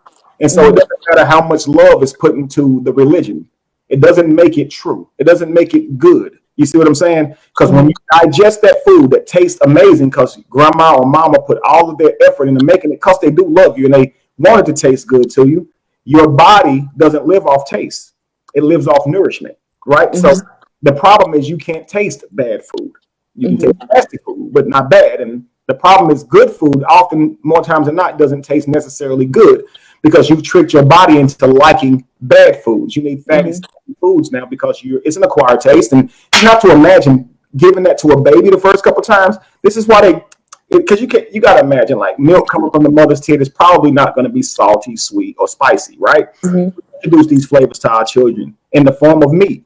And so it doesn't matter how much love is put into the religion. It doesn't make it true. It doesn't make it good. You see what I'm saying? Because when you digest that food that tastes amazing because grandma or mama put all of their effort into making it because they do love you and they want it to taste good to you, your body doesn't live off taste. It lives off nourishment, right? So the problem is you can't taste bad food. You can taste nasty food, but not bad. And the problem is good food often, more times than not, doesn't taste necessarily good because you've tricked your body into liking bad foods. You need fatty foods now because it's an acquired taste. And not to imagine giving that to a baby the first couple of times. This is why because you got to imagine like milk coming from the mother's tit is probably not going to be salty, sweet, or spicy, right? We introduce these flavors to our children in the form of meat.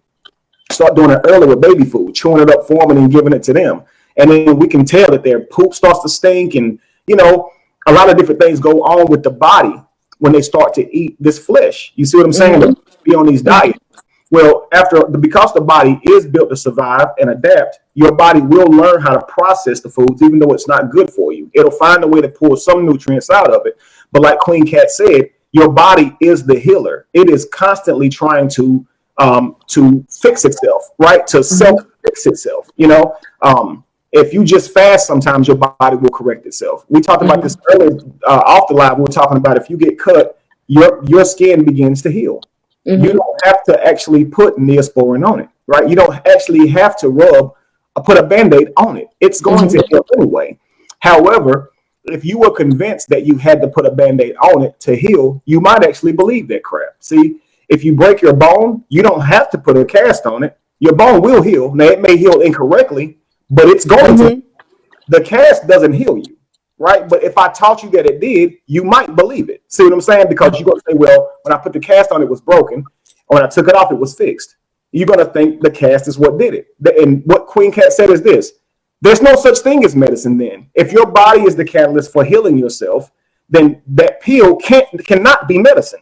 Start doing it early with baby food, chewing it up for them and then giving it to them. And then we can tell that their poop starts to stink. And, you know, a lot of different things go on with the body when they start to eat this flesh. You see what I'm saying? be on these diets. Well, because the body is built to survive and adapt, your body will learn how to process the foods, even though it's not good for you. It'll find a way to pull some nutrients out of it. But like Kween Katt said, your body is the healer. It is constantly trying to fix itself, right? To self-fix itself. If you just fast, sometimes your body will correct itself. We talked about this earlier off the live. We were talking about if you get cut, your skin begins to heal. You don't have to actually put Neosporin on it, right? You don't actually have to put a Band-Aid on it. It's going to heal anyway. However, if you were convinced that you had to put a Band-Aid on it to heal, you might actually believe that crap. See, if you break your bone, you don't have to put a cast on it. Your bone will heal. Now, it may heal incorrectly, but it's going to. The cast doesn't heal you, right? But if I taught you that it did, you might believe it. See what I'm saying? Because you're going to say, well, when I put the cast on, it was broken. Or when I took it off, it was fixed. You're going to think the cast is what did it. And what Kween Katt said is this: there's no such thing as medicine then. If your body is the catalyst for healing yourself, then that pill cannot be medicine,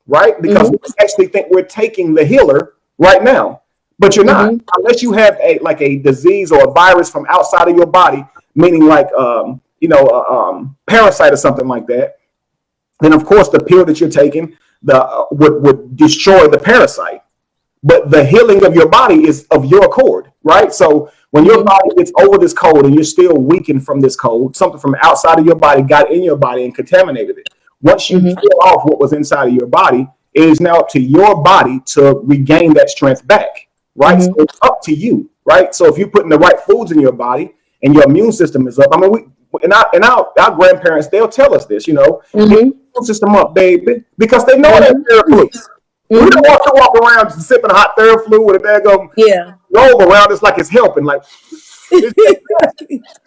right? Because we actually think we're taking the healer right now, but you're not. Unless you have a disease or a virus from outside of your body, meaning like parasite or something like that, then of course the pill that you're taking would destroy the parasite. But the healing of your body is of your accord, right? So when your body gets over this cold and you're still weakened from this cold, something from outside of your body got in your body and contaminated it. Once you kill off what was inside of your body, it is now up to your body to regain that strength back, right? So it's up to you, right? So if you're putting the right foods in your body and your immune system is up, I mean, our grandparents, they'll tell us this, get your immune system up, baby, because they know that Theraflu. We don't want to walk around just sipping hot Theraflu with a daggum robe around us like it's helping. Like,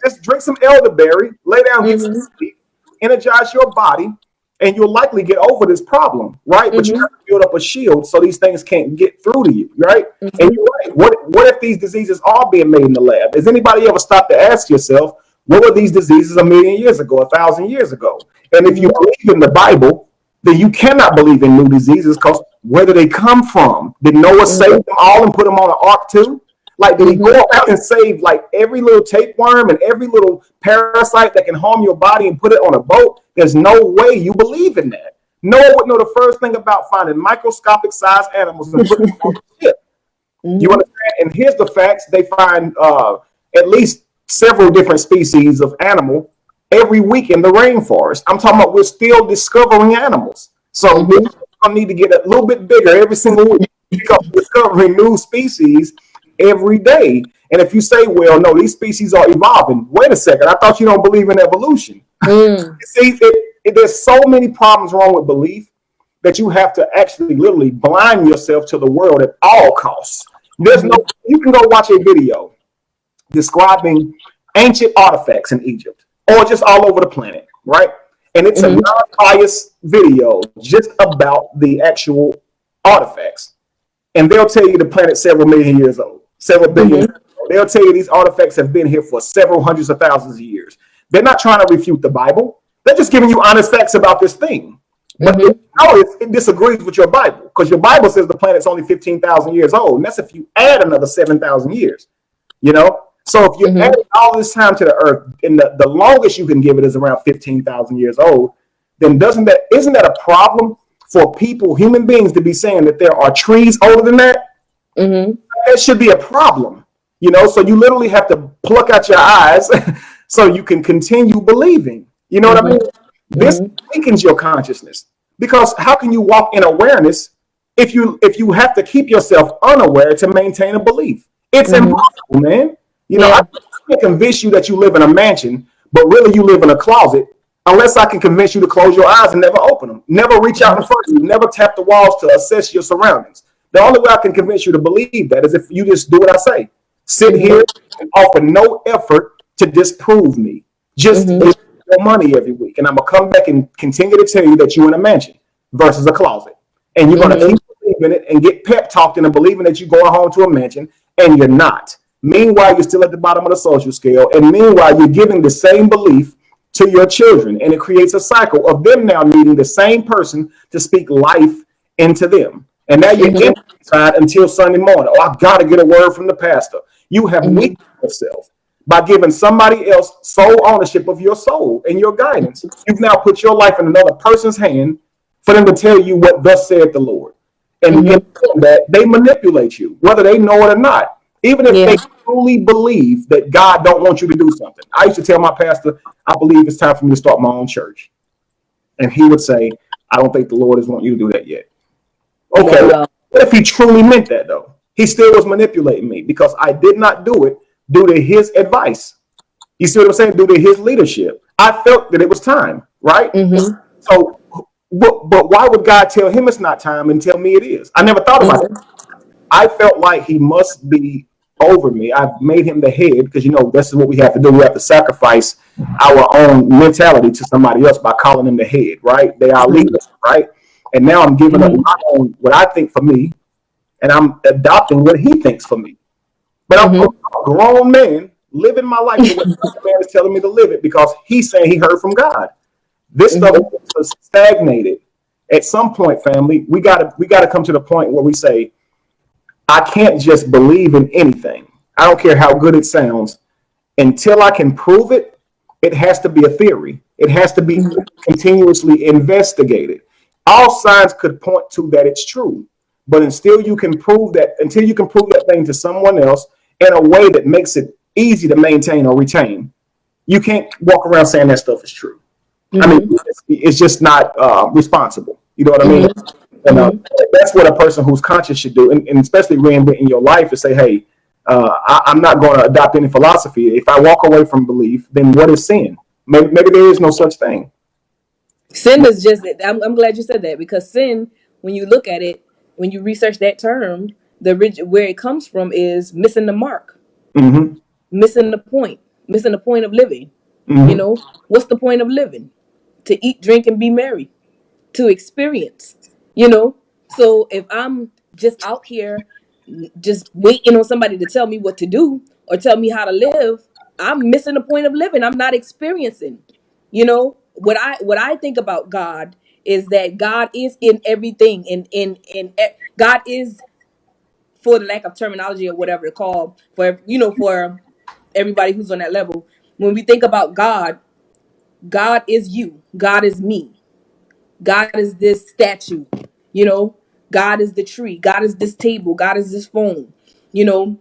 just drink some elderberry, lay down, get some sleep, energize your body, and you'll likely get over this problem, right? But you have to build up a shield so these things can't get through to you, right? And you're right. What if these diseases are being made in the lab? Has anybody ever stopped to ask yourself, what were these diseases 1,000,000 years ago, 1,000 years ago? And if you believe in the Bible, then you cannot believe in new diseases, because where do they come from? Did Noah save them all and put them on an ark too? Like, did he go out and save like every little tapeworm and every little parasite that can harm your body and put it on a boat? There's no way you believe in that. Noah would know the first thing about finding microscopic sized animals and putting them on the ship. You understand? And here's the facts. They find at least several different species of animal every week in the rainforest. I'm talking about we're still discovering animals. So we're going to need to get a little bit bigger every single week because we're discovering new species every day. And if you say, well, no, these species are evolving. Wait a second. I thought you don't believe in evolution. See, there's so many problems wrong with belief that you have to actually literally blind yourself to the world at all costs. You can go watch a video describing ancient artifacts in Egypt or just all over the planet, right? And it's a non-biased video just about the actual artifacts. And they'll tell you the planet's several million years old, several billion years old. They'll tell you these artifacts have been here for several hundreds of thousands of years. They're not trying to refute the Bible. They're just giving you honest facts about this thing. But it disagrees with your Bible, because your Bible says the planet's only 15,000 years old. And that's if you add another 7,000 years, So if you add all this time to the earth, and the longest you can give it is around 15,000 years old, then isn't that a problem for people, human beings, to be saying that there are trees older than that? That should be a problem, So you literally have to pluck out your eyes so you can continue believing. You know what I mean? This weakens your consciousness, because how can you walk in awareness if you have to keep yourself unaware to maintain a belief? It's impossible, man. I can't convince you that you live in a mansion, but really you live in a closet, unless I can convince you to close your eyes and never open them. Never reach out in front of you. Never tap the walls to assess your surroundings. The only way I can convince you to believe that is if you just do what I say. Sit here and offer no effort to disprove me. Just give your money every week. And I'm going to come back and continue to tell you that you're in a mansion versus a closet. And you're going to keep believing it and get pep talked into believing that you're going home to a mansion, and you're not. Meanwhile, you're still at the bottom of the social scale. And meanwhile, you're giving the same belief to your children. And it creates a cycle of them now needing the same person to speak life into them. And now you're Mhm. inside until Sunday morning. Oh, I got to get a word from the pastor. You have Mhm. weakened yourself by giving somebody else sole ownership of your soul and your guidance. You've now put your life in another person's hand for them to tell you what thus said the Lord. And in Mhm. doing that, they manipulate you, whether they know it or not. Even if they Yeah. truly believe that God don't want you to do something. I used to tell my pastor, I believe it's time for me to start my own church. And he would say, I don't think the Lord is wanting you to do that yet. Okay, Wow. what if he truly meant that though? He still was manipulating me because I did not do it due to his advice. You see what I'm saying? Due to his leadership. I felt that it was time, right? Mhm. So, but why would God tell him it's not time and tell me it is? I never thought about it. Mhm. I felt like he must be over me. I've made him the head because this is what we have to do. We have to sacrifice our own mentality to somebody else by calling them the head, right? They are Mhm. leaders, right? And now I'm giving up Mhm. my own what I think for me, and I'm adopting what he thinks for me. But I'm Mhm. a grown man living my life the way the man is telling me to live it because he's saying he heard from God. This stuff Mhm. is stagnated. At some point, family, we gotta come to the point where we say, I can't just believe in anything. I don't care how good it sounds. Until I can prove it, it has to be a theory. It has to be Mhm. continuously investigated. All signs could point to that it's true. But until you can prove that thing to someone else in a way that makes it easy to maintain or retain, you can't walk around saying that stuff is true. I mean, Mhm. it's just not responsible. You know what I mean? Mhm. And Mhm. that's what a person who's conscious should do, and especially reinventing your life to say, hey, I'm not going to adopt any philosophy. If I walk away from belief, then what is sin? Maybe there is no such thing. Sin is just. I'm glad you said that because sin, when you look at it, when you research that term, where it comes from is missing the mark, Mm-hmm. missing the point of living. You Mm-hmm. know, what's the point of living? To eat, drink, and be merry. To experience, you know. So if I'm just out here just waiting on somebody to tell me what to do or tell me how to live, I'm missing the point of living. I'm not experiencing. You know, what I think about God is that God is in everything, and God is, for the lack of terminology or whatever to call, for everybody who's on that level. When we think about God, God is you, God is me, God is this statue, you know, God is the tree, God is this table, God is this phone, you know,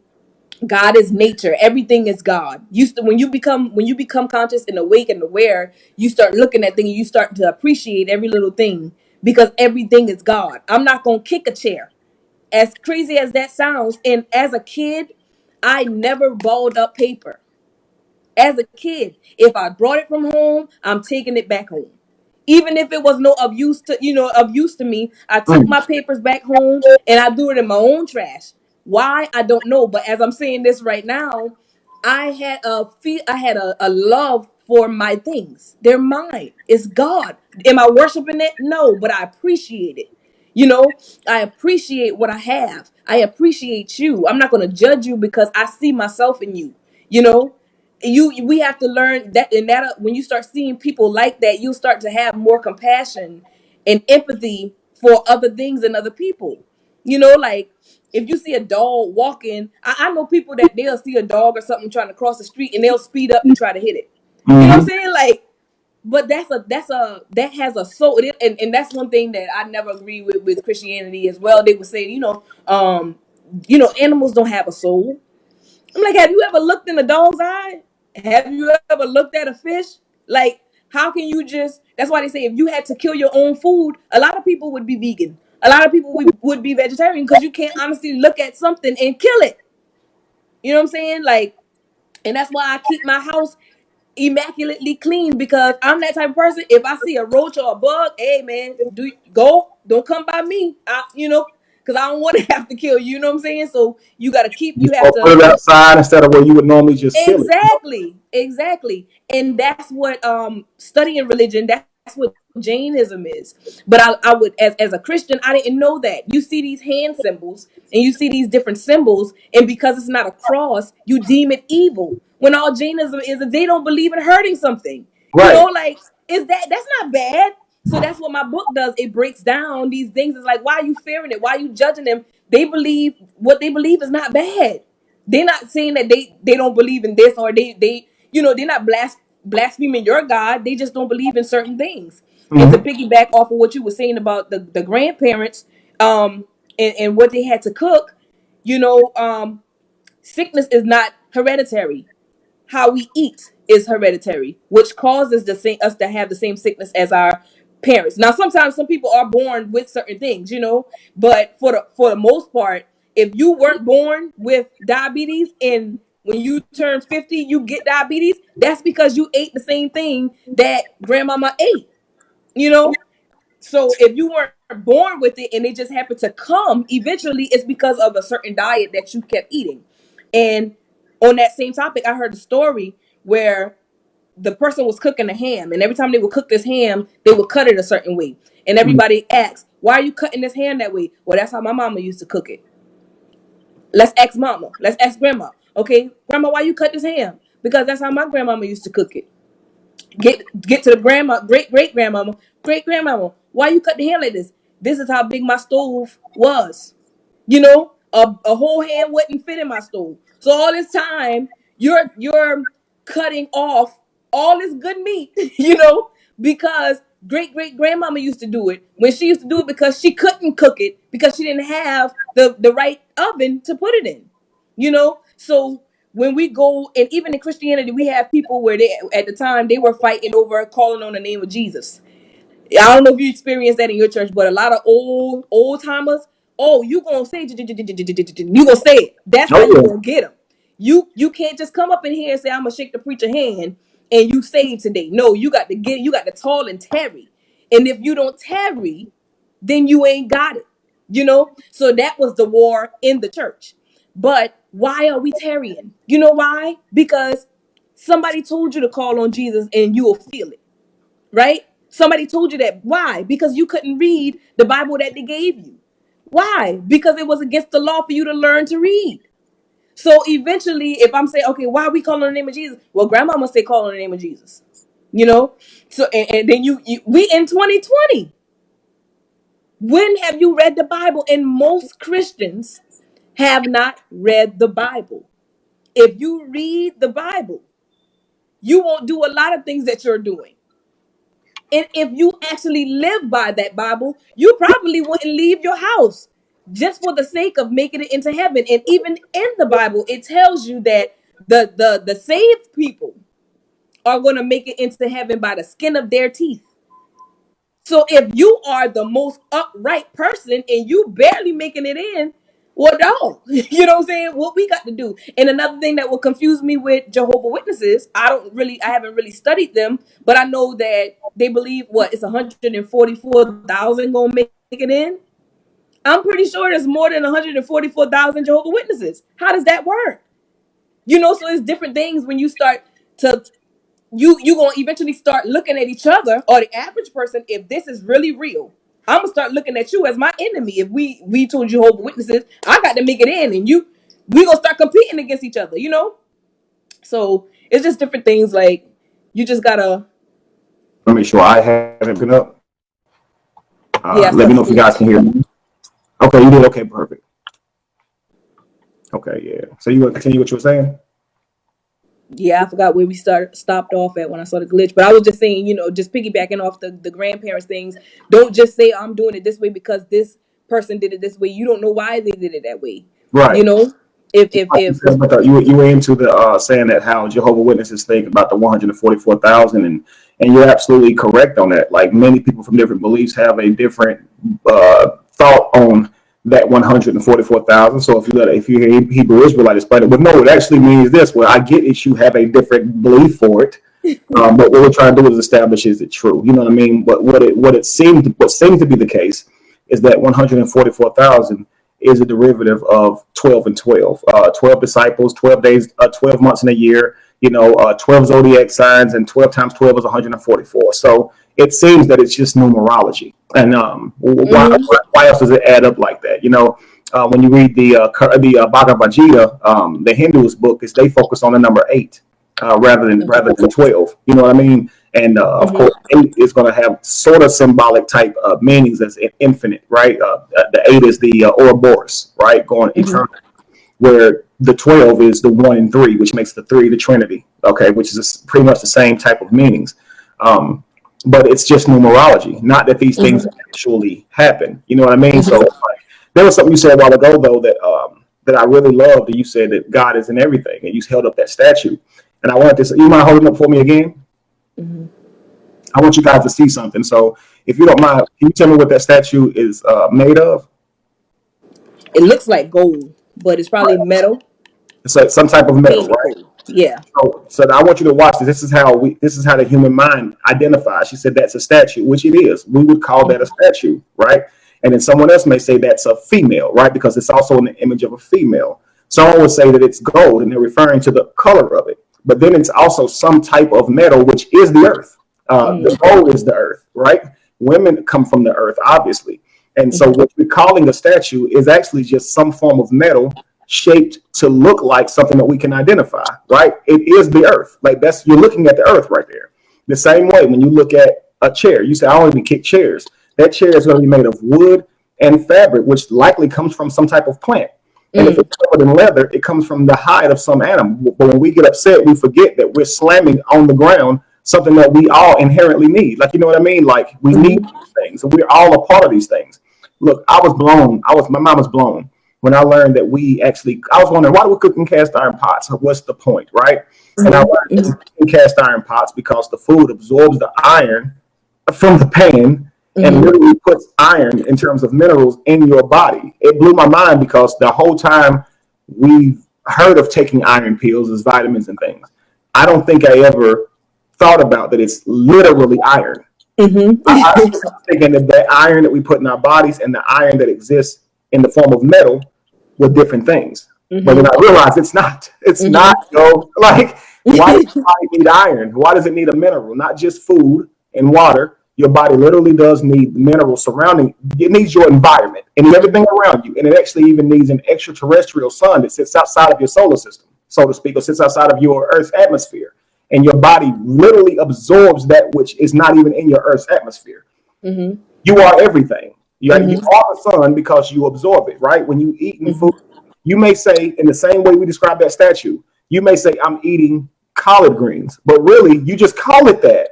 God is nature. Everything is God. When you become conscious and awake and aware, you start looking at things, you start to appreciate every little thing because everything is God. I'm not gonna kick a chair. As crazy as that sounds, and as a kid, I never balled up paper. As a kid, if I brought it from home, I'm taking it back home. Even if it was no of use to me, I took Mm. my papers back home and I threw it in my own trash. Why? I don't know. But as I'm saying this right now, I had a love for my things. They're mine. It's God. Am I worshiping it? No, but I appreciate it. You know, I appreciate what I have. I appreciate you. I'm not going to judge you because I see myself in you. You know, we have to learn that, and that when you start seeing people like that, you'll start to have more compassion and empathy for other things and other people. You know, like if you see a dog walking, I know people that they'll see a dog or something trying to cross the street and they'll speed up to try to hit it. You know what I'm Mm-hmm. saying? Like, but that has a soul. And that's one thing that I never agree with Christianity as well. They would say, animals don't have a soul. I'm like, have you ever looked in a dog's eye? Have you ever looked at a fish? Like, how can you just? That's why they say if you had to kill your own food, a lot of people would be vegan. A lot of people would be vegetarian because you can't honestly look at something and kill it. You know what I'm saying? Like, and that's why I keep my house immaculately clean because I'm that type of person. If I see a roach or a bug, hey man, don't come by me. Because I don't want to have to kill you. You know what I'm saying? So you have Or put to. it outside instead of where you would normally just kill it. Exactly. And that's what studying religion, that's what Jainism is. But I would, as a Christian, I didn't know that. You see these hand symbols and you see these different symbols, and because it's not a cross, you deem it evil. When all Jainism is, if they don't believe in hurting something. Right. Like, that's not bad. So that's what my book does. It breaks down these things. It's like, why are you fearing it? Why are you judging them? They believe what they believe is not bad. They're not saying that they don't believe in this, or they they're not blaspheming your God. They just don't believe in certain things. And to Mm-hmm. piggyback off of what you were saying about the grandparents, and what they had to cook, you know, sickness is not hereditary. How we eat is hereditary, which causes us to have the same sickness as our parents. Now, sometimes some people are born with certain things, but for the most part, if you weren't born with diabetes and when you turn 50, you get diabetes, that's because you ate the same thing that grandmama ate, you know? So if you weren't born with it and it just happened to come, eventually it's because of a certain diet that you kept eating. And on that same topic, I heard a story where the person was cooking a ham, and every time they would cook this ham, they would cut it a certain way. And everybody asks, why are you cutting this ham that way? Well, that's how my mama used to cook it. Let's ask mama. Let's ask grandma. Okay, grandma, why you cut this ham? Because that's how my grandmama used to cook it. Get to the grandma, great grandmama. Why you cut the ham like this? This is how big my stove was. A whole ham wouldn't fit in my stove. So all this time, you're cutting off all this good meat, because great grandmama used to do it. When she used to do it because she couldn't cook it because she didn't have the right oven to put it in. So when we go, and even in Christianity, we have people where they at the time they were fighting over calling on the name of Jesus. I don't know if you experienced that in your church, but a lot of old timers, oh, you gonna say you gonna say it. That's how you Oh gonna get them. You can't just come up in here and say I'm gonna shake the preacher hand and you saved today. No, you got to tall and tarry. And if you don't tarry, then you ain't got it. So that was the war in the church. But why are we tarrying? You know why? Because somebody told you to call on Jesus and you will feel it, right? Somebody told you that. Why? Because you couldn't read the Bible that they gave you. Why? Because it was against the law for you to learn to read. So eventually, if I'm saying, okay, why are we calling on the name of Jesus? Well, grandma must say call on the name of Jesus. So and then we in 2020. When have you read the Bible? And most Christians have not read the Bible. If you read the Bible, you won't do a lot of things that you're doing. And if you actually live by that Bible, you probably wouldn't leave your house just for the sake of making it into heaven. And even in the Bible, it tells you that the saved people are going to make it into heaven by the skin of their teeth. So if you are the most upright person and you barely making it in, well, no, you know what I'm saying? What we got to do. And another thing that will confuse me with Jehovah Witnesses, I haven't really studied them, but I know that they believe it's 144,000 gonna make it in. I'm pretty sure there's more than 144,000 Jehovah Witnesses. How does that work? So it's different things when you start to you gonna eventually start looking at each other, or the average person. If this is really real, I'm gonna start looking at you as my enemy. If we told Jehovah Witnesses, I got to make it in, and we gonna start competing against each other. So it's just different things. Like you just gotta. let me make sure I haven't been up. Yeah, I Let saw me the know if you guys glitch. can hear me. Okay, you did. Okay, perfect. Okay, yeah. So you want to continue what you were saying? Yeah, I forgot where we stopped off at when I saw the glitch. But I was just saying, just piggybacking off the grandparents things. Don't just say I'm doing it this way because this person did it this way. You don't know why they did it that way. Right. You know, if But you were into the saying that how Jehovah Witnesses think about the 144,000, and you're absolutely correct on that. Like many people from different beliefs have a different thought on that 144,000. So if you're a Hebrew Israelite, explain it. But no, it actually means this. Well, I get it. You have a different belief for it. But what we're trying to do is establish, is it true? You know what I mean? But what seems to be the case is that 144,000 is a derivative of 12 and 12. 12 disciples, 12 days, 12 months in a year. 12 zodiac signs, and 12 times 12 is 144. So it seems that it's just numerology. And Mhm. why else does it add up like that? When you read the Bhagavad Gita, the Hindus book, is they focus on the number 8 rather than 12. You know what I mean? And of course, 8 is going to have sort of symbolic type meanings as infinite, right? The 8 is the Ouroboros, right? Going eternal, where the 12 is the 1 and 3, which makes the 3 the Trinity, okay, which is pretty much the same type of meanings. But it's just numerology, not that these things actually happen. You know what I mean? So there was something you said a while ago, though, that I really loved. That you said that God is in everything, and you held up that statue. And I wanted to, you mind holding up for me again? I want you guys to see something. So if you don't mind, can you tell me what that statue is made of? It looks like gold, but it's probably metal. It's like some type of metal, Painted right? gold. Yeah. So I want you to watch this. This is how the human mind identifies. She said that's a statue, which it is. We would call that a statue, right? And then someone else may say that's a female, right? Because it's also in the image of a female. Someone would say that it's gold, and they're referring to the color of it. But then it's also some type of metal, which is the earth. The gold is the earth, right? Women come from the earth, obviously. And so what we're calling a statue is actually just some form of metal shaped to look like something that we can identify, right? It is the earth. Like you're looking at the earth right there. The same way when you look at a chair, you say, I only kick chairs. That chair is going to be made of wood and fabric, which likely comes from some type of plant. And if it's covered in leather, it comes from the hide of some animal. But when we get upset, we forget that we're slamming on the ground something that we all inherently need. Like, you know what I mean? Like, we need these things. And we're all a part of these things. Look, my mind was blown when I learned that I was wondering, why do we cook in cast iron pots? What's the point, right? And I learned that we cook in cast iron pots because the food absorbs the iron from the pan and literally puts iron in terms of minerals in your body. It blew my mind because the whole time we've heard of taking iron pills as vitamins and things. I don't think I ever thought about that it's literally iron. I was thinking that iron that we put in our bodies and the iron that exists in the form of metal were different things. But then I realized it's not. It's not, like, why does your body need iron? Why does it need a mineral? Not just food and water. Your body literally does need minerals surrounding. It needs your environment and everything around you. And it actually even needs an extraterrestrial sun that sits outside of your solar system, so to speak, or sits outside of your Earth's atmosphere. And your body literally absorbs that which is not even in your Earth's atmosphere. You are everything. You are the sun because you absorb it, right? When you eat food, you may say, in the same way we describe that statue, you may say, I'm eating collard greens, but really you just call it that.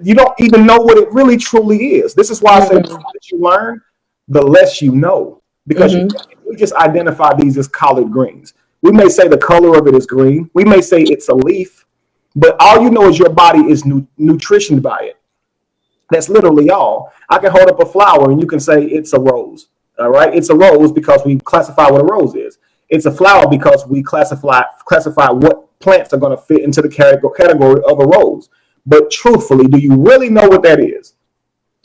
You don't even know what it really truly is. This is why I say the more that you learn, the less you know, because we just identify these as collard greens. We may say the color of it is green. We may say it's a leaf, but all you know is your body is nutritioned by it. That's literally all. I can hold up a flower and you can say it's a rose. All right. It's a rose because we classify what a rose is. It's a flower because we classify what plants are going to fit into the category of a rose. But truthfully, do you really know what that is?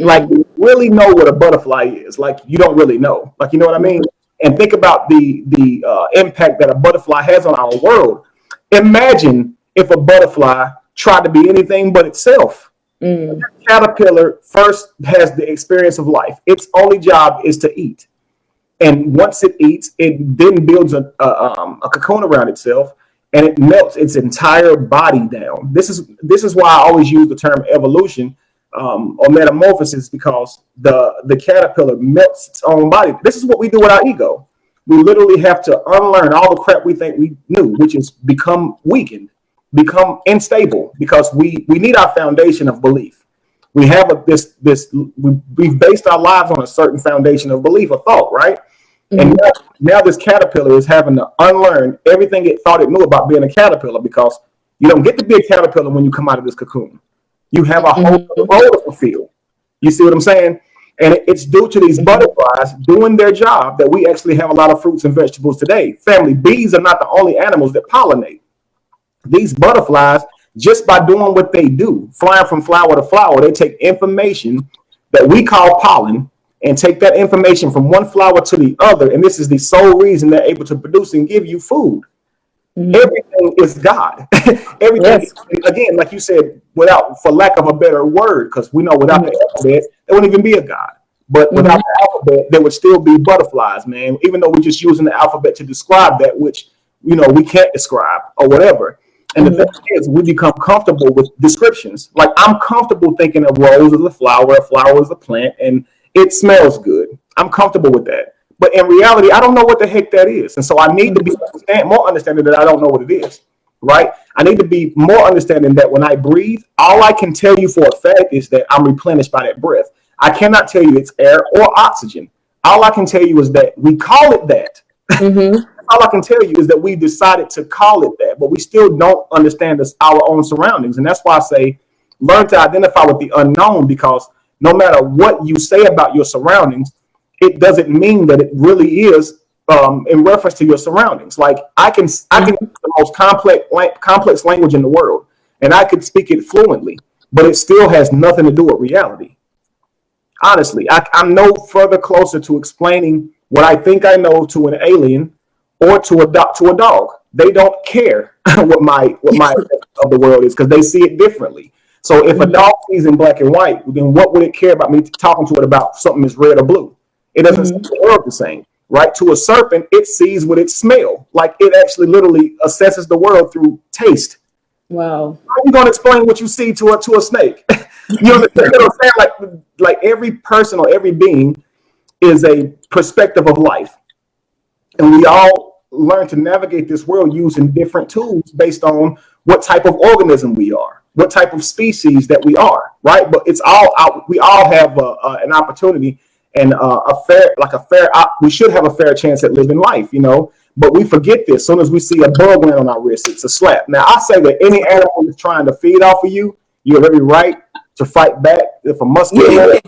Like, do you really know what a butterfly is? Like, you don't really know. Like, you know what I mean? And think about the impact that a butterfly has on our world. Imagine if a butterfly tried to be anything but itself. A caterpillar first has the experience of life. Its only job is to eat. And once it eats, it then builds a cocoon around itself, and it melts its entire body down. This is why I always use the term evolution or metamorphosis, because the caterpillar melts its own body. This is what we do with our ego. We literally have to unlearn all the crap we think we knew, which is become weakened, become unstable, because we need our foundation of belief. We have we've based our lives on a certain foundation of belief or thought, right? And now this caterpillar is having to unlearn everything it thought it knew about being a caterpillar, because you don't get to be a caterpillar when you come out of this cocoon. You have a whole role to fulfill. You see what I'm saying? And it's due to these butterflies doing their job that we actually have a lot of fruits and vegetables today. Family, bees are not the only animals that pollinate. These butterflies, just by doing what they do, flying from flower to flower, they take information that we call pollen and take that information from one flower to the other. And this is the sole reason they're able to produce and give you food. Everything is God. Everything, again, like you said, for lack of a better word, because we know without the alphabet, there wouldn't even be a God. But without the alphabet, there would still be butterflies, man. Even though we're just using the alphabet to describe that which, we can't describe or whatever. And the thing is, we become comfortable with descriptions. Like, I'm comfortable thinking of rose as a flower as a plant, and it smells good. I'm comfortable with that. But in reality, I don't know what the heck that is. And so I need to be more understanding that I don't know what it is, right? I need to be more understanding that when I breathe, all I can tell you for a fact is that I'm replenished by that breath. I cannot tell you it's air or oxygen. All I can tell you is that we call it that. All I can tell you is that we decided to call it that, but we still don't understand our own surroundings. And that's why I say, learn to identify with the unknown, because no matter what you say about your surroundings, it doesn't mean that it really is in reference to your surroundings. Like, I can use the most complex language in the world, and I could speak it fluently, but it still has nothing to do with reality. Honestly, I'm no further closer to explaining what I think I know to an alien or to a dog. They don't care what my of the world is, because they see it differently. So if a dog sees in black and white, then what would it care about me talking to it about something that's red or blue? It doesn't see the world the same, right? To a serpent, it sees what it smells. Like, it actually literally assesses the world through taste. Wow. How are you going to explain what you see to a snake? You understand what I'm saying? Like every person or every being is a perspective of life. And we all learn to navigate this world using different tools based on what type of organism we are, what type of species that we are, right? But it's all out. We all have an opportunity and we should have a fair chance at living life, but we forget this. As soon as we see a bug land on our wrist, it's a slap. Now, I say that any animal that's trying to feed off of you, you have every right to fight back. If a mosquito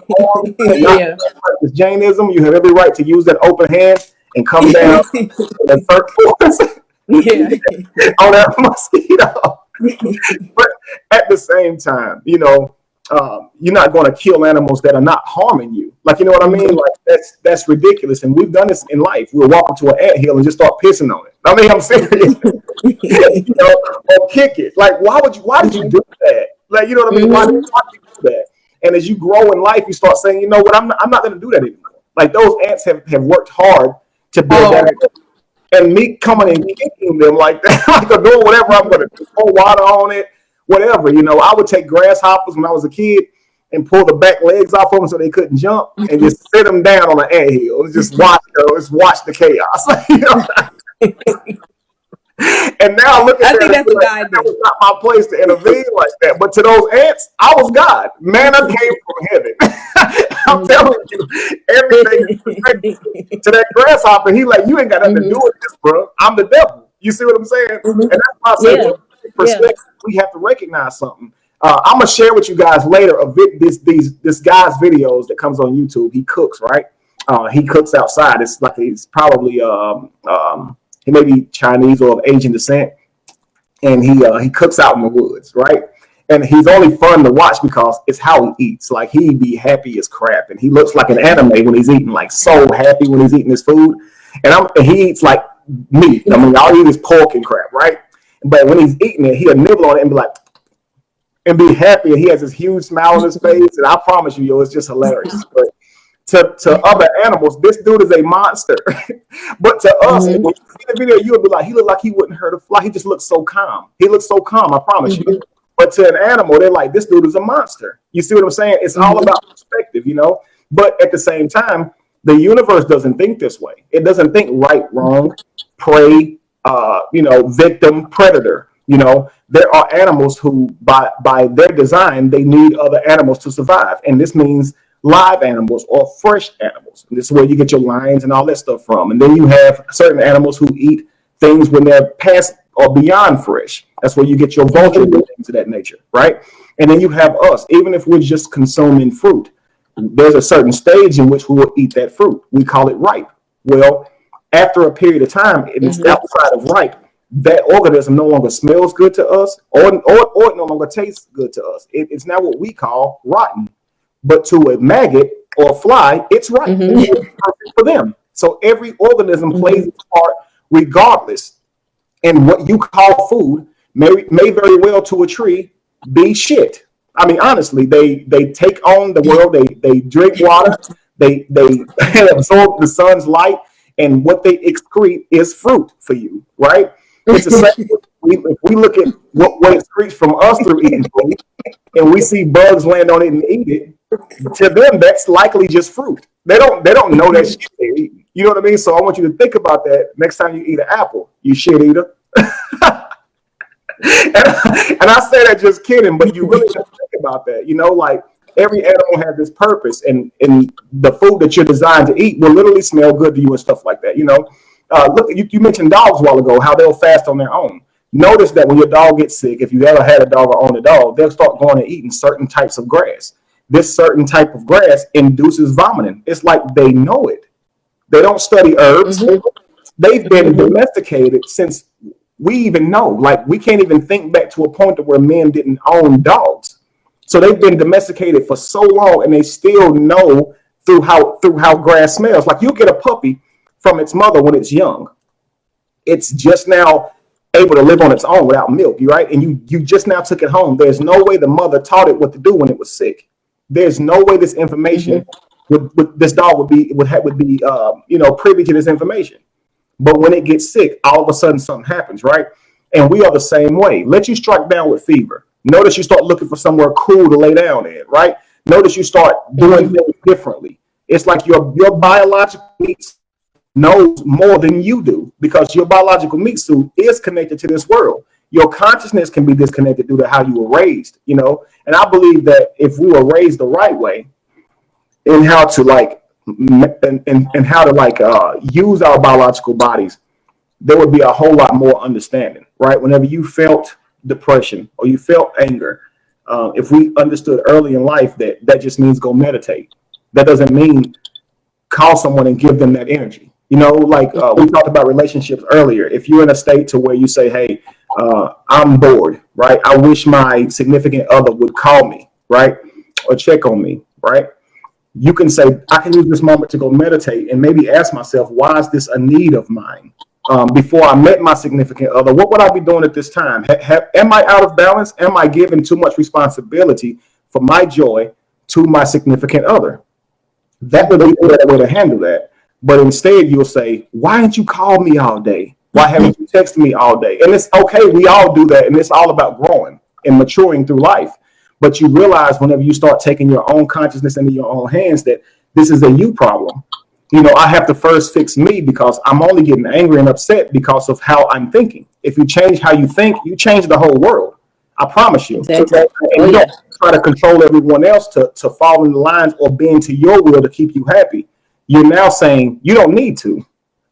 is Jainism, you have every right to use that open hand and come down and force on that mosquito. But at the same time, you're not going to kill animals that are not harming you. Like, you know what I mean? Like, that's ridiculous. And we've done this in life. We'll walk up to an anthill and just start pissing on it. I mean, I'm serious. Or kick it. Like, why did you do that? Like, you know what I mean? Why did you do that? And as you grow in life, you start saying, you know what, I'm not going to do that anymore. Like, those ants have worked hard to build that. And me coming and kicking them like that, like, or doing whatever I'm going to do, pour water on it, whatever. I would take grasshoppers when I was a kid and pull the back legs off of them so they couldn't jump, and just sit them down on an anthill and just watch the chaos. And now look at that. That was not my place to intervene like that. But to those ants, I was God. Manna came from heaven. I'm telling you, everything to that grasshopper, he like, you ain't got nothing to do with this, bro. I'm the devil. You see what I'm saying? And that's why I say, perspective, we have to recognize something. I'm gonna share with you guys later this guy's videos that comes on YouTube. He cooks, right? He cooks outside. It's like he's probably he may be Chinese or of Asian descent, and he cooks out in the woods, right? And he's only fun to watch because it's how he eats. Like, he be happy as crap, and he looks like an anime when he's eating, like so happy when he's eating his food. And he eats like meat. I mean, all he eats is pork and crap, right? But when he's eating it, he'll nibble on it and be like, and be happy, and he has this huge smile on his face. And I promise you, it's just hilarious. But to other animals, this dude is a monster. But to us, when you see the video, you'll be like, he looked like he wouldn't hurt a fly. He just looks so calm. He looks so calm, I promise you. But to an animal, they're like, this dude is a monster. You see what I'm saying? It's all about perspective, But at the same time, the universe doesn't think this way. It doesn't think right, wrong, prey, victim, predator. There are animals who, by their design, they need other animals to survive. And this means live animals or fresh animals. And this is where you get your lions and all that stuff from. And then you have certain animals who eat things when they're past or beyond fresh. That's where you get your vultures and things of that nature, right? And then you have us. Even if we're just consuming fruit, there's a certain stage in which we will eat that fruit. We call it ripe. Well, after a period of time, and it's outside of ripe, that organism no longer smells good to us, or it no longer tastes good to us. It's now what we call rotten. But to a maggot or a fly, it's right. It's perfect for them. So every organism plays its part regardless. And what you call food may very well to a tree be shit. I mean, honestly, they take on the world. They drink water. They absorb the sun's light, and what they excrete is fruit for you, right? It's the same. If we look at what excretes from us through eating food, and we see bugs land on it and eat it, to them that's likely just fruit. They don't know that shit they're eating. You know what I mean? So I want you to think about that next time you eat an apple, you shit eater. And I say that just kidding, but you really have to think about that. You know, like every animal has this purpose, and the food that you're designed to eat will literally smell good to you and stuff like that. You know, look, you mentioned dogs a while ago, how they'll fast on their own. Notice that when your dog gets sick, if you ever had a dog or own a dog, they'll start going and eating certain types of grass. This certain type of grass induces vomiting. It's like they know it. They don't study herbs. Mm-hmm. They've been domesticated since we even know. Like we can't even think back to a point to where men didn't own dogs. So they've been domesticated for so long, and they still know through how grass smells. Like you get a puppy from its mother when it's young. It's just now able to live on its own without milk, right? And you just now took it home. There's no way the mother taught it what to do when it was sick. There's no way this information this dog would be privy to this information. But when it gets sick, all of a sudden something happens, right? And we are the same way. Let you strike down with fever. Notice you start looking for somewhere cool to lay down in, right? Notice you start doing things differently. It's like your biological meat knows more than you do, because your biological meat suit is connected to this world. Your consciousness can be disconnected due to how you were raised, you know? And I believe that if we were raised the right way in how to use our biological bodies, there would be a whole lot more understanding, right? Whenever you felt depression or you felt anger, if we understood early in life that just means go meditate. That doesn't mean call someone and give them that energy. You know, like we talked about relationships earlier. If you're in a state to where you say, hey, I'm bored, right? I wish my significant other would call me, right? Or check on me, right? You can say, I can use this moment to go meditate and maybe ask myself, why is this a need of mine? Before I met my significant other, what would I be doing at this time? Am I out of balance? Am I giving too much responsibility for my joy to my significant other? That would be the better way to handle that. But instead, you'll say, why didn't you call me all day? Why haven't you texted me all day? And it's okay. We all do that. And it's all about growing and maturing through life. But you realize whenever you start taking your own consciousness into your own hands that this is a you problem. You know, I have to first fix me, because I'm only getting angry and upset because of how I'm thinking. If you change how you think, you change the whole world. I promise you. Exactly. And you don't try to control everyone else to fall in the lines or bend to your will to keep you happy. You're now saying you don't need to.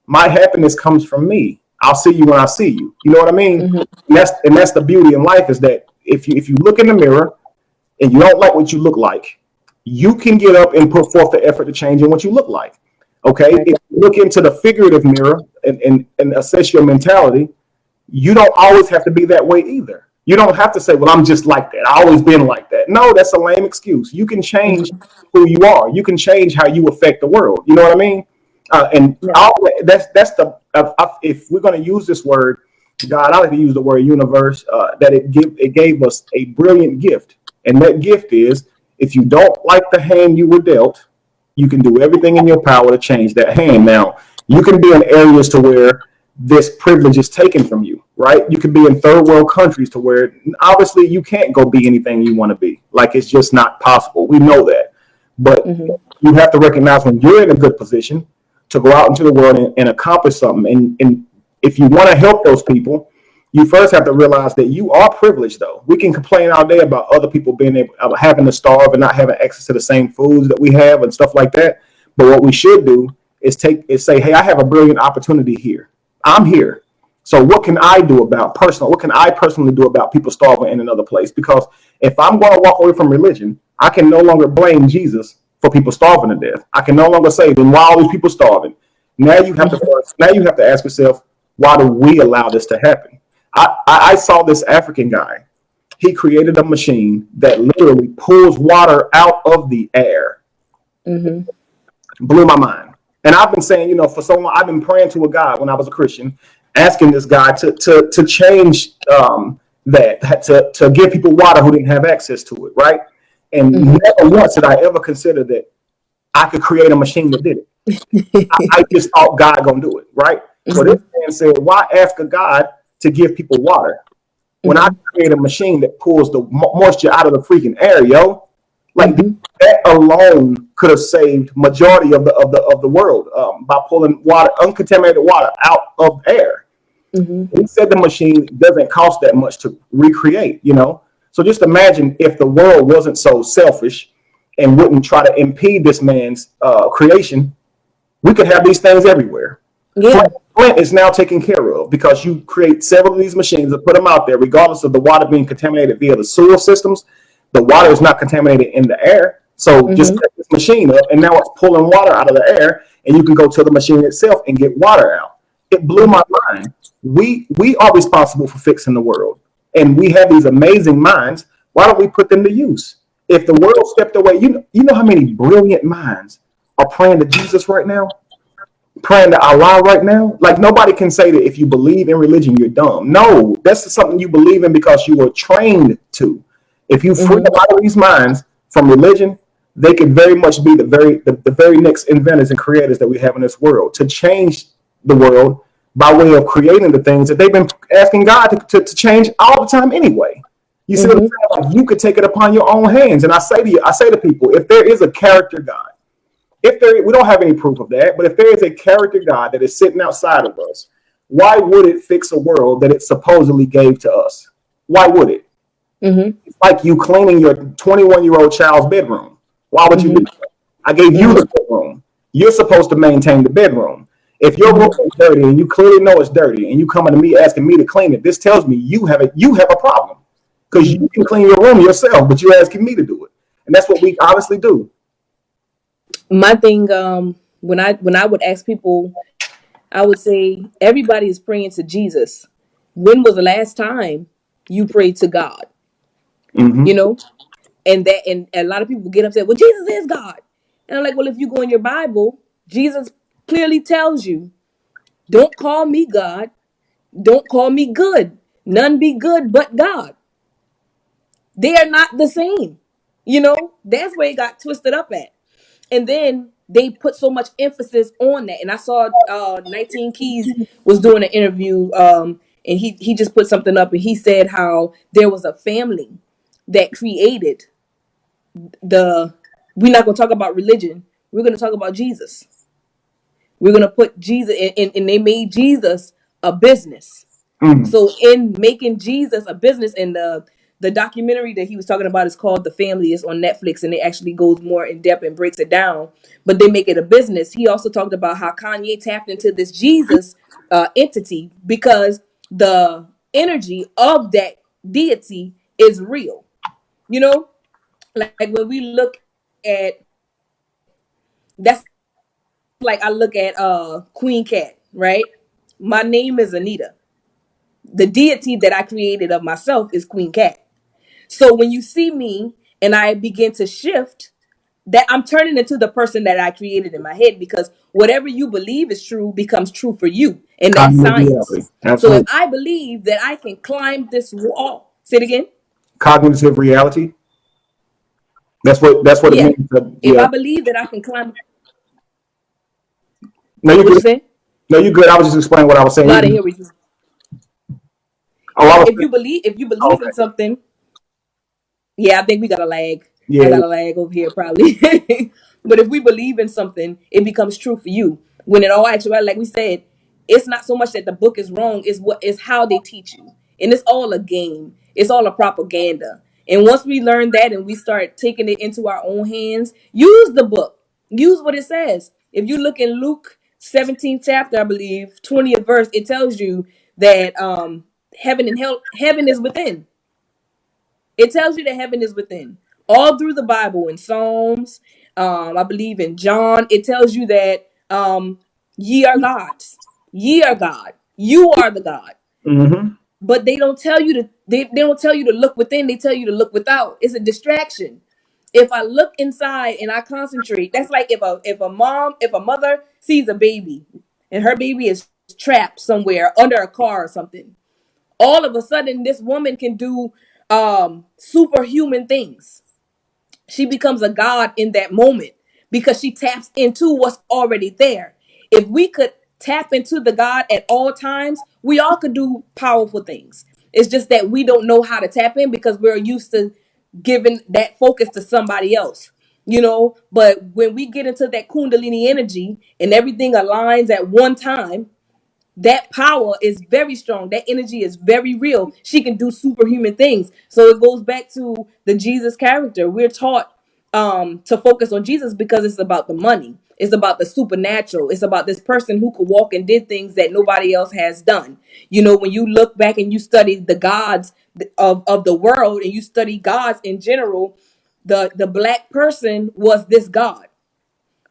My happiness comes from me. I'll see you when I see you. You know what I mean? Mm-hmm. And that's the beauty in life, is that if you look in the mirror and you don't like what you look like, you can get up and put forth the effort to change in what you look like. Okay? If you look into the figurative mirror and assess your mentality, you don't always have to be that way either. You don't have to say, well, I'm just like that. I've always been like that. No, that's a lame excuse. You can change who you are. You can change how you affect the world. You know what I mean? If we're going to use this word, God, I like to use the word universe, that it gave us a brilliant gift. And that gift is, if you don't like the hand you were dealt, you can do everything in your power to change that hand. Now, you can be in areas to where this privilege is taken from you, right? You can be in third world countries to where obviously you can't go be anything you want to be. Like, it's just not possible. We know that. But you have to recognize when you're in a good position to go out into the world and accomplish something. And if you want to help those people, you first have to realize that you are privileged, though. We can complain all day about other people having to starve and not having access to the same foods that we have and stuff like that. But what we should do is say, hey, I have a brilliant opportunity here. I'm here. So what can I do what can I personally do about people starving in another place? Because if I'm going to walk away from religion, I can no longer blame Jesus for people starving to death. I can no longer say, then why are all these people starving? Now you have to ask yourself, why do we allow this to happen? I saw this African guy. He created a machine that literally pulls water out of the air. Blew my mind. And I've been saying, for so long, I've been praying to a God when I was a Christian, asking this guy to change that, to give people water who didn't have access to it, right? And never once did I ever consider that I could create a machine that did it. I just thought God gonna do it, right? So this man said, why ask a God to give people water. When I Mm-hmm. create a machine that pulls the moisture out of the freaking air, yo, like Mm-hmm. that alone could have saved majority of the world by pulling water, uncontaminated water out of air. Mm-hmm. He said the machine doesn't cost that much to recreate, you know. So just imagine if the world wasn't so selfish and wouldn't try to impede this man's creation, we could have these things everywhere. Yeah. Flint is now taken care of because you create several of these machines and put them out there, regardless of the water being contaminated via the sewer systems. The water is not contaminated in the air. So just Mm-hmm. set this machine up, and now it's pulling water out of the air, and you can go to the machine itself and get water out. It blew my mind. We are responsible for fixing the world, and we have these amazing minds. Why don't we put them to use? If the world stepped away, you know how many brilliant minds are praying to Jesus right now, praying to Allah right now. Like nobody can say that if you believe in religion, you're dumb. No, that's something you believe in because you were trained to. If you free Mm-hmm. a lot of these minds from religion, they could very much be the very next inventors and creators that we have in this world to change the world by way of creating the things that they've been asking God to change all the time anyway. You see what I'm Mm-hmm. saying? Like you could take it upon your own hands. And I say to people, if there is a character God, if there, we don't have any proof of that, but if there is a character God that is sitting outside of us, why would it fix a world that it supposedly gave to us? Why would it? Mm-hmm. It's like you cleaning your 21-year-old child's bedroom. Why would you do Mm-hmm. that? I gave you Mm-hmm. the bedroom. You're supposed to maintain the bedroom. If your room Mm-hmm. is dirty and you clearly know it's dirty, and you coming to me asking me to clean it, this tells me you have a problem because Mm-hmm. you can clean your room yourself, but you're asking me to do it, and that's what we honestly do. My thing, when I would ask people, I would say everybody is praying to Jesus. When was the last time you prayed to God? You Mm-hmm. know, and a lot of people get upset. Well, Jesus is God, and I'm like, well, if you go in your Bible, Jesus clearly tells you, don't call me God, don't call me good. None be good but God. They are not the same. You know, that's where it got twisted up at. And then they put so much emphasis on that. And I saw 19 Keys was doing an interview, and he just put something up, and he said how there was a family that created the we're not going to talk about religion, we're going to talk about Jesus. We're going to put Jesus and they made Jesus a business. Mm-hmm. So in making Jesus a business, and the documentary that he was talking about is called The Family. It's on Netflix, and it actually goes more in depth and breaks it down. But they make it a business. He also talked about how Kanye tapped into this Jesus entity because the energy of that deity is real. You know, like when we look at that's like I look at Queen Cat, right? My name is Anita. The deity that I created of myself is Queen Cat. So when you see me and I begin to shift, that I'm turning into the person that I created in my head, because whatever you believe is true becomes true for you. And that's Cognitive science. reality, So if absolutely. I believe that I can climb this wall, say it again. Cognitive reality. That's what it Yeah. means. To, If yeah. I believe that I can climb, No, you what you good. say? No, you good. I was just explaining what I was saying. No, I You didn't good. hear what you. Oh, I was. If you Oh, believe in okay. something, yeah, I think we got a lag. I Yeah. got a lag over here probably. But if we believe in something, it becomes true for you. When in all actuality, like we said, it's not so much that the book is wrong, it's what it's how they teach you. And it's all a game. It's all a propaganda. And once we learn that and we start taking it into our own hands, use the book. Use what it says. If you look in Luke 17th chapter, I believe, 20th verse, it tells you that heaven and hell, heaven is within. It tells you that heaven is within. All through the Bible, in Psalms, I believe in John, it tells you that ye are gods. Ye are God. You are the God. Mm-hmm. But they don't tell you to they don't tell you to look within, they tell you to look without. It's a distraction. If I look inside and I concentrate, that's like if a mother sees a baby and her baby is trapped somewhere under a car or something, all of a sudden this woman can do superhuman things. She becomes a god in that moment because she taps into what's already there. If we could tap into the God at all times, we all could do powerful things. It's just that we don't know how to tap in because we're used to giving that focus to somebody else, you know. But when we get into that Kundalini energy and everything aligns at one time, that power is very strong. That energy is very real. She can do superhuman things. So it goes back to the Jesus character. We're taught to focus on Jesus because it's about the money. It's about the supernatural. It's about this person who could walk and did things that nobody else has done. You know, when you look back and you study the gods of the world and you study gods in general, the black person was this god,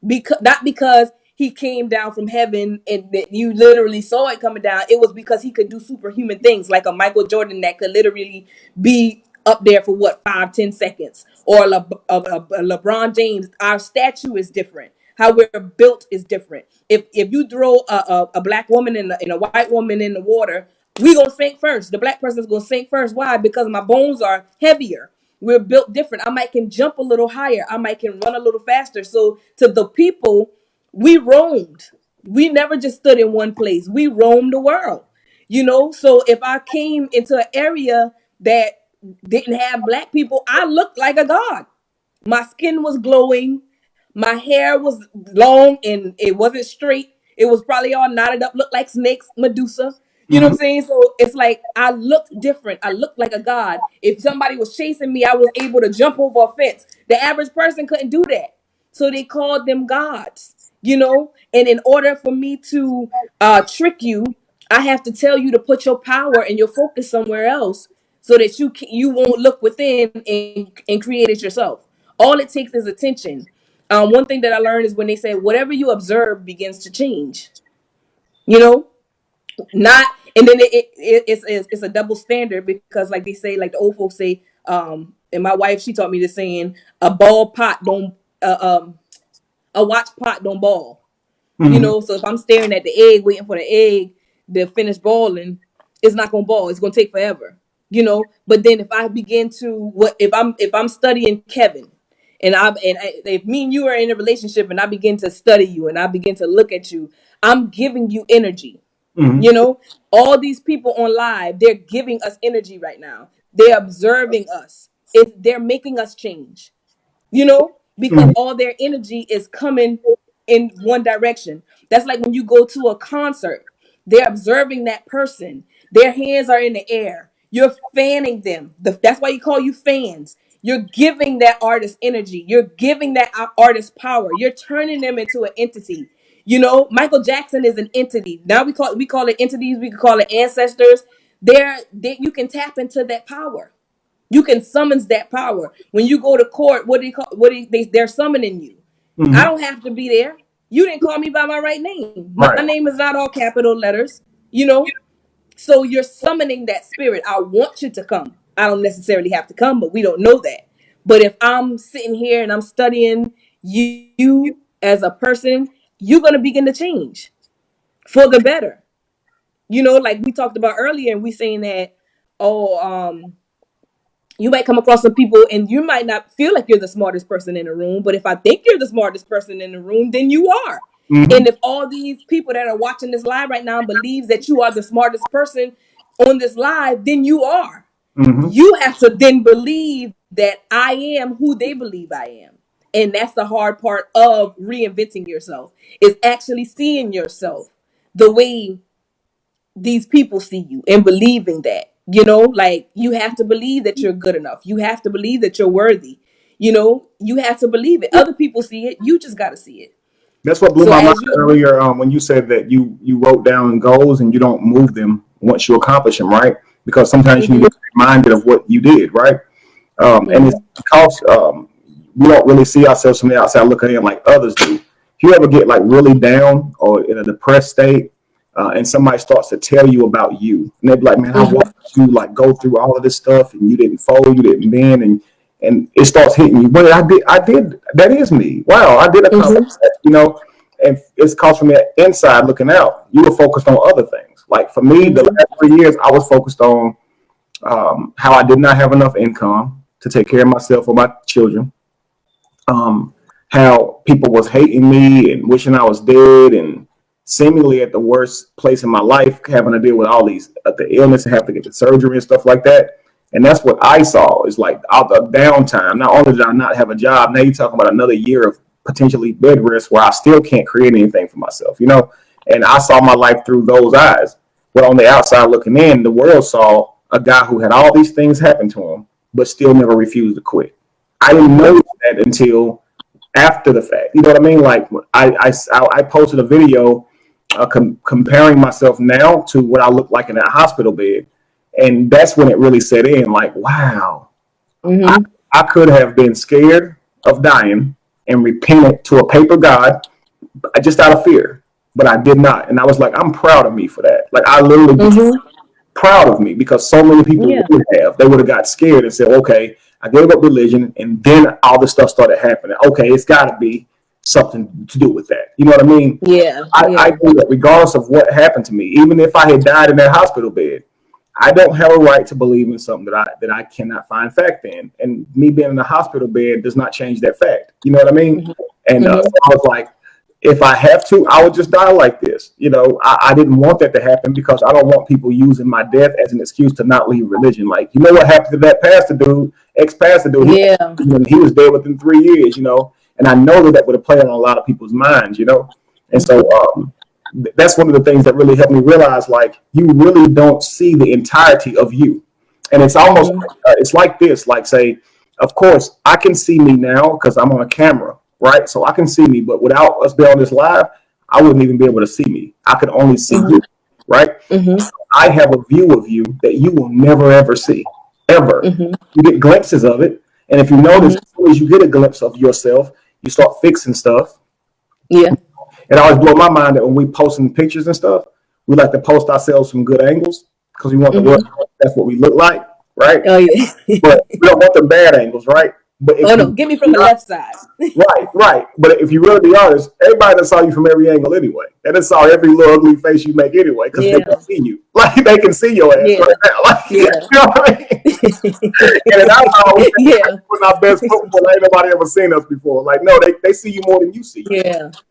because not because he came down from heaven and that you literally saw it coming down. It was because he could do superhuman things, like a Michael Jordan that could literally be up there for what, 5-10 seconds, or a LeBron James. Our statue is different. How we're built is different. If you throw a black woman and a white woman in the water, we gonna sink first. The black person's gonna sink first. Why? Because my bones are heavier. We're built different. I might can jump a little higher. I might can run a little faster. So to the people, we roamed. We never just stood in one place. We roamed the world. You know, so if I came into an area that didn't have black people, I looked like a god. My skin was glowing. My hair was long and it wasn't straight. It was probably all knotted up, looked like snakes, Medusa. You know what Mhm. I'm saying? So it's like I looked different. I looked like a god. If somebody was chasing me, I was able to jump over a fence. The average person couldn't do that. So they called them gods, you know? And in order for me to trick you, I have to tell you to put your power and your focus somewhere else so that you won't look within and create it yourself. All it takes is attention. One thing that I learned is when they say whatever you observe begins to change. You know, not and then it's a double standard because like they say, like the old folks say, and my wife she taught me this saying, a ball pot don't a watch pot don't ball. You Mhm. know, so if I'm staring at the egg, waiting for the egg to finish boiling, it's not gonna ball. It's gonna take forever. You know, but then if I begin to if I'm studying Kevin, if me and you are in a relationship and I begin to study you and I begin to look at you, I'm giving you energy. Mhm. You know, all these people on live, they're giving us energy right now. They're observing us. They're making us change, you know, because Mhm. all their energy is coming in one direction. That's like when you go to a concert, they're observing that person. Their hands are in the air. You're fanning them. That's why you call you fans. You're giving that artist energy. You're giving that artist power. You're turning them into an entity. You know, Michael Jackson is an entity. Now we call it entities. We can call it ancestors. You can tap into that power. You can summons that power. When you go to court, what do you call they're summoning you. I Mhm. don't have to be there. You didn't call me by my right name. My Right. name is not all capital letters, you know? So you're summoning that spirit. I want you to come. I don't necessarily have to come, but we don't know that. But if I'm sitting here and I'm studying you as a person, you're gonna begin to change for the better. You know, like we talked about earlier, and we saying that, oh, you might come across some people and you might not feel like you're the smartest person in the room, but if I think you're the smartest person in the room, then you are. Mhm. And if all these people that are watching this live right now believes that you are the smartest person on this live, then you are. Mhm. You have to then believe that I am who they believe I am. And that's the hard part of reinventing yourself, is actually seeing yourself the way these people see you and believing that, you know, like you have to believe that you're good enough. You have to believe that you're worthy. You know, you have to believe it. Other people see it. You just got to see it. That's what blew So my mind as you, earlier when you said that you wrote down goals and you don't move them once you accomplish them, right? Because sometimes you need to hmm be reminded of what you did, right? And it's hmm because we don't really see ourselves from the outside looking in like others do. If you ever get like really down or in a depressed state, and somebody starts to tell you about you, and they be like, "Man, I hmm watched you like go through all of this stuff, and you didn't fold, you didn't bend, and it starts hitting you. Wait, I did. That is me. Wow, I did accomplish hmm that. You know." And it's cause from the inside looking out, you were focused on other things. Like for me, the hmm last 3 years, I was focused on how I did not have enough income to take care of myself or my children, how people was hating me and wishing I was dead and seemingly at the worst place in my life, having to deal with all these the illness and have to get the surgery and stuff like that. And that's what I saw is like all the downtime. Not only did I not have a job, now you're talking about another year of potentially bed rest where I still can't create anything for myself, you know? And I saw my life through those eyes. But on the outside looking in, the world saw a guy who had all these things happen to him, but still never refused to quit. I didn't know that until after the fact. You know what I mean? Like I posted a video comparing myself now to what I look like in that hospital bed. And that's when it really set in, like, wow, I could have been scared of dying and repented to a paper God just out of fear, but I did not. And I was like, I'm proud of me for that. Like, I literally proud of me because so many people would have. They would have got scared and said, okay, I gave up religion, and then all this stuff started happening. Okay, it's got to be something to do with that. You know what I mean? Yeah. I knew that regardless of what happened to me, even if I had died in that hospital bed, I don't have a right to believe in something that I cannot find fact in. And me being in a hospital bed does not change that fact. You know what I mean? And so I was like, if I have to, I would just die like this. You know, I didn't want that to happen because I don't want people using my death as an excuse to not leave religion. Like, you know what happened to that pastor dude, ex-pastor dude? He was dead within 3 years, you know? And I know that would have played on a lot of people's minds, you know? And so that's one of the things that really helped me realize, like, you really don't see the entirety of you. And it's almost, it's like this, like, say, of course, I can see me now because I'm on a camera, right? So I can see me, but without us being on this live, I wouldn't even be able to see me. I could only see you, right? I have a view of you that you will never, ever see, ever. You get glimpses of it. And if you notice, as soon as you get a glimpse of yourself, you start fixing stuff. It always blows my mind that when we posting pictures and stuff, we like to post ourselves from good angles because we want the world to know that's what we look like, right? But we don't want the bad angles, right? But no, get me from the left side. Right. But if you really be honest, everybody that saw you from every angle anyway. And they saw every little ugly face you make anyway because they can see you. Like, they can see your ass right now. Like, you know what I mean? And in our house, we're our best football. Ain't nobody ever seen us before. Like, no, they see you more than you see.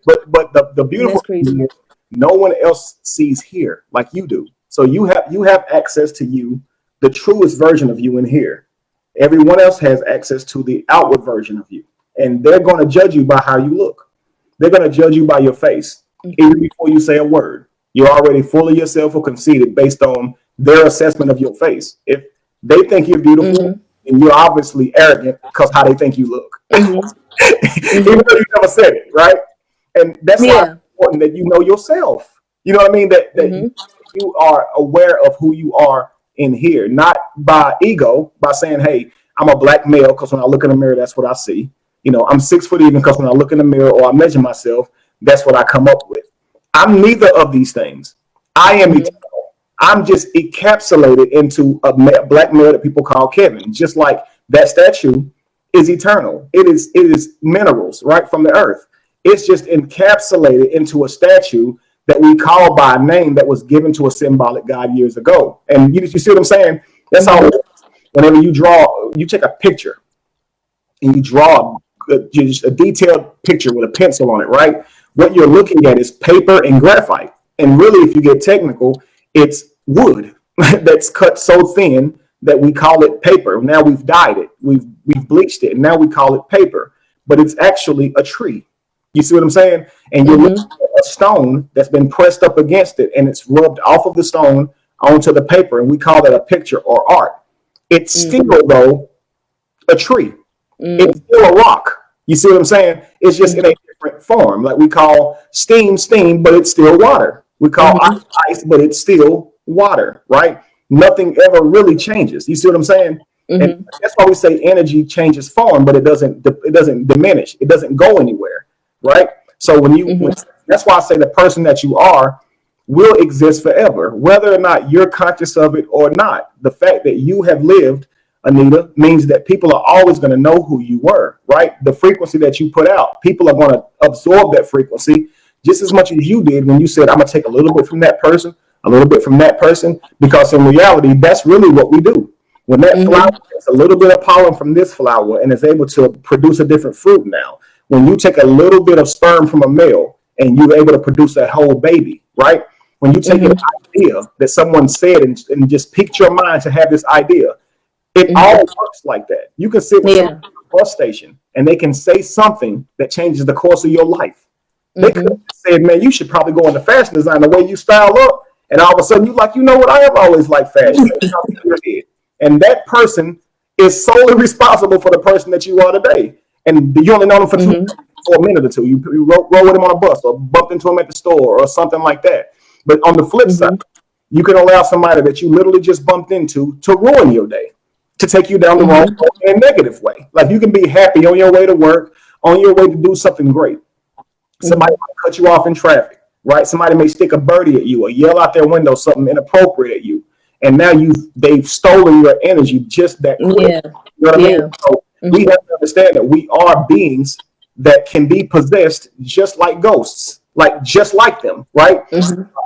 But the beautiful thing is no one else sees here like you do. So you have access to you, the truest version of you in here. Everyone else has access to the outward version of you. And they're going to judge you by how you look. They're going to judge you by your face. Even before you say a word, you're already full of yourself or conceited based on their assessment of your face. If they think you're beautiful, then you're obviously arrogant because how they think you look. Even though you never said it, right? And that's why it's important that you know yourself. You know what I mean? That you are aware of who you are in here, not by ego, by saying, hey, I'm a black male because when I look in the mirror, that's what I see. You know, I'm 6 foot even because when I look in the mirror or I measure myself, that's what I come up with. I'm neither of these things. I am eternal. I'm just encapsulated into a black male that people call Kevin. Just like that statue is eternal. It is minerals right from the earth. It's just encapsulated into a statue that we call by a name that was given to a symbolic God years ago. And you see what I'm saying? That's how it works. Whenever you take a picture and you draw just a detailed picture with a pencil on it, right? What you're looking at is paper and graphite. And really, if you get technical, it's wood that's cut so thin that we call it paper. Now we've dyed it. We've bleached it. And now we call it paper. But it's actually a tree. You see what I'm saying? And you're looking at a stone that's been pressed up against it, and it's rubbed off of the stone onto the paper, and we call that a picture or art. It's still, though, a tree. It's still a rock. You see what I'm saying? It's just in a different form. Like we call steam, but it's still water. We call ice, but it's still water, right? Nothing ever really changes. You see what I'm saying? And that's why we say energy changes form, but it doesn't diminish. It doesn't go anywhere. Right. So that's why I say the person that you are will exist forever, whether or not you're conscious of it or not. The fact that you have lived, Anita, means that people are always going to know who you were. Right. The frequency that you put out, people are going to absorb that frequency just as much as you did when you said, I'm going to take a little bit from that person, a little bit from that person, because in reality, that's really what we do. When that flower takes a little bit of pollen from this flower and is able to produce a different fruit now. When you take a little bit of sperm from a male and you're able to produce a whole baby, right? When you take an idea that someone said and just piqued your mind to have this idea, it all works like that. You can sit with someone at a bus station and they can say something that changes the course of your life. They could have said, man, you should probably go into fashion design the way you style up. And all of a sudden you're like, you know what? I have always liked fashion. And that person is solely responsible for the person that you are today. And you only know them for for a minute or two. You roll with them on a bus or bumped into them at the store or something like that. But on the flip side, you can allow somebody that you literally just bumped into to ruin your day, to take you down the wrong road in a negative way. Like you can be happy on your way to work, on your way to do something great. Somebody might cut you off in traffic, right? Somebody may stick a birdie at you or yell out their window something inappropriate at you. And now they've stolen your energy just that quick. Yeah. You know what I mean? So we have to understand that we are beings that can be possessed just like ghosts, like just like them, right?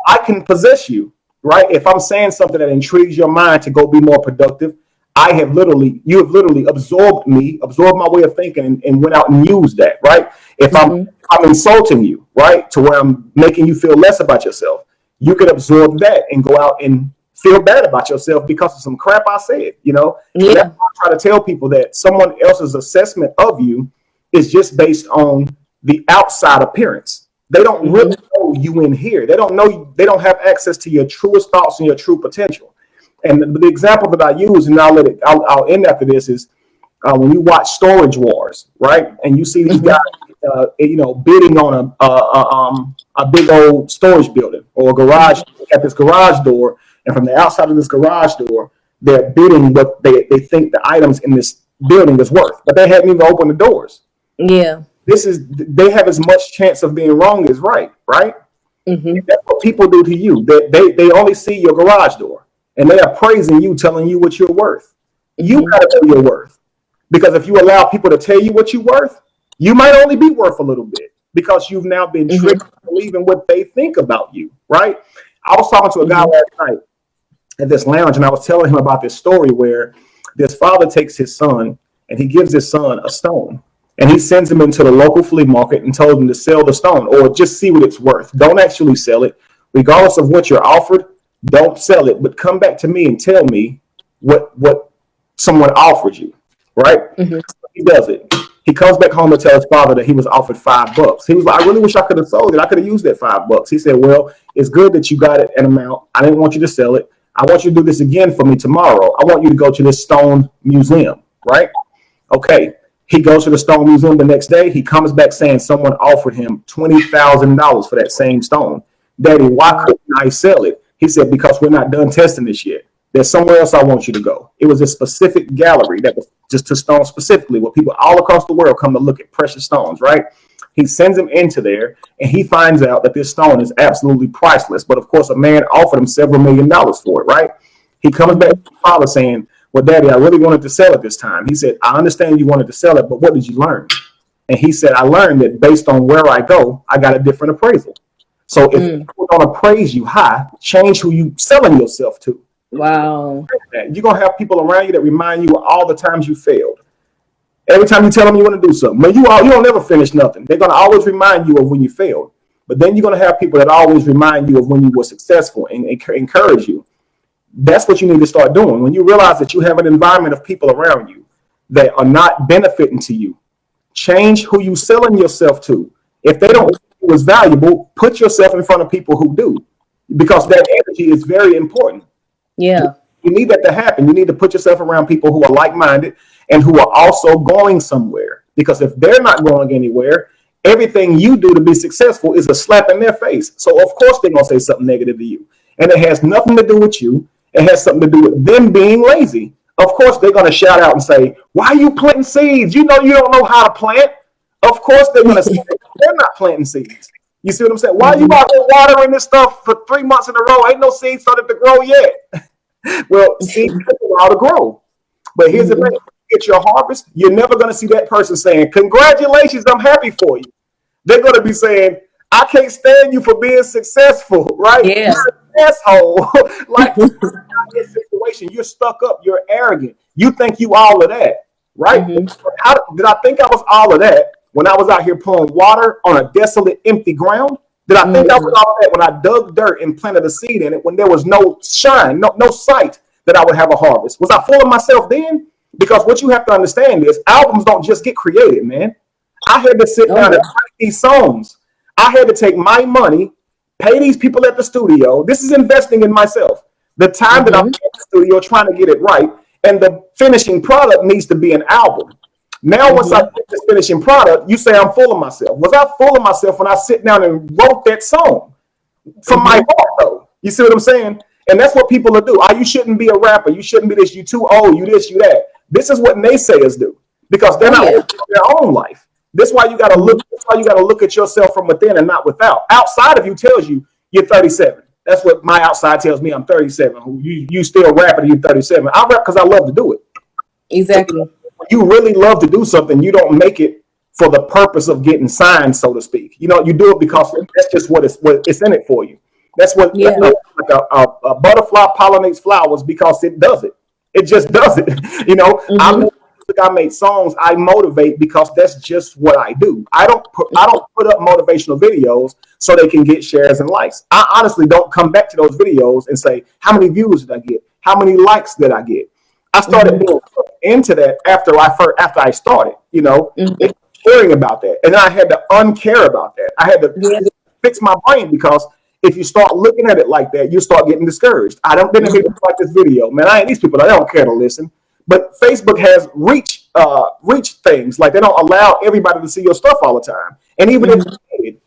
I can possess you, right? If I'm saying something that intrigues your mind to go be more productive, you have literally absorbed me, absorbed my way of thinking and went out and used that, right? If I'm insulting you, right, to where I'm making you feel less about yourself, you can absorb that and go out and feel bad about yourself because of some crap I said, you know? Yeah. That's why I try to tell people that someone else's assessment of you is just based on the outside appearance. They don't really know you in here. They don't know, they don't have access to your truest thoughts and your true potential. And the example that I use, and I'll end after this, is when you watch Storage Wars, right? And you see these guys, bidding on a big old storage building or a garage at this garage door, and from the outside of this garage door, they're bidding what they think the items in this building is worth, but they haven't even opened the doors. Yeah, they have as much chance of being wrong as right? That's what people do to you. They only see your garage door. And they are praising you, telling you what you're worth. You gotta know your worth. Because if you allow people to tell you what you're worth, you might only be worth a little bit because you've now been tricked to believe in what they think about you, right? I was talking to a guy last night at this lounge, and I was telling him about this story where this father takes his son and he gives his son a stone. And he sends him into the local flea market and told him to sell the stone or just see what it's worth. Don't actually sell it. Regardless of what you're offered, don't sell it, but come back to me and tell me what someone offered you, right? He does it. He comes back home to tell his father that he was offered $5. He was like, I really wish I could have sold it. I could have used that $5. He said, well, it's good that you got it an amount. I didn't want you to sell it. I want you to do this again for me tomorrow. I want you to go to this stone museum, right? Okay. He goes to the stone museum the next day. He comes back saying someone offered him $20,000 for that same stone. Daddy, why couldn't I sell it? He said, because we're not done testing this yet. There's somewhere else I want you to go. It was a specific gallery that was just to stones specifically, where people all across the world come to look at precious stones, right? He sends him into there, and he finds out that this stone is absolutely priceless. But of course, a man offered him several $1 million for it, right? He comes back to the father saying, well, Daddy, I really wanted to sell it this time. He said, I understand you wanted to sell it, but what did you learn? And he said, I learned that based on where I go, I got a different appraisal. So if people don't appraise you high, change who you selling yourself to. Wow. You're going to have people around you that remind you of all the times you failed. Every time you tell them you want to do something, when you don't never finish nothing. They're going to always remind you of when you failed. But then you're going to have people that always remind you of when you were successful and encourage you. That's what you need to start doing. When you realize that you have an environment of people around you that are not benefiting to you, change who you selling yourself to. If they don't think you as valuable, put yourself in front of people who do, because that energy is very important. Yeah. You need that to happen. You need to put yourself around people who are like-minded and who are also going somewhere. Because if they're not going anywhere, everything you do to be successful is a slap in their face. So of course they're going to say something negative to you. And it has nothing to do with you. It has something to do with them being lazy. Of course they're going to shout out and say, why are you planting seeds? You know you don't know how to plant. Of course they're going to say they're not planting seeds. You see what I'm saying? Why are you out there watering this stuff for 3 months in a row? Ain't no seeds started to grow yet. Well, seeds take a while to grow. But here's the thing. Get your harvest, you're never going to see that person saying, congratulations, I'm happy for you. They're going to be saying, I can't stand you for being successful, right? Yeah. You're an asshole. Like, in this situation, you're stuck up, you're arrogant. You think you all of that, right? How did I think I was all of that? when I was out here pouring water on a desolate, empty ground? Did I think I was all that when I dug dirt and planted a seed in it when there was no shine, no sight that I would have a harvest? Was I fooling myself then? Because what you have to understand is albums don't just get created, man. I had to sit down and write these songs. I had to take my money, pay these people at the studio. This is investing in myself. The time that I'm in the studio trying to get it right, and the finishing product needs to be an album. Now, once I get this finishing product, you say I'm fooling myself. Was I fooling myself when I sit down and wrote that song from my heart, though? You see what I'm saying? And that's what people will do. Oh, you shouldn't be a rapper. You shouldn't be this. You too old. You this, you that. This is what naysayers do because they're not living their own life. That's why you got to look. That's why you got to look at yourself from within and not without. Outside of you tells you you're 37. That's what my outside tells me. I'm 37. You still rapping? You're 37. I rap because I love to do it. Exactly. When you really love to do something, you don't make it for the purpose of getting signed, so to speak. You know, you do it because that's just what it's in it for you. That's what like a butterfly pollinates flowers because it does it. It just does it. You know, I make songs. I motivate because that's just what I do. I don't put up motivational videos so they can get shares and likes. I honestly don't come back to those videos and say, how many views did I get? How many likes did I get? I started being into that after I started, you know, caring about that. And then I had to uncare about that. I had to fix my brain because if you start looking at it like that, you start getting discouraged. I don't think people like this video, man. These people, I don't care to listen. But Facebook has reach things like they don't allow everybody to see your stuff all the time. And even if you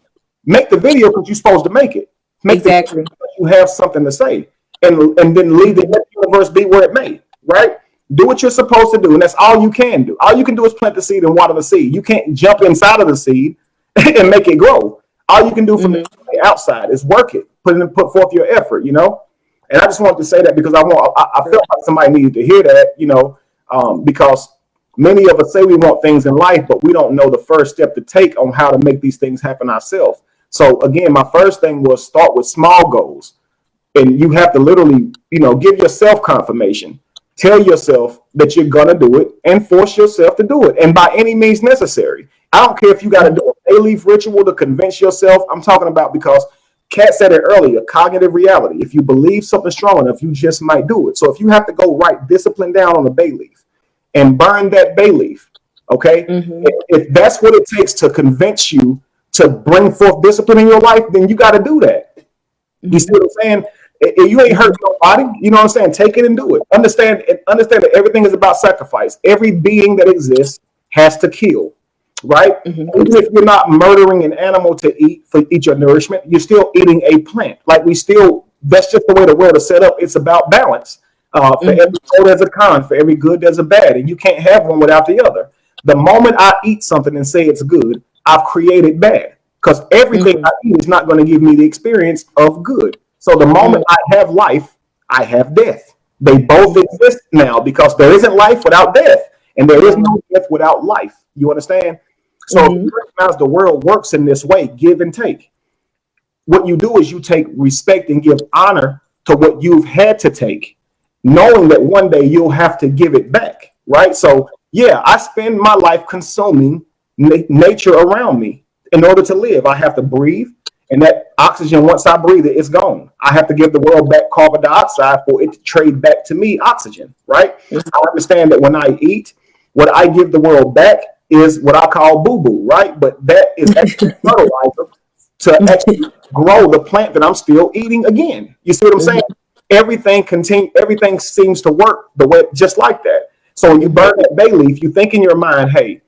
make the video because you're supposed to make it, make the video because you have something to say, and then leave the universe be where it may. Right? Do what you're supposed to do, and that's all you can do. All you can do is plant the seed and water the seed. You can't jump inside of the seed and make it grow. All you can do from the outside is work it, put forth your effort, you know. And I just wanted to say that because I felt like somebody needed to hear that, you know, because many of us say we want things in life, but we don't know the first step to take on how to make these things happen ourselves. So again, my first thing was start with small goals, and you have to literally, you know, give yourself confirmation. Tell yourself that you're going to do it and force yourself to do it. And by any means necessary. I don't care if you got to do a bay leaf ritual to convince yourself. I'm talking about because Kat said it earlier, cognitive reality. If you believe something strong enough, you just might do it. So if you have to go write discipline down on a bay leaf and burn that bay leaf, okay? If that's what it takes to convince you to bring forth discipline in your life, then you got to do that. You see what I'm saying? You ain't hurt nobody. You know what I'm saying? Take it and do it. Understand that everything is about sacrifice. Every being that exists has to kill, right? Even if you're not murdering an animal to eat your nourishment, you're still eating a plant. Like that's just the way the world is set up. It's about balance. For every pro there's a con. For every good there's a bad. And you can't have one without the other. The moment I eat something and say it's good, I've created bad. Because everything I eat is not going to give me the experience of good. So the moment I have life, I have death. They both exist now because there isn't life without death. And there is no death without life. You understand? So if you recognize the world works in this way, give and take. What you do is you take respect and give honor to what you've had to take, knowing that one day you'll have to give it back, right? So yeah, I spend my life consuming nature around me in order to live. I have to breathe. And that oxygen, once I breathe it, it's gone. I have to give the world back carbon dioxide for it to trade back to me oxygen, right? I understand that when I eat, what I give the world back is what I call boo-boo, right? But that is actually fertilizer to actually grow the plant that I'm still eating again. You see what I'm saying? Everything seems to work the way just like that. So when you burn that bay leaf, you think in your mind, hey,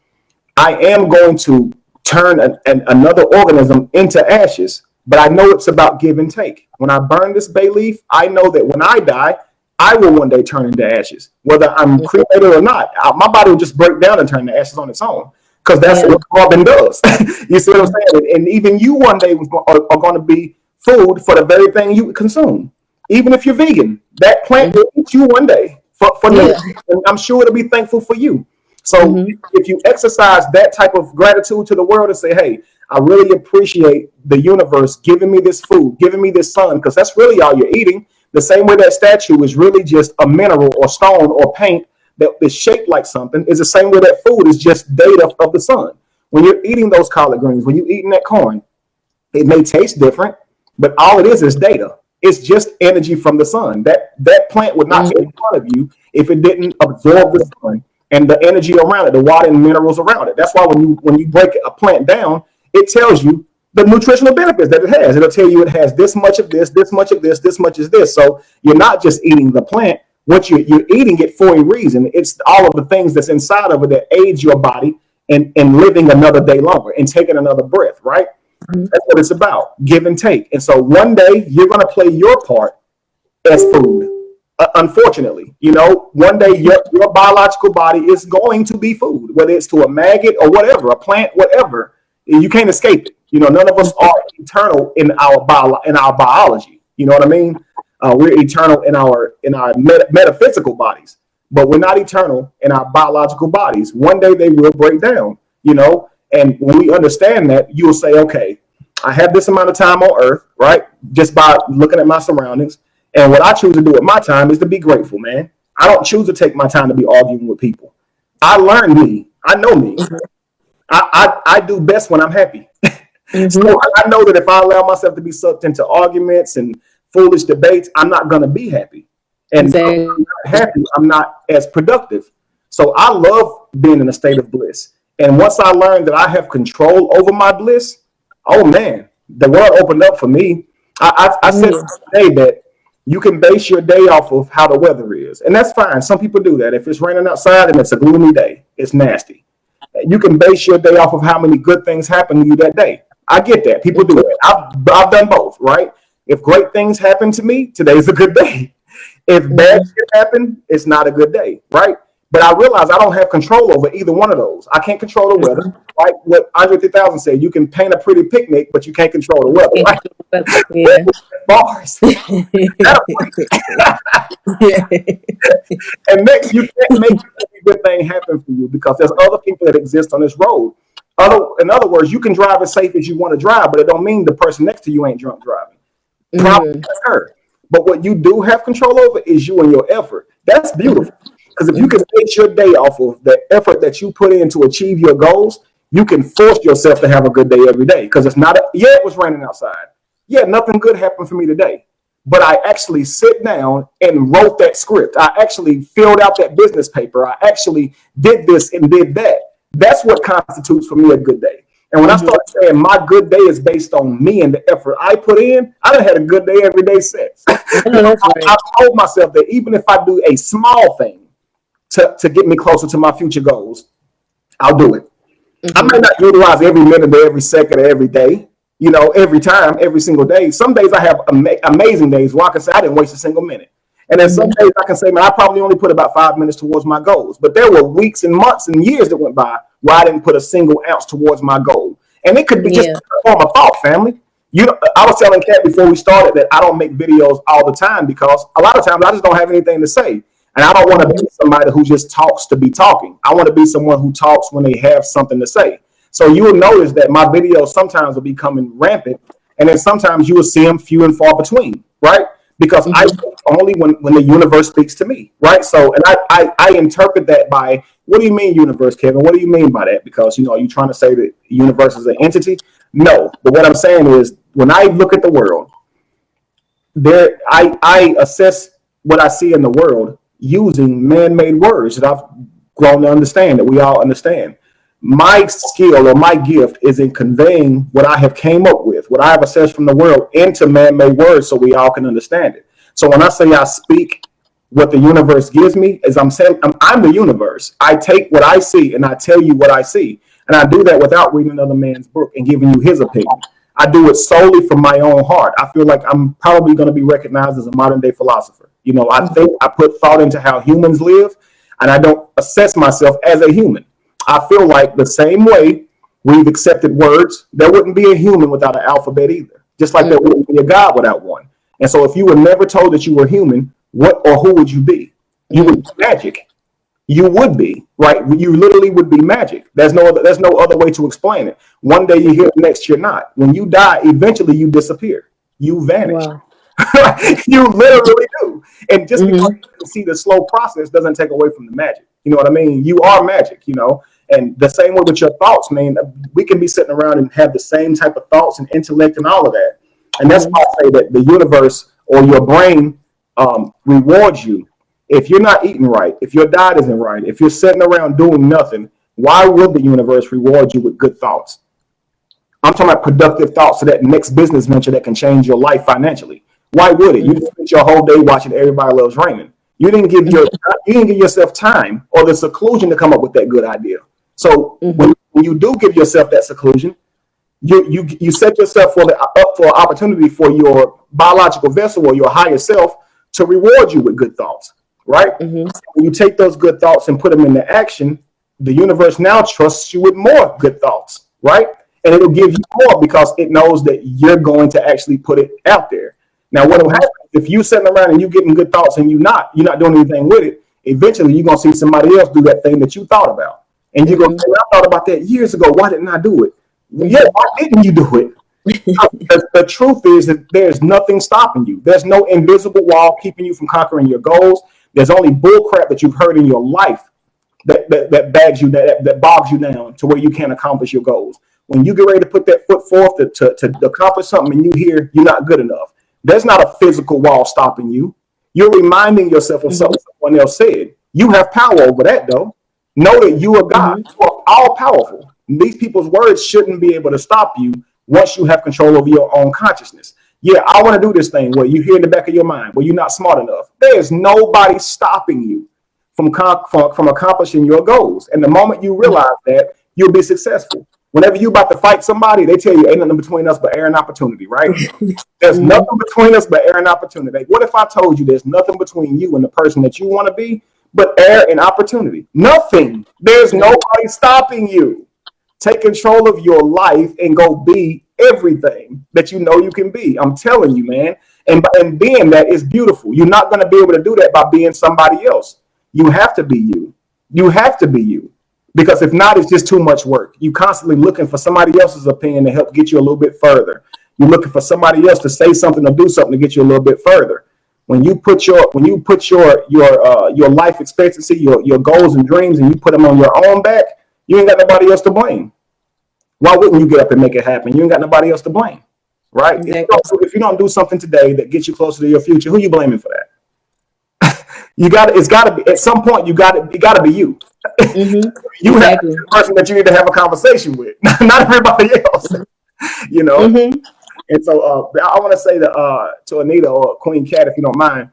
I am going to turn another organism into ashes, but I know it's about give and take. When I burn this bay leaf, I know that when I die, I will one day turn into ashes, whether I'm cremated or not. My body will just break down and turn to ashes on its own, because that's what carbon does. You see what I'm saying? And even you one day are going to be food for the very thing you consume. Even if you're vegan, that plant will eat you one day for me. And I'm sure it'll be thankful for you. So if you exercise that type of gratitude to the world and say, hey, I really appreciate the universe giving me this food, giving me this sun, because that's really all you're eating. The same way that statue is really just a mineral or stone or paint that is shaped like something, is the same way that food is just data of the sun. when you're eating those collard greens, when you're eating that corn, it may taste different, but all it is data. It's just energy from the sun. That plant would not be in front of you if it didn't absorb the sun and the energy around it, the water and minerals around it. That's why when you break a plant down, it tells you the nutritional benefits that it has. It'll tell you it has this much of this much of this much of this. So you're not just eating the plant. What you're eating it for a reason. It's all of the things that's inside of it that aids your body in living another day longer and taking another breath, right? That's what it's about, give and take. And so one day you're going to play your part as food. Unfortunately, one day your biological body is going to be food, whether it's to a maggot or whatever, a plant, whatever. You can't escape it. None of us are eternal in our biology. You know what I mean? We're eternal in our metaphysical bodies, but we're not eternal in our biological bodies. One day they will break down, and when we understand that, you will say, okay, I have this amount of time on earth, right? Just by looking at my surroundings. And what I choose to do with my time is to be grateful, man. I don't choose to take my time to be arguing with people. I learned me. I know me. I do best when I'm happy. So I know that if I allow myself to be sucked into arguments and foolish debates, I'm not going to be happy. And if I'm not happy, I'm not as productive. So I love being in a state of bliss. And once I learned that I have control over my bliss, oh man, the world opened up for me. I said today that you can base your day off of how the weather is. And that's fine. Some people do that. If it's raining outside and it's a gloomy day, it's nasty. You can base your day off of how many good things happen to you that day. I get that. People do it. I've done both, right? If great things happen to me, today's a good day. If bad shit happen, it's not a good day, right? But I realize I don't have control over either one of those. I can't control the weather. Like what Andre 3000 said, you can paint a pretty picnic, but you can't control the weather. Right? Yeah. Bars. And next, you can't make every good thing happen for you because there's other people that exist on this road. In other words, you can drive as safe as you want to drive, but it don't mean the person next to you ain't drunk driving. Probably her. But what you do have control over is you and your effort. That's beautiful. Because if you can base your day off of the effort that you put in to achieve your goals, you can force yourself to have a good day every day. Because it's not, it was raining outside. Yeah, nothing good happened for me today. But I actually sit down and wrote that script. I actually filled out that business paper. I actually did this and did that. That's what constitutes for me a good day. And when I start saying my good day is based on me and the effort I put in, I done had a good day every day since. I told myself that even if I do a small thing to get me closer to my future goals, I'll do it. I might not utilize every minute or every second or every day, every time, every single day. Some days I have amazing days where I can say I didn't waste a single minute. And then some days I can say, man, I probably only put about 5 minutes towards my goals. But there were weeks and months and years that went by where I didn't put a single ounce towards my goal. And it could be just a form of thought, family. I was telling Kat before we started that I don't make videos all the time because a lot of times I just don't have anything to say. And I don't want to be somebody who just talks to be talking. I want to be someone who talks when they have something to say. So you will notice that my videos sometimes will be coming rampant. And then sometimes you will see them few and far between, right? Because I speak only when the universe speaks to me, right? So, and I interpret that by, what do you mean universe, Kevin? What do you mean by that? Because, are you trying to say that the universe is an entity? No, but what I'm saying is when I look at the world, I assess what I see in the world using man-made words that I've grown to understand, that we all understand. My skill or my gift is in conveying what I have came up with, what I have assessed from the world into man-made words so we all can understand it. So when I say I speak what the universe gives me, is I'm saying I'm the universe. I take what I see and I tell you what I see. And I do that without reading another man's book and giving you his opinion. I do it solely from my own heart. I feel like I'm probably going to be recognized as a modern day philosopher. I think I put thought into how humans live, and I don't assess myself as a human. I feel like the same way we've accepted words, there wouldn't be a human without an alphabet either. Just like there wouldn't be a God without one. And so if you were never told that you were human, what or who would you be? You would be magic. You would be, right? You literally would be magic. There's no other way to explain it. One day you're here, next you're not. When you die, eventually you disappear. You vanish. Wow. You literally do. And just because you can see the slow process doesn't take away from the magic. You know what I mean? You are magic, And the same way with your thoughts, man. We can be sitting around and have the same type of thoughts and intellect and all of that. And that's why I say that the universe or your brain rewards you. If you're not eating right, if your diet isn't right, if you're sitting around doing nothing, why would the universe reward you with good thoughts? I'm talking about productive thoughts to that next business venture that can change your life financially. Why would it? You just spent your whole day watching Everybody Loves Raymond. You didn't give yourself time or the seclusion to come up with that good idea. So when you do give yourself that seclusion, you set yourself up for an opportunity for your biological vessel or your higher self to reward you with good thoughts, right? When you take those good thoughts and put them into action, the universe now trusts you with more good thoughts, right? And it'll give you more because it knows that you're going to actually put it out there. Now, what will happen if you sitting around and you getting good thoughts and you're not doing anything with it? Eventually, you're gonna see somebody else do that thing that you thought about, and you're gonna say, "I thought about that years ago. Why didn't I do it?" Yeah, why didn't you do it? The truth is that there's nothing stopping you. There's no invisible wall keeping you from conquering your goals. There's only bullcrap that you've heard in your life that bags you that bogs you down to where you can't accomplish your goals. When you get ready to put that foot forth to accomplish something and you hear you're not good enough, there's not a physical wall stopping you. You're reminding yourself of something someone else said. You have power over that, though. Know that you are God. You are all powerful. These people's words shouldn't be able to stop you once you have control over your own consciousness. Yeah, I want to do this thing where you hear in the back of your mind, where you're not smart enough. There's nobody stopping you from accomplishing your goals. And the moment you realize that, you'll be successful. Whenever you're about to fight somebody, they tell you ain't nothing between us but air and opportunity, right? There's nothing between us but air and opportunity. What if I told you there's nothing between you and the person that you want to be but air and opportunity? Nothing. There's nobody stopping you. Take control of your life and go be everything that you know you can be. I'm telling you, man. And being that is beautiful. You're not going to be able to do that by being somebody else. You have to be you. You have to be you. Because if not, it's just too much work. You constantly looking for somebody else's opinion to help get you a little bit further. You're looking for somebody else to say something or do something to get you a little bit further. When you put your life expectancy, your goals and dreams, and you put them on your own back, you ain't got nobody else to blame. Why wouldn't you get up and make it happen? You ain't got nobody else to blame, right? Exactly. If you don't do something today that gets you closer to your future, who you blaming for that? It's got to be at some point. It got to be you. You have the person that you need to have a conversation with, not everybody else. You know. And so I want to say to Anita or Kween Katt, if you don't mind,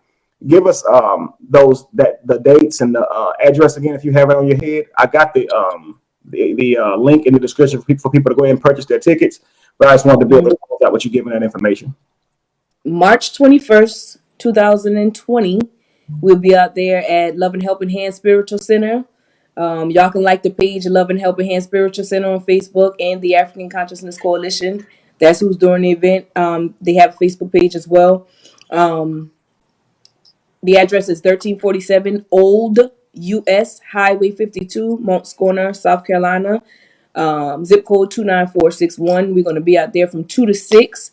give us the dates and the address again if you have it on your head. I got the link in the description for people to go ahead and purchase their tickets. But I just wanted to be able to close out with you giving that information. March 21st, 2020. We'll be out there at Love and Helping Hand Spiritual Center. Y'all can like the page Love and Helping Hand Spiritual Center on Facebook and the African Consciousness Coalition. That's who's doing the event. They have a Facebook page as well. The address is 1347 Old US Highway 52, Moncks Corner, South Carolina. Zip code 29461. We're going to be out there from 2 to 6.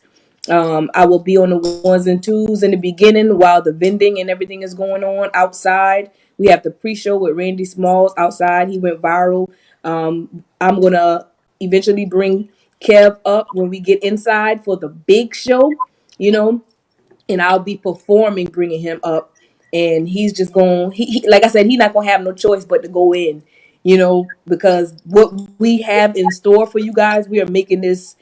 I will be on the ones and twos in the beginning while the vending and everything is going on outside. We have the pre-show with Randy Smalls outside. He went viral. I'm going to eventually bring Kev up when we get inside for the big show, and I'll be performing, bringing him up. And he's just going, he like I said, he's not going to have no choice but to go in, because what we have in store for you guys, we are making this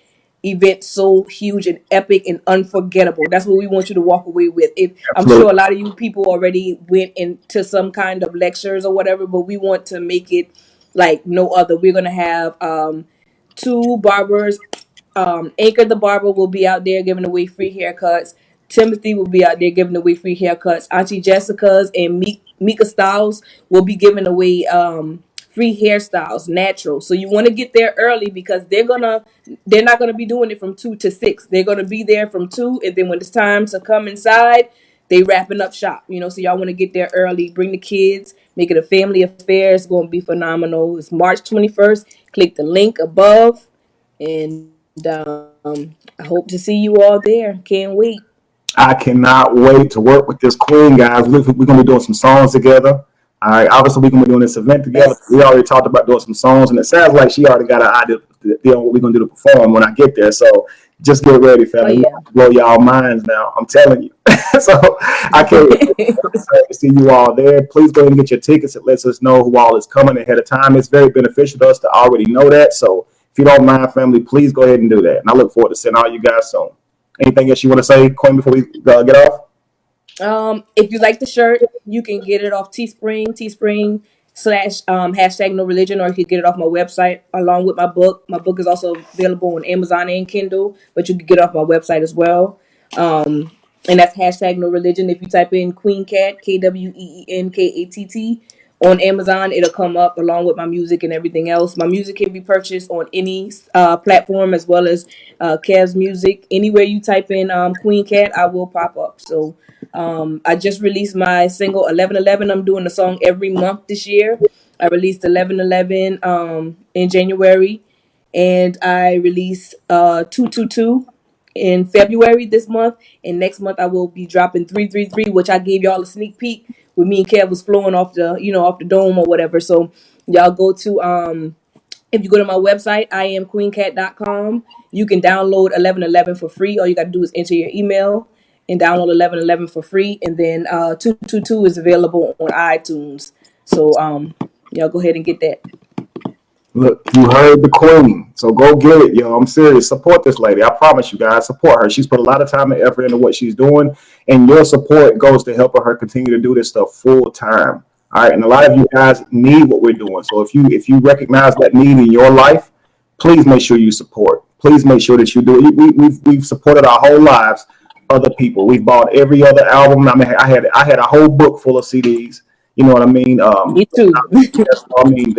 event so huge and epic and unforgettable. That's what we want you to walk away with. I'm sure a lot of you people already went into some kind of lectures or whatever, but we want to make it like no other. We're going to have 2 barbers. Anchor the barber will be out there giving away free haircuts. Timothy will be out there giving away free haircuts. Auntie Jessica's and Mika Styles will be giving away free hairstyles, natural. So you want to get there early because they're not gonna be doing it from 2 to 6. They're gonna be there from 2, and then when it's time to come inside, they wrapping up shop. So y'all want to get there early. Bring the kids. Make it a family affair. It's gonna be phenomenal. It's March 21st. Click the link above, and I hope to see you all there. Can't wait. I cannot wait to work with this queen, guys. We're going to be doing some songs together. All right, obviously we're gonna be doing this event together. Yes. We already talked about doing some songs, and it sounds like she already got an idea of what we're gonna do to perform when I get there. So just get ready, Oh family. yeah. Blow y'all minds now. I'm telling you. So I can't wait to see you all there. Please go ahead and get your tickets. It lets us know who all is coming ahead of time. It's very beneficial to us to already know that. So if you don't mind, family, please go ahead and do that. And I look forward to seeing all you guys soon. Anything else you want to say, Queen, before we get off? If you like the shirt, you can get it off Teespring slash hashtag no religion, or you can get it off my website along with my book. My book is also available on Amazon and Kindle, but you can get it off my website as well. And that's hashtag no religion. If you type in Kween Katt, KWEENKATT, on Amazon, it'll come up along with my music and everything else. My music can be purchased on any platform, as well as Kev's music. Anywhere you type in Kween Katt, I will pop up. So I just released my single 1111. I'm doing a song every month this year. I released 1111 in January, and I released 222 in February this month, and next month I will be dropping 333, which I gave y'all a sneak peek with me and Kev was flowing off the off the dome or whatever. So y'all go to if you go to my website, iamqueencat.com, you can download 1111 for free. All you got to do is enter your email and download 1111 for free, and then 222 is available on iTunes. So y'all go ahead and get that. Look, you heard the queen, so go get it, yo. I'm serious. Support this lady. I promise you guys, support her. She's put a lot of time and effort into what she's doing, and your support goes to helping her continue to do this stuff full time. All right, and a lot of you guys need what we're doing. So if you recognize that need in your life, please make sure you support. Please make sure that you do it. We've supported our whole lives other people. We've bought every other album. I mean, I had a whole book full of CDs. You know what I mean? Me too. I mean,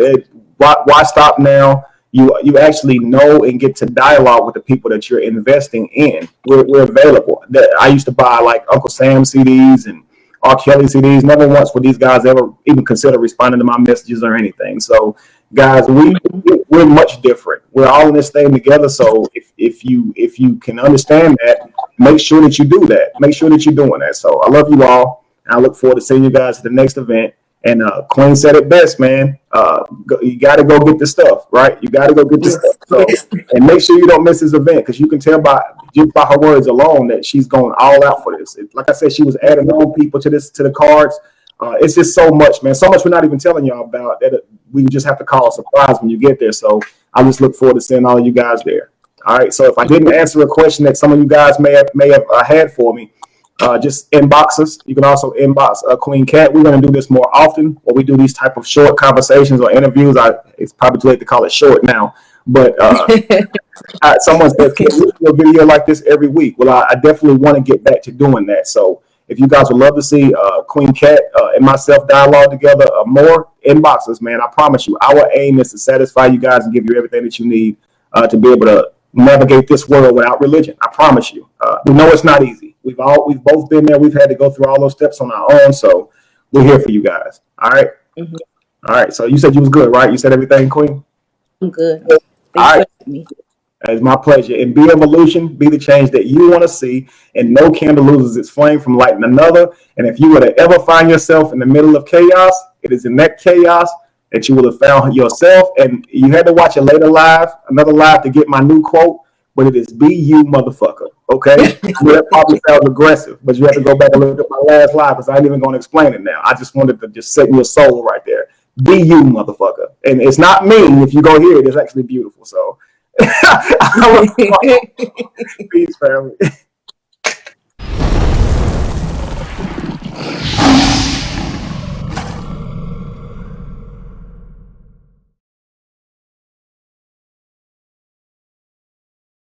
why stop now? You actually know and get to dialogue with the people that you're investing in. We're available. I used to buy like Uncle Sam CDs and R. Kelly CDs. Never once would these guys ever even consider responding to my messages or anything. So, guys, we're much different. We're all in this thing together. So, if you can understand that, make sure that you do that. Make sure that you're doing that. So, I love you all. And I look forward to seeing you guys at the next event. And Queen said it best, man. You got to go get the stuff, right? You got to go get the stuff. So, and make sure you don't miss this event, because you can tell just by her words alone that she's going all out for this. Like I said, she was adding more people to the cards. It's just so much, man. So much we're not even telling y'all about that we just have to call a surprise when you get there. So I just look forward to seeing all of you guys there. All right. So if I didn't answer a question that some of you guys may have had for me, just inbox us. You can also inbox Kween Katt. We're going to do this more often, where we do these type of short conversations or interviews. It's probably too late to call it short now, but someone said, "Can we do a video like this every week?" Well, I definitely want to get back to doing that. So if you guys would love to see Kween Katt and myself dialogue together more, inbox us, man. I promise you, our aim is to satisfy you guys and give you everything that you need to be able to navigate this world without religion. I promise you. We know it's not easy. We've both been there. We've had to go through all those steps on our own. So we're here for you guys. All right. Mm-hmm. All right. So you said you was good, right? You said everything, Queen? I'm good. All right. Me. It's my pleasure. And be evolution, be the change that you want to see. And no candle loses its flame from lighting another. And if you were to ever find yourself in the middle of chaos, it is in that chaos that you will have found yourself. And you had to watch another live to get my new quote. But it is be you, motherfucker. Okay? That probably sounds aggressive, but you have to go back and look at my last live, because I ain't even going to explain it now. I just wanted to just set your soul right there. Be you, motherfucker. And it's not mean. If you go here, it is actually beautiful. So, peace, family.